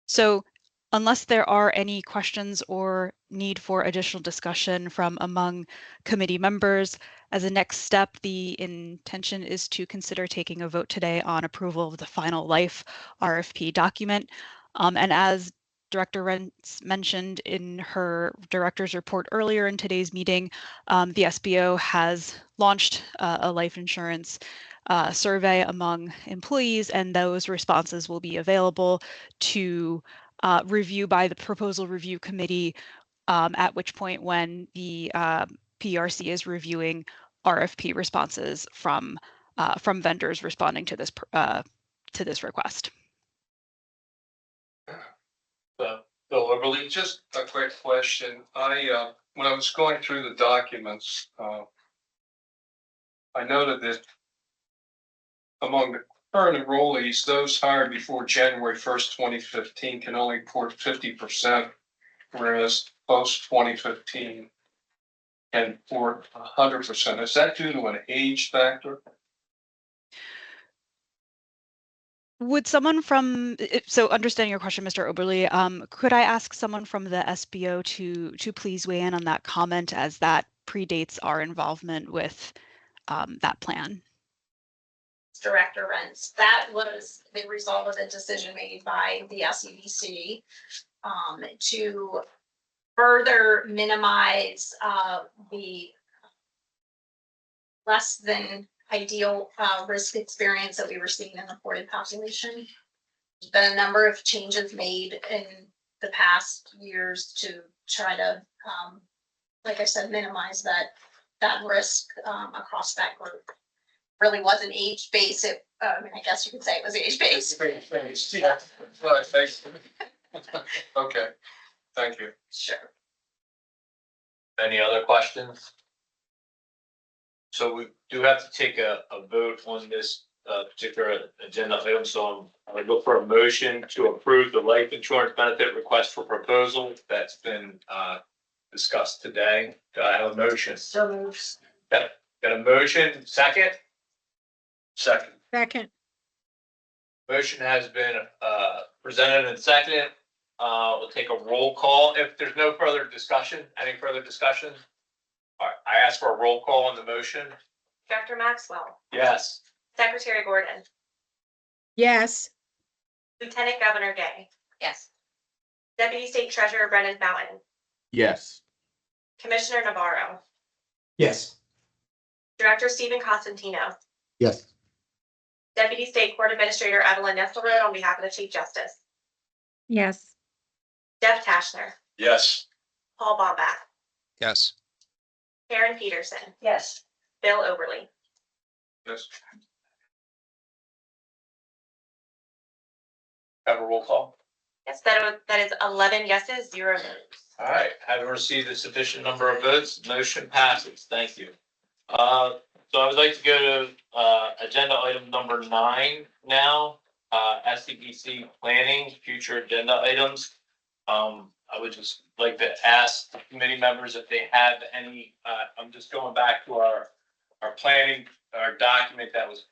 So unless there are any questions or need for additional discussion from among committee members, as a next step, the intention is to consider taking a vote today on approval of the final life RFP document. And as Director Rentz mentioned in her director's report earlier in today's meeting, the SBO has launched a life insurance survey among employees, and those responses will be available to review by the proposal review committee, at which point when the PRC is reviewing RFP responses from vendors responding to this request. Bill Oberly, just a quick question. When I was going through the documents, I noted that among the current enrollees, those hired before January 1st, 2015 can only report 50%, whereas post 2015 can report 100%. Is that due to an age factor? Would someone from, so understanding your question, Mr. Oberly, could I ask someone from the SBO to please weigh in on that comment, as that predates our involvement with that plan? Director Rents. That was the result of a decision made by the SEDC to further minimize the less than ideal risk experience that we were seeing in the ported population. There's been a number of changes made in the past years to try to, like I said, minimize that risk across that group. Really wasn't age based. I mean, I guess you could say it was age based. Yeah. Right, thanks. Okay, thank you. Sure. Any other questions? So we do have to take a vote on this particular agenda item, so I'm gonna look for a motion to approve the life insurance benefit request for proposal that's been discussed today. Do I have a motion? So moves. Got a motion, second? Second. Second. Motion has been presented and seconded. We'll take a roll call if there's no further discussion. Any further discussion? All right, I ask for a roll call on the motion. Director Maxwell, Yes. Secretary Gordon, Yes. Lieutenant Governor Gay, Yes. Deputy State Treasurer Brennan Fountain, Yes. Commissioner Navarro, Yes. Director Stephen Costantino, Yes. Deputy State Court Administrator Evelyn Nesselrode on behalf of the Chief Justice, Yes. Jeff Tashner, Yes. Paul Bombach, Yes. Karen Peterson, Yes. Bill Oberly. Yes. Have a roll call. Yes, that is 11 yeses, 0 noes. All right, having received a sufficient number of votes, motion passes. Thank you. So I would like to go to agenda item number 9 now, SCBC planning, future agenda items. I would just like to ask the committee members if they have any, I'm just going back to our planning, our document that was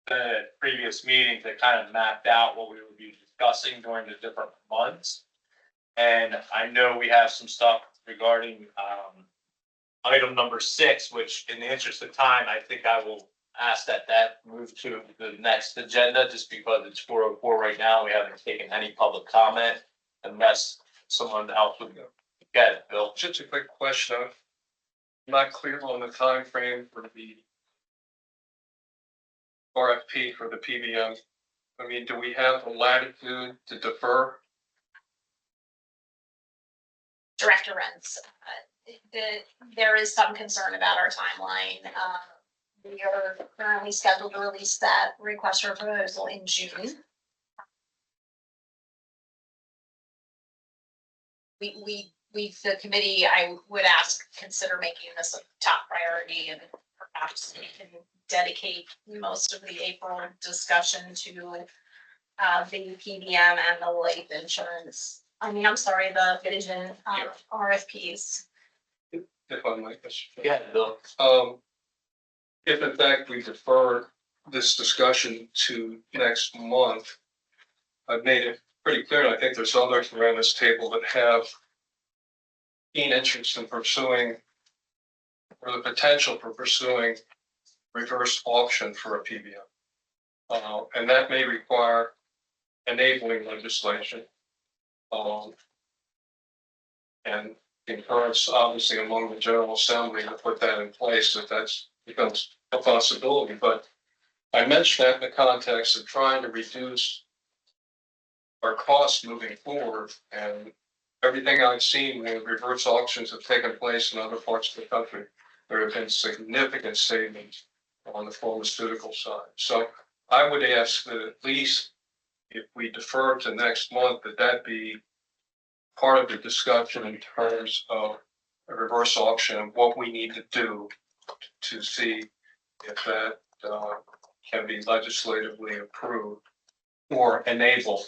the previous meetings that kind of mapped out what we would be discussing during the different months. And I know we have some stuff regarding item number 6, which in the interest of time, I think I will ask that move to the next agenda, just because it's 4:04 right now. We haven't taken any public comment unless someone else would get it, Bill. Just a quick question. I'm not clear on the time frame for the RFP for the PBM. I mean, do we have the latitude to defer? Director Rents. There is some concern about our timeline. We are currently scheduled to release that request for proposal in June. The committee, I would ask, consider making this a top priority, and perhaps we can dedicate most of the April discussion to the PBM and the life insurance. I'm sorry, the vision RFPs. If I might. Yeah, Bill. If in fact we defer this discussion to next month, I've made it pretty clear, and I think there's others around this table that have keen interest in pursuing, or the potential for pursuing, reverse auction for a PBM. And that may require enabling legislation. And concurrence, obviously, among the General Assembly to put that in place, if that's becomes a possibility. But I mentioned that in the context of trying to reduce our costs moving forward, and everything I've seen when reverse auctions have taken place in other parts of the country, there have been significant savings on the pharmaceutical side. So I would ask that at least if we defer to next month, that be part of the discussion in terms of a reverse auction and what we need to do to see if that can be legislatively approved or enabled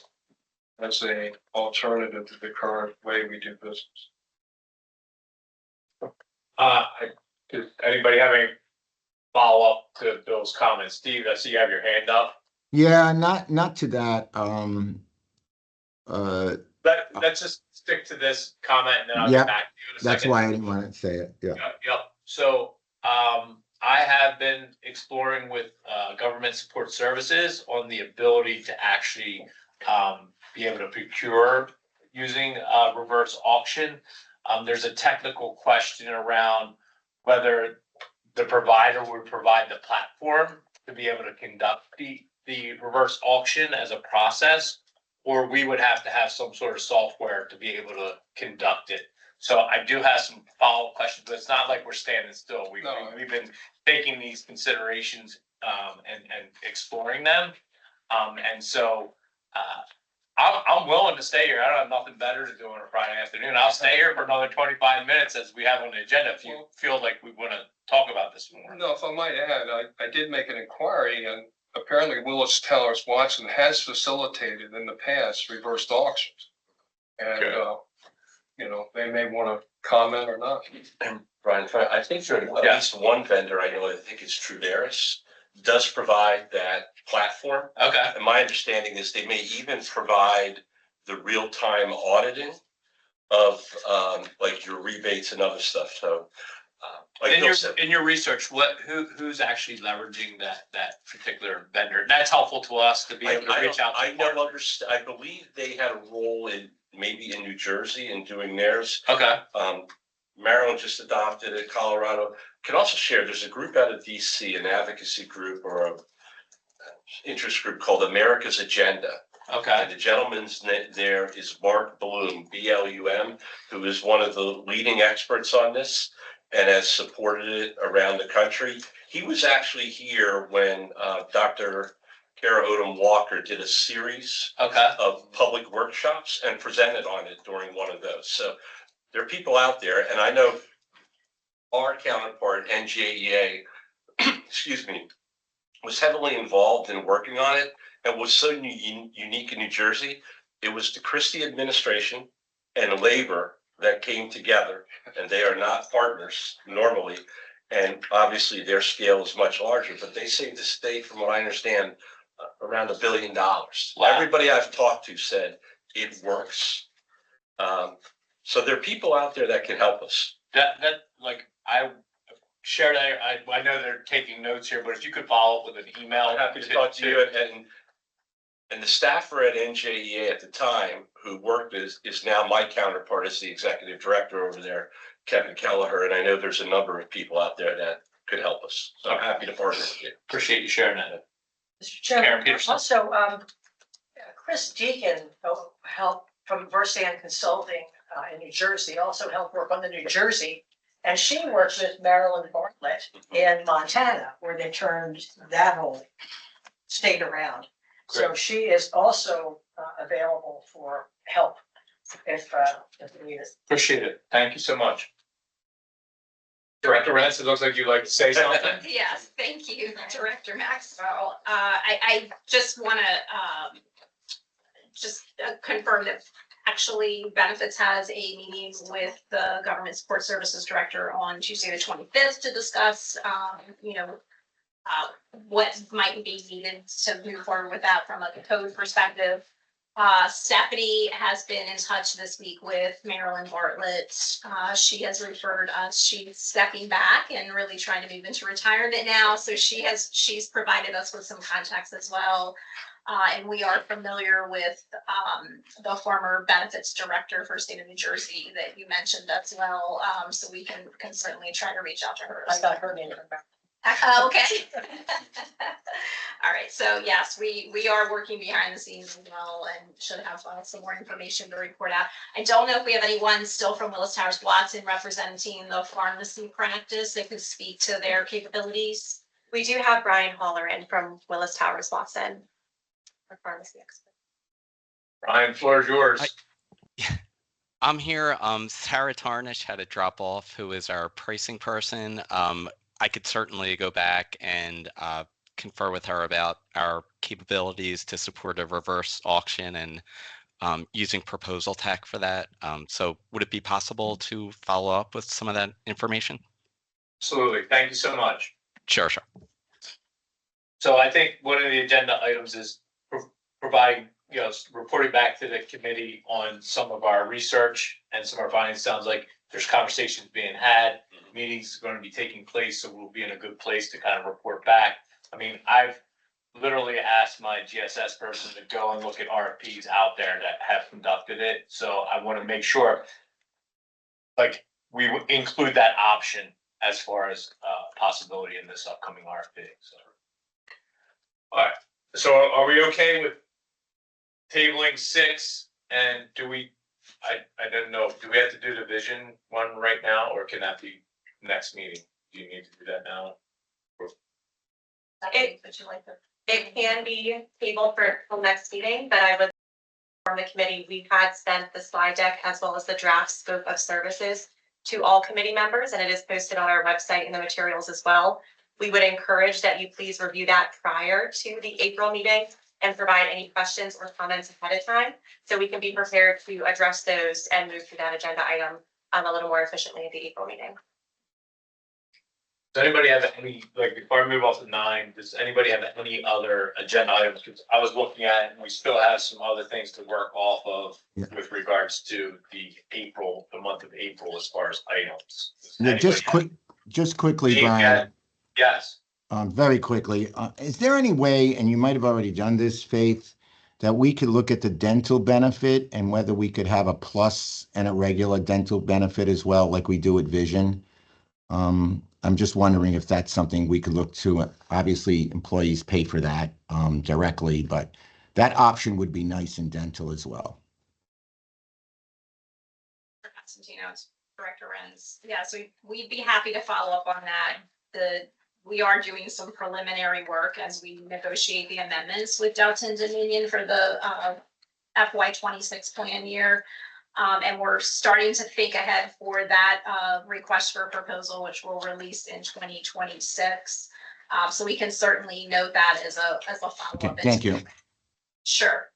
as a alternative to the current way we do business. Does anybody have any follow-up to Bill's comments? Steve, I see you have your hand up. Yeah, not to that. Let's just stick to this comment and then I'll Yep, get back to you in a second. that's why I didn't want to say it. Yeah. Yep. So, I have been exploring with, government support services on the ability to actually, be able to procure using, reverse auction. There's a technical question around whether the provider would provide the platform to be able to conduct the reverse auction as a process, or we would have to have some sort of software to be able to conduct it. So I do have some follow-up questions, but it's not like we're standing still. We've been taking these considerations and exploring them. And so I'm willing to stay here. I don't have nothing better to do on a Friday afternoon. I'll stay here for another 25 minutes as we have on the agenda if you feel like we want to talk about this more. No, if I might add, I did make an inquiry, and apparently Willis Towers Watson has facilitated in the past reversed auctions. And, they may want to comment or not. And Brian, I think there at least one vendor I know, I think it's Truderis, does provide that platform. Okay. And my understanding is they may even provide the real-time auditing of like your rebates and other stuff. So like In Bill said, your research, who's actually leveraging that particular vendor? That's helpful to us to be able to reach out. I don't understand. I believe they had a role in maybe in New Jersey in doing theirs. Okay. Maryland just adopted it. Colorado can also share. There's a group out of DC, an advocacy group or a interest group called America's Agenda. Okay. And the gentleman's there is Mark Bloom, BLUM, who is one of the leading experts on this and has supported it around the country. He was actually here when Dr. Kara Odom Walker did a series of public workshops and presented on it during one of those. So there are people out there, and I know our counterpart, NJEA, excuse me, was heavily involved in working on it and was so unique in New Jersey. It was the Christie administration and labor that came together, and they are not partners normally. And obviously their scale is much larger, but they saved the state, from what I understand, around $1 billion. Wow. Everybody I've talked to said it works. So there are people out there that can help us. That like I share that. I know they're taking notes here, but if you could follow up with an email. I'm happy to talk to you. And the staffer at NJEA at the time who worked is now my counterpart as the executive director over there, Kevin Kelleher. And I know there's a number of people out there that could help us. So I'm happy to partner with you. Appreciate you sharing that. Mr. Karen Chairman, Peterson. also, Chris Deacon helped from Versan Consulting in New Jersey, also helped work on the New Jersey. And she works with Marilyn Bartlett in Montana, where they turned that whole state around. So she is also available for help if needed. Appreciate it. Thank you so much. Director Rents, it looks like you'd like to say something. Yes, thank you, Director Maxwell. I just want to confirm that actually Benefits has a meeting with the Government Support Services Director on Tuesday, the 25th to discuss, what might be needed to move forward with that from a code perspective. Stephanie has been in touch this week with Marilyn Bartlett. She has referred us, she's stepping back and really trying to move into retirement now. So she's provided us with some contacts as well. And we are familiar with the former benefits director for state of New Jersey that you mentioned as well. So we can certainly try to reach out to her. I got her name from back. Okay. All right. So yes, we are working behind the scenes as well and should have some more information to report out. I don't know if we have anyone still from Willis Towers Watson representing the pharmacy practice that could speak to their capabilities. We do have Brian Holleran from Willis Towers Watson, our pharmacy expert. Brian, floor is yours. I'm here. Sarah Tarnish had to drop off, who is our pricing person. I could certainly go back and confer with her about our capabilities to support a reverse auction and using proposal tech for that. So would it be possible to follow up with some of that information? Absolutely. Thank you so much. Sure, sure. So I think one of the agenda items is providing, reporting back to the committee on some of our research and some of our findings. Sounds like there's conversations being had, meetings going to be taking place, so we'll be in a good place to kind of report back. I mean, I've literally asked my GSS person to go and look at RFPs out there that have conducted it. So I want to make sure, like, we include that option as far as possibility in this upcoming RFP. So, all right. So are we okay with tabling 6? And do we? I don't know. Do we have to do the vision one right now, or can that be next meeting? Do you need to do that now? It can be tabled for the next meeting, but I would inform the committee, we had sent the slide deck as well as the draft scope of services to all committee members, and it is posted on our website in the materials as well. We would encourage that you please review that prior to the April meeting and provide any questions or comments ahead of time, so we can be prepared to address those and move through that agenda item a little more efficiently at the April meeting. Does anybody have any, like, before I move off to 9, does anybody have any other agenda items? Because I was looking at it and we still have some other things to work off of with regards to the month of April as far as items. Yeah, just quickly, Brian. Yes. Very quickly, is there any way, and you might have already done this, Faith, that we could look at the dental benefit and whether we could have a plus and a regular dental benefit as well, like we do at Vision? I'm just wondering if that's something we could look to. Obviously, employees pay for that directly, but that option would be nice in dental as well. Constantino's Director Renz. Yeah, so we'd be happy to follow up on that. We are doing some preliminary work as we negotiate the amendments with Delta and Dominion for the FY26 plan year. And we're starting to think ahead for that request for a proposal, which we'll release in 2026. So we can certainly note that as a follow-up. Okay, thank you. Sure.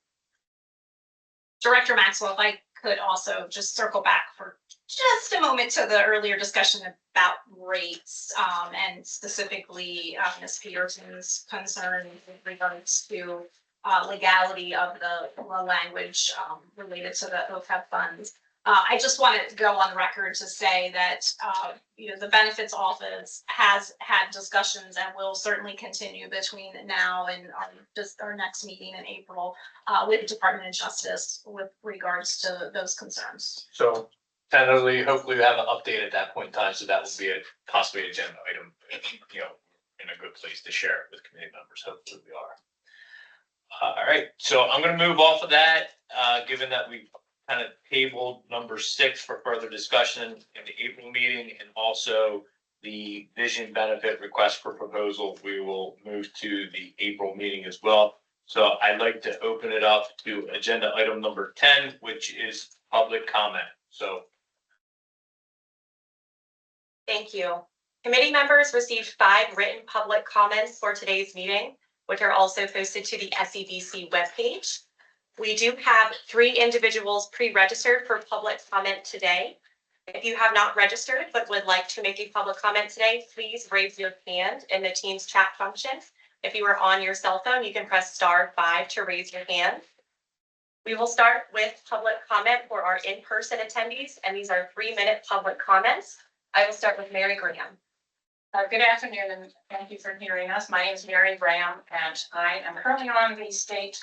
Director Maxwell, if I could also just circle back for just a moment to the earlier discussion about rates and specifically Ms. Peterson's concern with regards to legality of the language related to the OPEB funds. I just want to go on record to say that the Benefits Office has had discussions and will certainly continue between now and our next meeting in April with the Department of Justice with regards to those concerns. So tentatively, hopefully we have an update at that point in time, so that will be a possibly agenda item, in a good place to share it with committee members. Hopefully we are. All right, so I'm going to move off of that, given that we kind of tabled number 6 for further discussion in the April meeting, and also the Vision benefit request for proposal. We will move to the April meeting as well. So I'd like to open it up to agenda item number 10, which is public comment. So. Thank you. Committee members received 5 written public comments for today's meeting, which are also posted to the SEBC webpage. We do have 3 individuals pre-registered for public comment today. If you have not registered but would like to make a public comment today, please raise your hand in the Teams chat function. If you are on your cell phone, you can press *5 to raise your hand. We will start with public comment for our in-person attendees, and these are 3-minute public comments. I will start with Mary Graham. Good afternoon, and thank you for hearing us. My name is Mary Graham, and I am currently on the state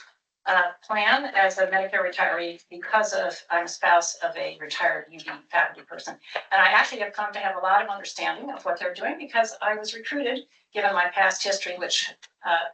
plan as a Medicare retiree because I'm a spouse of a retired UD faculty person. And I actually have come to have a lot of understanding of what they're doing because I was recruited, given my past history, which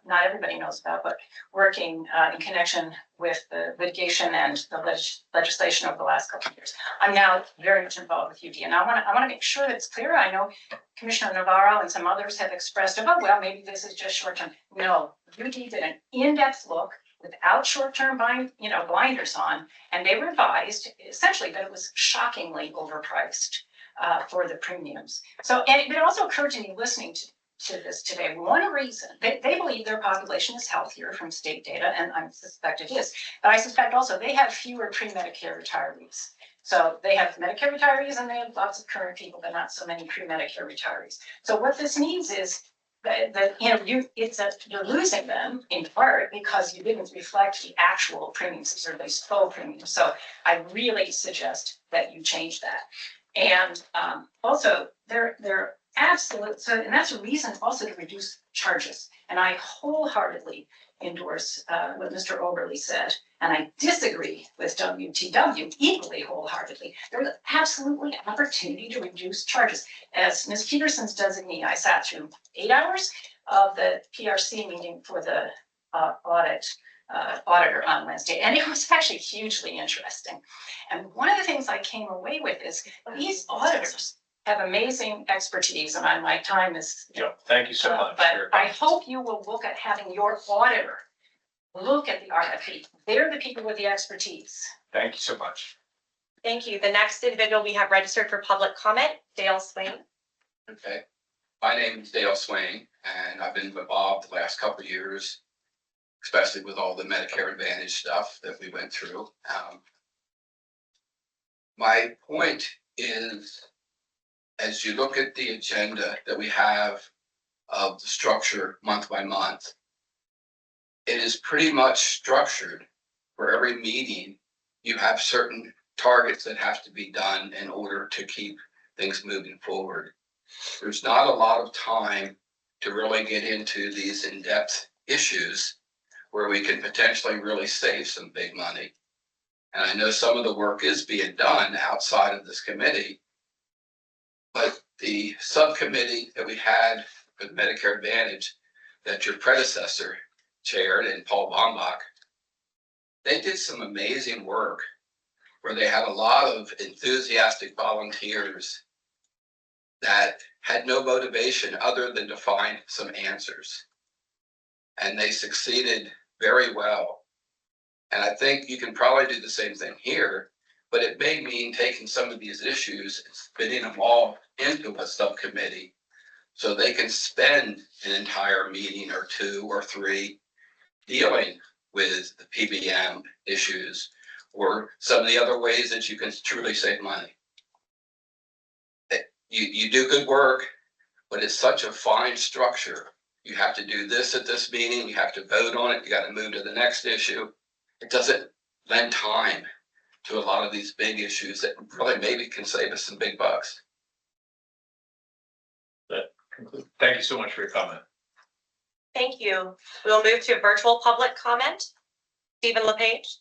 not everybody knows about, but working in connection with the litigation and the legislation over the last couple of years. I'm now very much involved with UD, and I want to make sure that it's clear. I know Commissioner Navarro and some others have expressed, oh, well, maybe this is just short term. No, UD did an in-depth look without short-term blinders on, and they revised essentially that it was shockingly overpriced. for the premiums. So, and it also occurred to me listening to this today, one reason, they believe their population is healthier from state data, and I suspect it is, but I suspect also they have fewer pre-Medicare retirees. So they have Medicare retirees and they have lots of current people, but not so many pre-Medicare retirees. So what this means is that you know, you're losing them in part because you didn't reflect the actual premiums, these are these faux premiums. So I really suggest that you change that. And also they're absolute, so, and that's a reason also to reduce charges. And I wholeheartedly endorse what Mr. Oberly said. And I disagree with WTW equally wholeheartedly. There's absolutely an opportunity to reduce charges. As Ms. Peterson's designee, I sat through 8 hours of the PRC meeting for the auditor on Wednesday, and it was actually hugely interesting. And one of the things I came away with is these auditors have amazing expertise, and my time is. Yeah, thank you so much. But I hope you will look at having your auditor look at the RFP. They're the people with the expertise. Thank you so much. Thank you. The next individual we have registered for public comment, Dale Swain. Okay, my name is Dale Swain, and I've been involved the last couple of years, especially with all the Medicare Advantage stuff that we went through. My point is, as you look at the agenda that we have of the structure month by month, it is pretty much structured for every meeting. You have certain targets that have to be done in order to keep things moving forward. There's not a lot of time to really get into these in-depth issues where we can potentially really save some big money. And I know some of the work is being done outside of this committee, but the subcommittee that we had with Medicare Advantage that your predecessor chaired, and Paul Bombach, they did some amazing work where they had a lot of enthusiastic volunteers that had no motivation other than to find some answers. And they succeeded very well. And I think you can probably do the same thing here, but it may mean taking some of these issues and spinning them all into a subcommittee so they can spend an entire meeting or 2 or 3 dealing with the PBM issues or some of the other ways that you can truly save money. You do good work, but it's such a fine structure. You have to do this at this meeting, you have to vote on it, you got to move to the next issue. It doesn't lend time to a lot of these big issues that really maybe can save us some big bucks. Thank you so much for your comment. Thank you. We'll move to virtual public comment. Stephen LePage.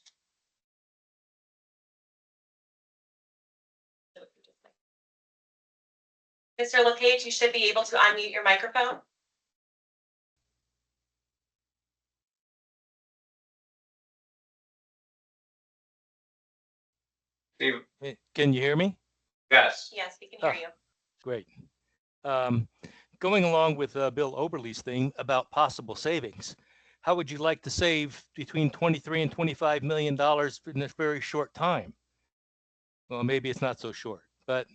Mr. LePage, you should be able to unmute your microphone. Can you hear me? Yes. Yes, we can hear you. Great. Going along with Bill Oberly's thing about possible savings, how would you like to save between $23 and $25 million in a very short time? Well, maybe it's not so short, but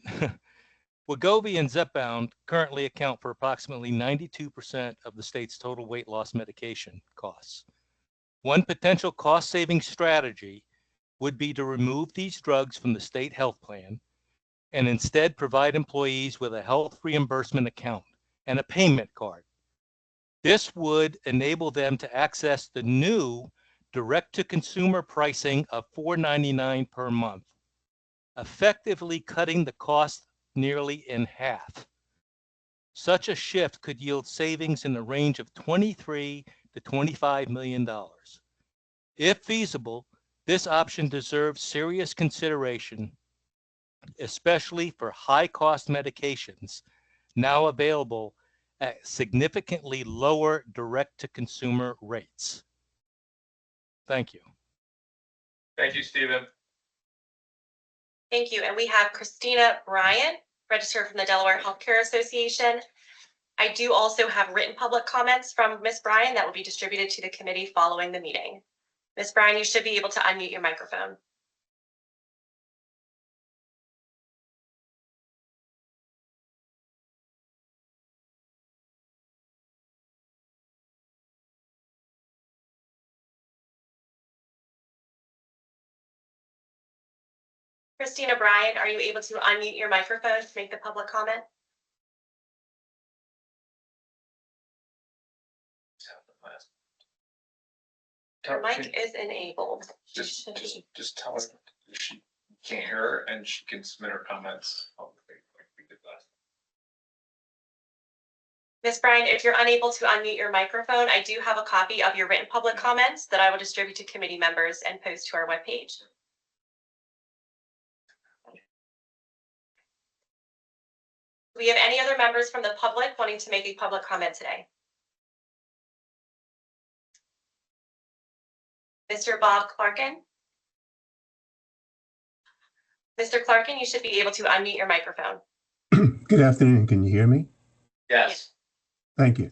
Wegovy and Zepbound currently account for approximately 92% of the state's total weight loss medication costs. One potential cost-saving strategy would be to remove these drugs from the state health plan and instead provide employees with a health reimbursement account and a payment card. This would enable them to access the new direct-to-consumer pricing of $4.99 per month, effectively cutting the cost nearly in half. Such a shift could yield savings in the range of $23 to $25 million. If feasible, this option deserves serious consideration, especially for high-cost medications now available at significantly lower direct-to-consumer rates. Thank you. Thank you, Stephen. Thank you. And we have Christina Bryant, registered from the Delaware Healthcare Association. I do also have written public comments from Ms. Bryan that will be distributed to the committee following the meeting. Ms. Bryan, you should be able to unmute your microphone. Christina Bryan, are you able to unmute your microphone to make the public comment? Your mic is enabled. Just tell her she can't hear her and she can submit her comments. Ms. Bryan, if you're unable to unmute your microphone, I do have a copy of your written public comments that I will distribute to committee members and post to our webpage. Do we have any other members from the public wanting to make a public comment today? Mr. Bob Clarkin? Mr. Clarkin, you should be able to unmute your microphone. Good afternoon. Can you hear me? Yes. Thank you.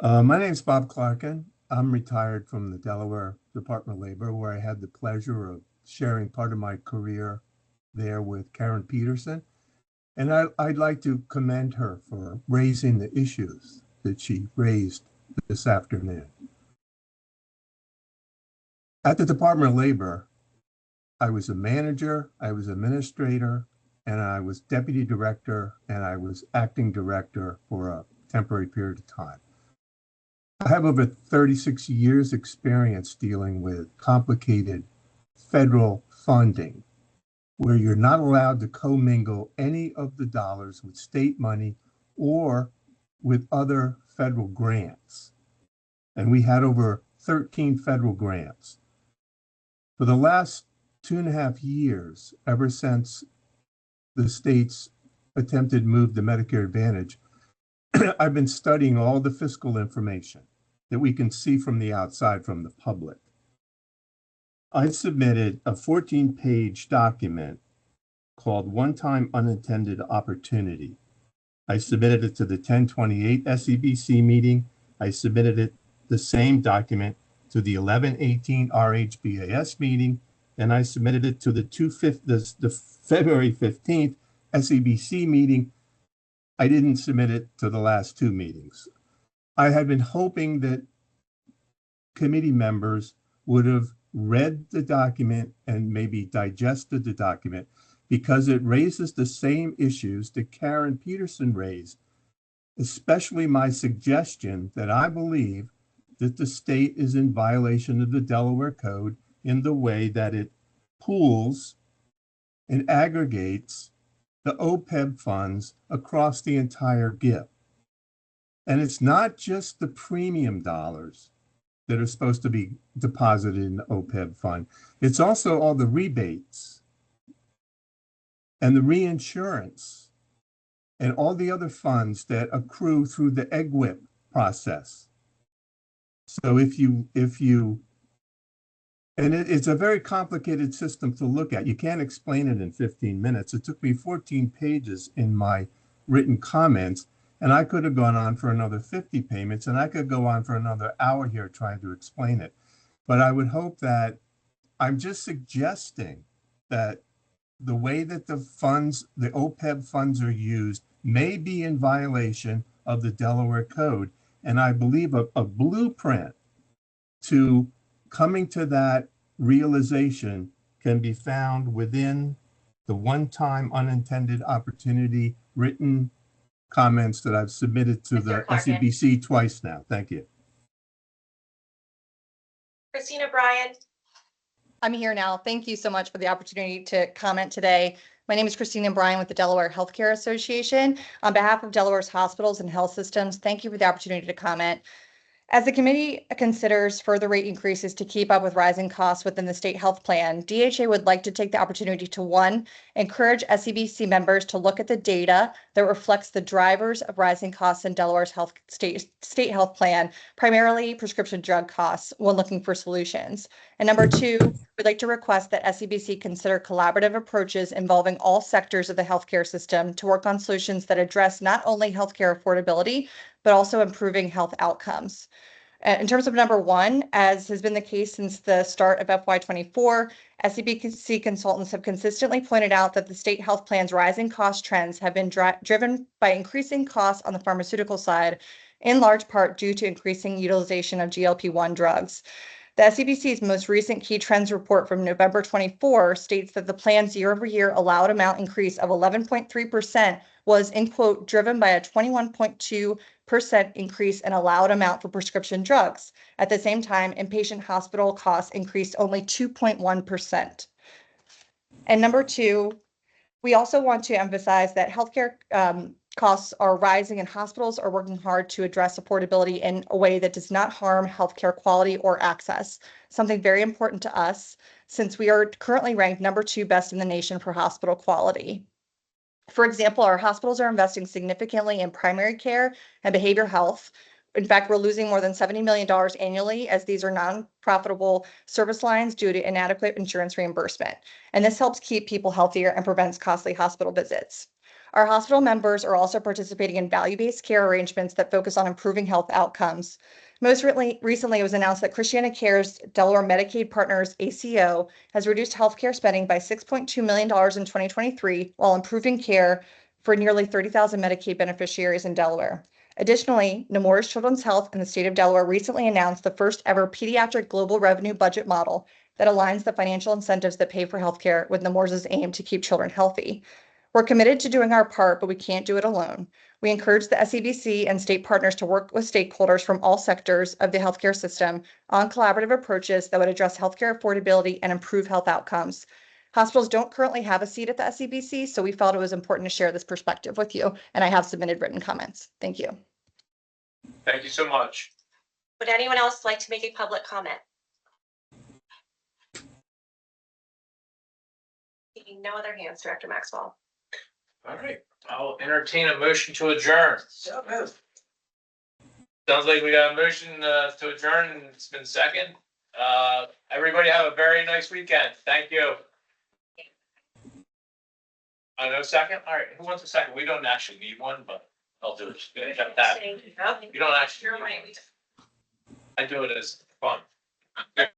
My name is Bob Clarkin. I'm retired from the Delaware Department of Labor, where I had the pleasure of sharing part of my career there with Karen Peterson. And I'd like to commend her for raising the issues that she raised this afternoon. At the Department of Labor, I was a manager, I was administrator, and I was deputy director, and I was acting director for a temporary period of time. I have over 36 years experience dealing with complicated federal funding, where you're not allowed to commingle any of the dollars with state money or with other federal grants. And we had over 13 federal grants. For the last 2.5 years, ever since the states attempted move to Medicare Advantage, I've been studying all the fiscal information that we can see from the outside, from the public. I submitted a 14-page document called One-Time Unintended Opportunity. I submitted it to the 1028 SEBC meeting. I submitted it, the same document, to the 1118 RHBAS meeting, and I submitted it to the February 15th SEBC meeting. I didn't submit it to the last two meetings. I had been hoping that committee members would have read the document and maybe digested the document, because it raises the same issues that Karen Peterson raised, especially my suggestion that I believe that the state is in violation of the Delaware Code in the way that it pools and aggregates the OPEB funds across the entire GIP. And it's not just the premium dollars that are supposed to be deposited in the OPEB fund. It's also all the rebates and the reinsurance and all the other funds that accrue through the EGWIP process. So it's a very complicated system to look at. You can't explain it in 15 minutes. It took me 14 pages in my written comments, and I could have gone on for another 50 payments, and I could go on for another hour here trying to explain it. But I would hope that I'm just suggesting that the way that the funds, the OPEB funds are used may be in violation of the Delaware Code. And I believe a blueprint to coming to that realization can be found within the One-Time Unintended Opportunity written comments that I've submitted to the SEBC twice now. Thank you. Christina Bryan. I'm here now. Thank you so much for the opportunity to comment today. My name is Christina Bryan with the Delaware Healthcare Association. On behalf of Delaware's hospitals and health systems, thank you for the opportunity to comment. As the committee considers further rate increases to keep up with rising costs within the state health plan, DHA would like to take the opportunity to, one, encourage SEBC members to look at the data that reflects the drivers of rising costs in Delaware's state health plan, primarily prescription drug costs, when looking for solutions. And number two, we'd like to request that SEBC consider collaborative approaches involving all sectors of the healthcare system to work on solutions that address not only healthcare affordability, but also improving health outcomes. In terms of number one, as has been the case since the start of FY24, SEBC consultants have consistently pointed out that the state health plan's rising cost trends have been driven by increasing costs on the pharmaceutical side, in large part due to increasing utilization of GLP-1 drugs. The SCBC's most recent key trends report from November 24 states that the plan's year-over-year allowed amount increase of 11.3% was, in quote, driven by a 21.2% increase in allowed amount for prescription drugs. At the same time, inpatient hospital costs increased only 2.1%. And number two, we also want to emphasize that healthcare costs are rising and hospitals are working hard to address affordability in a way that does not harm healthcare quality or access, something very important to us since we are currently ranked number 2 best in the nation for hospital quality. For example, our hospitals are investing significantly in primary care and behavioral health. In fact, we're losing more than $70 million annually as these are non-profitable service lines due to inadequate insurance reimbursement. And this helps keep people healthier and prevents costly hospital visits. Our hospital members are also participating in value-based care arrangements that focus on improving health outcomes. Most recently, it was announced that Christiana Care's Delaware Medicaid Partners, ACO, has reduced healthcare spending by $6.2 million in 2023 while improving care for nearly 30,000 Medicaid beneficiaries in Delaware. Additionally, Nemours Children's Health and the state of Delaware recently announced the first ever pediatric global revenue budget model that aligns the financial incentives that pay for healthcare with Nemours' aim to keep children healthy. We're committed to doing our part, but we can't do it alone. We encourage the SCBC and state partners to work with stakeholders from all sectors of the healthcare system on collaborative approaches that would address healthcare affordability and improve health outcomes. Hospitals don't currently have a seat at the SCBC, so we felt it was important to share this perspective with you, and I have submitted written comments. Thank you. Thank you so much. Would anyone else like to make a public comment? Seeing no other hands, Director Maxwell. All right, I'll entertain a motion to adjourn. So moved. Sounds like we got a motion to adjourn and it's been second. Everybody have a very nice weekend. Thank you. No second? All right, who wants a second? We don't actually need one, but I'll do it. You don't actually. You're need one. right. I do it as fun.